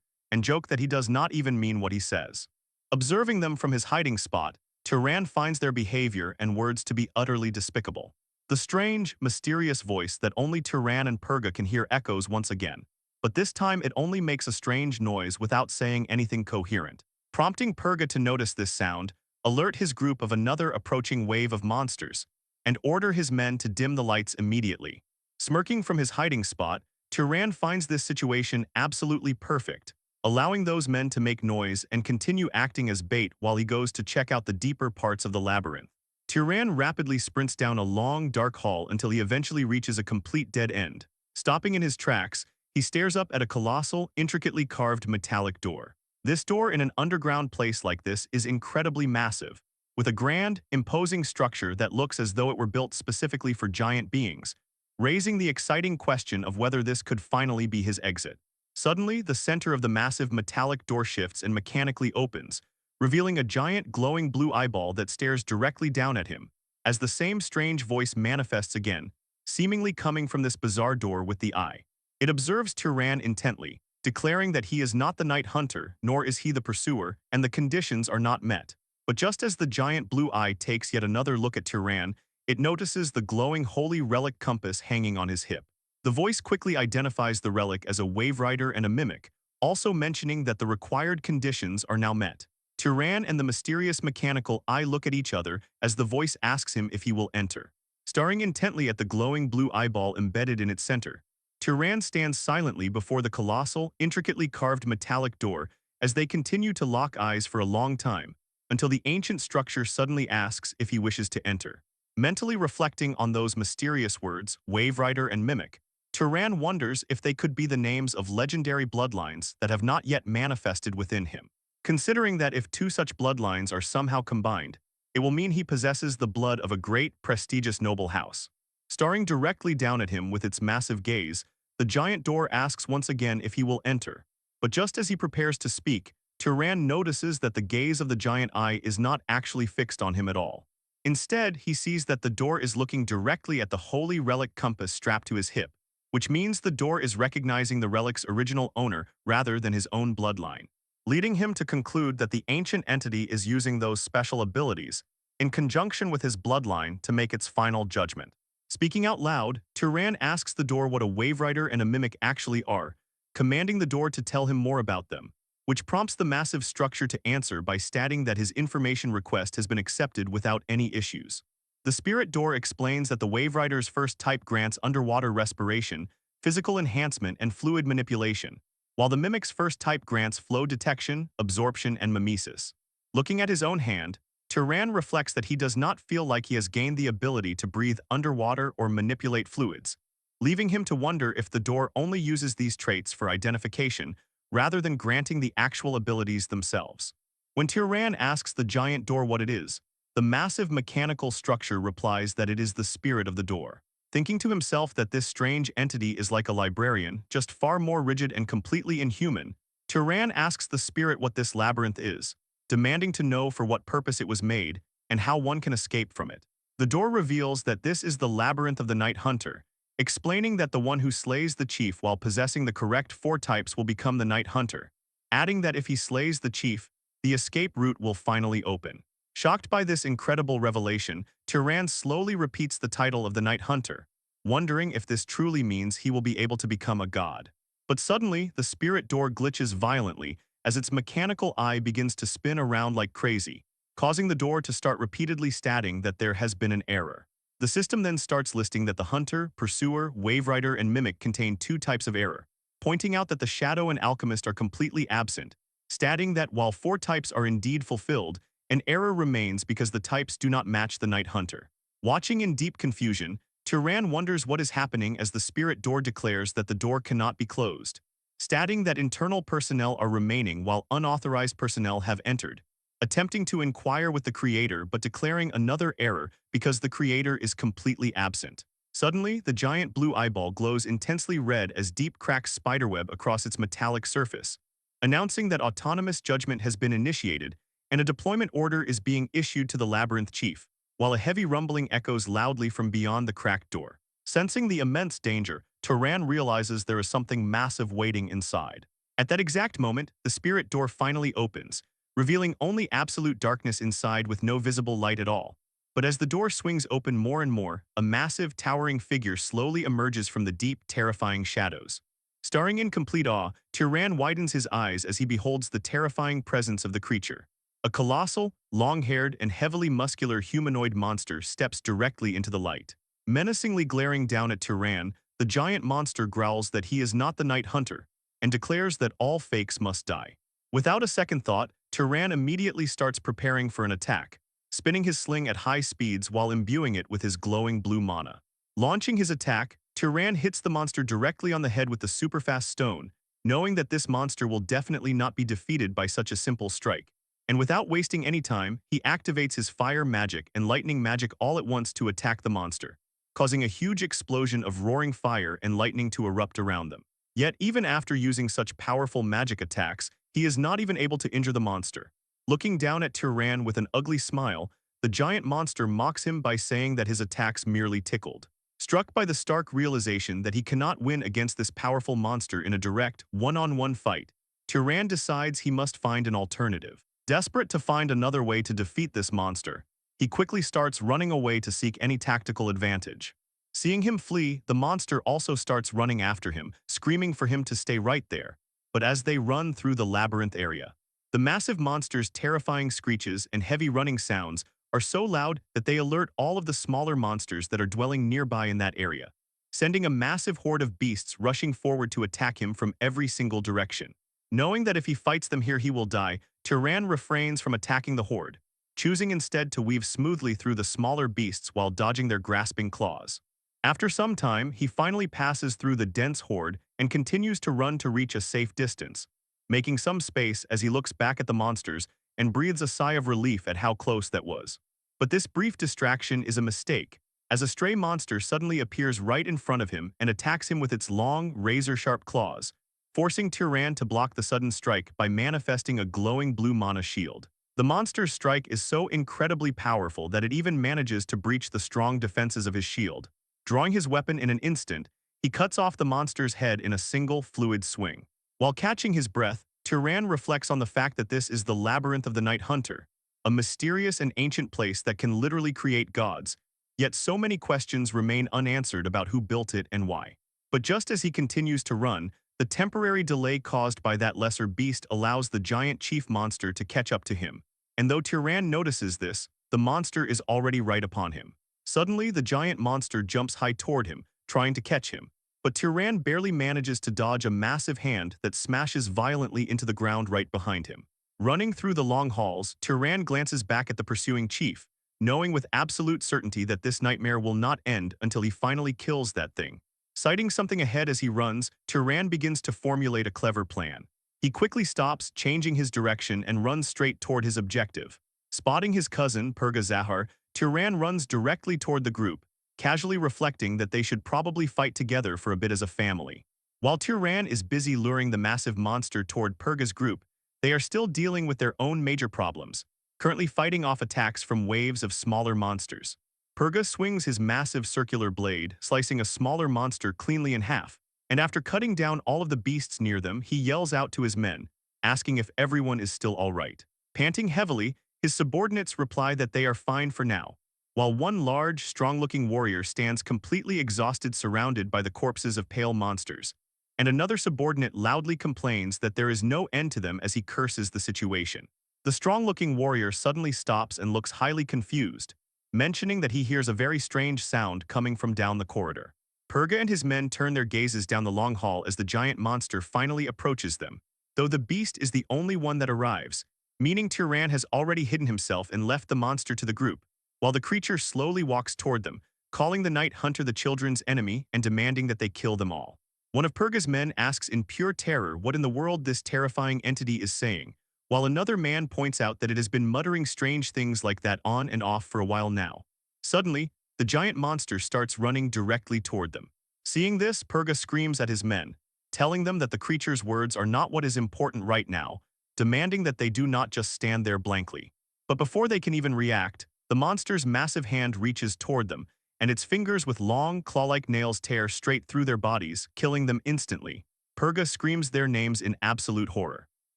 and joke that he does not even mean what he says. Observing them from his hiding spot, Tyran finds their behavior and words to be utterly despicable. The strange, mysterious voice that only Tyran and Purga can hear echoes once again, but this time it only makes a strange noise without saying anything coherent. Prompting Purga to notice this sound, alert his group of another approaching wave of monsters, and order his men to dim the lights immediately. Smirking from his hiding spot, Tyran finds this situation absolutely perfect, allowing those men to make noise and continue acting as bait while he goes to check out the deeper parts of the labyrinth. Tyran rapidly sprints down a long, dark hall until he eventually reaches a complete dead end. Stopping in his tracks, he stares up at a colossal, intricately carved metallic door. This door in an underground place like this is incredibly massive, with a grand, imposing structure that looks as though it were built specifically for giant beings, raising the exciting question of whether this could finally be his exit. Suddenly, the center of the massive metallic door shifts and mechanically opens, revealing a giant glowing blue eyeball that stares directly down at him, as the same strange voice manifests again, seemingly coming from this bizarre door with the eye. It observes Tyran intently, declaring that he is not the night hunter, nor is he the pursuer, and the conditions are not met. But just as the giant blue eye takes yet another look at Tyran, it notices the glowing holy relic compass hanging on his hip. The voice quickly identifies the relic as a wave rider and a mimic, also mentioning that the required conditions are now met. Tyran and the mysterious mechanical eye look at each other as the voice asks him if he will enter. Staring intently at the glowing blue eyeball embedded in its center, Tyran stands silently before the colossal, intricately carved metallic door as they continue to lock eyes for a long time, until the ancient structure suddenly asks if he wishes to enter. Mentally reflecting on those mysterious words, Wave Rider and Mimic, Tyran wonders if they could be the names of legendary bloodlines that have not yet manifested within him. Considering that if two such bloodlines are somehow combined, it will mean he possesses the blood of a great, prestigious noble house. Staring directly down at him with its massive gaze, the giant door asks once again if he will enter. But just as he prepares to speak, Tyran notices that the gaze of the giant eye is not actually fixed on him at all. Instead, he sees that the door is looking directly at the holy relic compass strapped to his hip, which means the door is recognizing the relic's original owner rather than his own bloodline, leading him to conclude that the ancient entity is using those special abilities in conjunction with his bloodline to make its final judgment. Speaking out loud, Tyran asks the door what a wave rider and a mimic actually are, commanding the door to tell him more about them, which prompts the massive structure to answer by stating that his information request has been accepted without any issues. The spirit door explains that the wave rider's first type grants underwater respiration, physical enhancement, and fluid manipulation, while the mimic's first type grants flow detection, absorption, and mimesis. Looking at his own hand, Tyran reflects that he does not feel like he has gained the ability to breathe underwater or manipulate fluids, leaving him to wonder if the door only uses these traits for identification rather than granting the actual abilities themselves. When Tyran asks the giant door what it is, the massive mechanical structure replies that it is the spirit of the door. Thinking to himself that this strange entity is like a librarian, just far more rigid and completely inhuman, Tyran asks the spirit what this labyrinth is, demanding to know for what purpose it was made and how one can escape from it. The door reveals that this is the labyrinth of the Night Hunter, explaining that the one who slays the chief while possessing the correct 4 types will become the Night Hunter, adding that if he slays the chief, the escape route will finally open. Shocked by this incredible revelation, Tyran slowly repeats the title of the Night Hunter, wondering if this truly means he will be able to become a god. But suddenly, the spirit door glitches violently as its mechanical eye begins to spin around like crazy, causing the door to start repeatedly stating that there has been an error. The system then starts listing that the hunter, pursuer, wave rider, and mimic contain 2 types of error, pointing out that the shadow and alchemist are completely absent, stating that while 4 types are indeed fulfilled, an error remains because the types do not match the Night Hunter. Watching in deep confusion, Tyran wonders what is happening as the spirit door declares that the door cannot be closed, stating that internal personnel are remaining while unauthorized personnel have entered, attempting to inquire with the creator but declaring another error because the creator is completely absent. Suddenly, the giant blue eyeball glows intensely red as deep cracks spiderweb across its metallic surface, announcing that autonomous judgment has been initiated and a deployment order is being issued to the labyrinth chief, while a heavy rumbling echoes loudly from beyond the cracked door. Sensing the immense danger, Tyran realizes there is something massive waiting inside. At that exact moment, the spirit door finally opens, revealing only absolute darkness inside with no visible light at all. But as the door swings open more and more, a massive, towering figure slowly emerges from the deep, terrifying shadows. Staring in complete awe, Tyran widens his eyes as he beholds the terrifying presence of the creature. A colossal, long-haired, and heavily muscular humanoid monster steps directly into the light. Menacingly glaring down at Tyran, the giant monster growls that he is not the Night Hunter, and declares that all fakes must die. Without a second thought, Tyran immediately starts preparing for an attack, spinning his sling at high speeds while imbuing it with his glowing blue mana. Launching his attack, Tyran hits the monster directly on the head with the superfast stone, knowing that this monster will definitely not be defeated by such a simple strike. And without wasting any time, he activates his fire magic and lightning magic all at once to attack the monster, causing a huge explosion of roaring fire and lightning to erupt around them. Yet, even after using such powerful magic attacks, he is not even able to injure the monster. Looking down at Tyran with an ugly smile, the giant monster mocks him by saying that his attacks merely tickled. Struck by the stark realization that he cannot win against this powerful monster in a direct, one-on-one fight, Tyran decides he must find an alternative. Desperate to find another way to defeat this monster, he quickly starts running away to seek any tactical advantage. Seeing him flee, the monster also starts running after him, screaming for him to stay right there. But as they run through the labyrinth area, the massive monster's terrifying screeches and heavy running sounds are so loud that they alert all of the smaller monsters that are dwelling nearby in that area, sending a massive horde of beasts rushing forward to attack him from every single direction. Knowing that if he fights them here he will die, Tyran refrains from attacking the horde, choosing instead to weave smoothly through the smaller beasts while dodging their grasping claws. After some time, he finally passes through the dense horde and continues to run to reach a safe distance, making some space as he looks back at the monsters and breathes a sigh of relief at how close that was. But this brief distraction is a mistake, as a stray monster suddenly appears right in front of him and attacks him with its long, razor-sharp claws, forcing Tyran to block the sudden strike by manifesting a glowing blue mana shield. The monster's strike is so incredibly powerful that it even manages to breach the strong defenses of his shield. Drawing his weapon in an instant, he cuts off the monster's head in a single fluid swing. While catching his breath, Tyran reflects on the fact that this is the Labyrinth of the Night Hunter, a mysterious and ancient place that can literally create gods, yet so many questions remain unanswered about who built it and why. But just as he continues to run, the temporary delay caused by that lesser beast allows the giant chief monster to catch up to him. And though Tyran notices this, the monster is already right upon him. Suddenly, the giant monster jumps high toward him, trying to catch him. But Tyran barely manages to dodge a massive hand that smashes violently into the ground right behind him. Running through the long halls, Tyran glances back at the pursuing chief, knowing with absolute certainty that this nightmare will not end until he finally kills that thing. Sighting something ahead as he runs, Tyran begins to formulate a clever plan. He quickly stops, changing his direction, and runs straight toward his objective. Spotting his cousin, Purga Zahar, Tyran runs directly toward the group, casually reflecting that they should probably fight together for a bit as a family. While Tyran is busy luring the massive monster toward Purga's group, they are still dealing with their own major problems, currently fighting off attacks from waves of smaller monsters. Purga swings his massive circular blade, slicing a smaller monster cleanly in half, and after cutting down all of the beasts near them, he yells out to his men, asking if everyone is still all right. Panting heavily, his subordinates reply that they are fine for now, while one large, strong-looking warrior stands completely exhausted surrounded by the corpses of pale monsters, and another subordinate loudly complains that there is no end to them as he curses the situation. The strong-looking warrior suddenly stops and looks highly confused, mentioning that he hears a very strange sound coming from down the corridor. Purga and his men turn their gazes down the long hall as the giant monster finally approaches them, though the beast is the only one that arrives, meaning Tyran has already hidden himself and left the monster to the group, while the creature slowly walks toward them, calling the night hunter the children's enemy and demanding that they kill them all. One of Purga's men asks in pure terror what in the world this terrifying entity is saying, while another man points out that it has been muttering strange things like that on and off for a while now. Suddenly, the giant monster starts running directly toward them. Seeing this, Purga screams at his men, telling them that the creature's words are not what is important right now, demanding that they do not just stand there blankly. But before they can even react, the monster's massive hand reaches toward them, and its fingers with long, claw-like nails tear straight through their bodies, killing them instantly. Purga screams their names in absolute horror.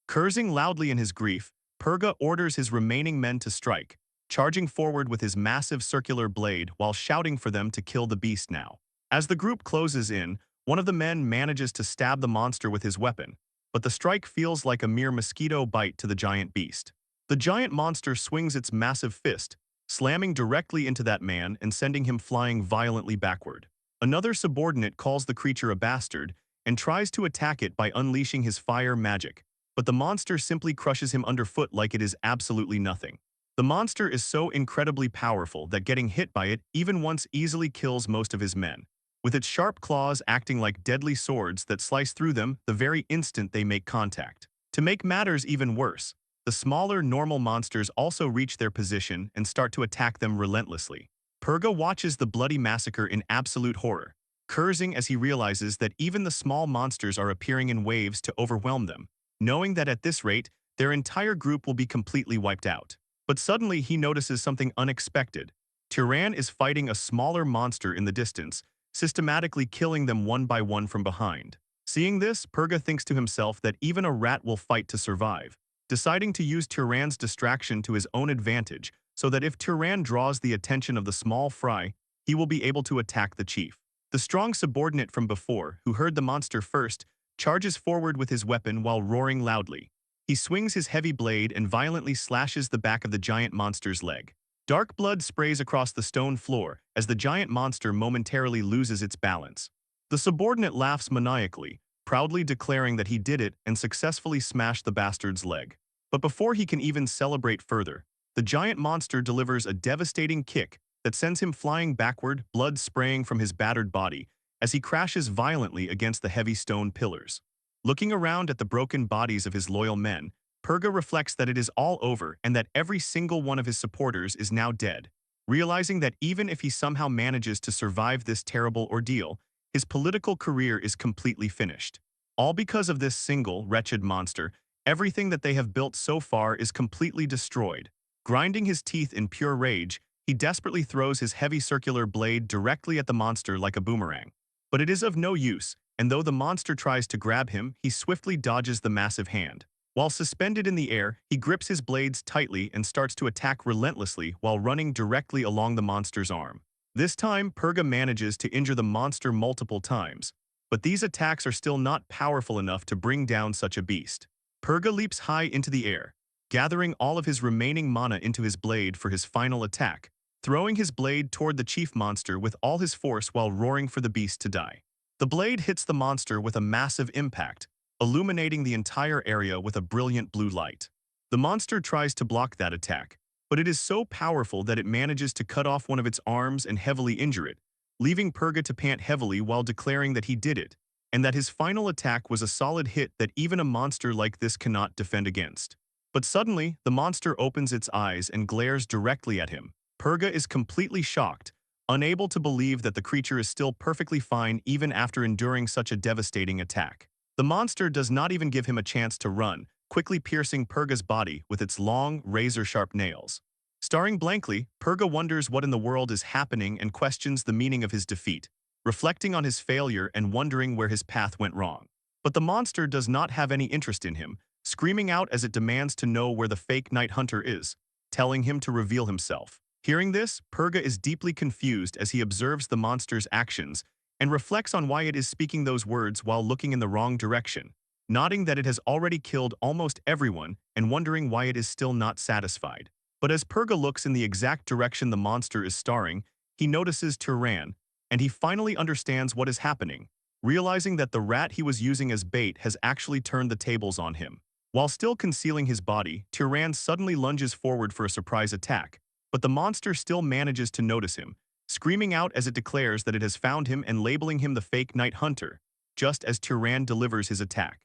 Cursing loudly in his grief, Purga orders his remaining men to strike, charging forward with his massive circular blade while shouting for them to kill the beast now. As the group closes in, one of the men manages to stab the monster with his weapon, but the strike feels like a mere mosquito bite to the giant beast. The giant monster swings its massive fist, slamming directly into that man and sending him flying violently backward. Another subordinate calls the creature a bastard and tries to attack it by unleashing his fire magic, but the monster simply crushes him underfoot like it is absolutely nothing. The monster is so incredibly powerful that getting hit by it even once easily kills most of his men, with its sharp claws acting like deadly swords that slice through them the very instant they make contact. To make matters even worse, the smaller, normal monsters also reach their position and start to attack them relentlessly. Purga watches the bloody massacre in absolute horror, cursing as he realizes that even the small monsters are appearing in waves to overwhelm them, knowing that at this rate, their entire group will be completely wiped out. But suddenly he notices something unexpected. Tyran is fighting a smaller monster in the distance, systematically killing them one by one from behind. Seeing this, Purga thinks to himself that even a rat will fight to survive, deciding to use Tyran's distraction to his own advantage so that if Tyran draws the attention of the small fry, he will be able to attack the chief. The strong subordinate from before, who heard the monster first, charges forward with his weapon while roaring loudly. He swings his heavy blade and violently slashes the back of the giant monster's leg. Dark blood sprays across the stone floor as the giant monster momentarily loses its balance. The subordinate laughs maniacally, proudly declaring that he did it and successfully smashed the bastard's leg. But before he can even celebrate further, the giant monster delivers a devastating kick that sends him flying backward, blood spraying from his battered body as he crashes violently against the heavy stone pillars. Looking around at the broken bodies of his loyal men, Purga reflects that it is all over and that every single one of his supporters is now dead. Realizing that even if he somehow manages to survive this terrible ordeal, his political career is completely finished. All because of this single, wretched monster, everything that they have built so far is completely destroyed. Grinding his teeth in pure rage, he desperately throws his heavy circular blade directly at the monster like a boomerang. But it is of no use, and though the monster tries to grab him, he swiftly dodges the massive hand. While suspended in the air, he grips his blades tightly and starts to attack relentlessly while running directly along the monster's arm. This time, Purga manages to injure the monster multiple times, but these attacks are still not powerful enough to bring down such a beast. Purga leaps high into the air, gathering all of his remaining mana into his blade for his final attack, throwing his blade toward the chief monster with all his force while roaring for the beast to die. The blade hits the monster with a massive impact, illuminating the entire area with a brilliant blue light. The monster tries to block that attack, but it is so powerful that it manages to cut off one of its arms and heavily injure it, leaving Purga to pant heavily while declaring that he did it, and that his final attack was a solid hit that even a monster like this cannot defend against. But suddenly, the monster opens its eyes and glares directly at him. Purga is completely shocked, unable to believe that the creature is still perfectly fine even after enduring such a devastating attack. The monster does not even give him a chance to run, quickly piercing Purga's body with its long, razor-sharp nails. Staring blankly, Purga wonders what in the world is happening and questions the meaning of his defeat, reflecting on his failure and wondering where his path went wrong. But the monster does not have any interest in him, screaming out as it demands to know where the fake night hunter is, telling him to reveal himself. Hearing this, Purga is deeply confused as he observes the monster's actions and reflects on why it is speaking those words while looking in the wrong direction, nodding that it has already killed almost everyone and wondering why it is still not satisfied. But as Purga looks in the exact direction the monster is staring, he notices Tyran, and he finally understands what is happening, realizing that the rat he was using as bait has actually turned the tables on him. While still concealing his body, Tyran suddenly lunges forward for a surprise attack, but the monster still manages to notice him, screaming out as it declares that it has found him and labeling him the fake night hunter, just as Tyran delivers his attack.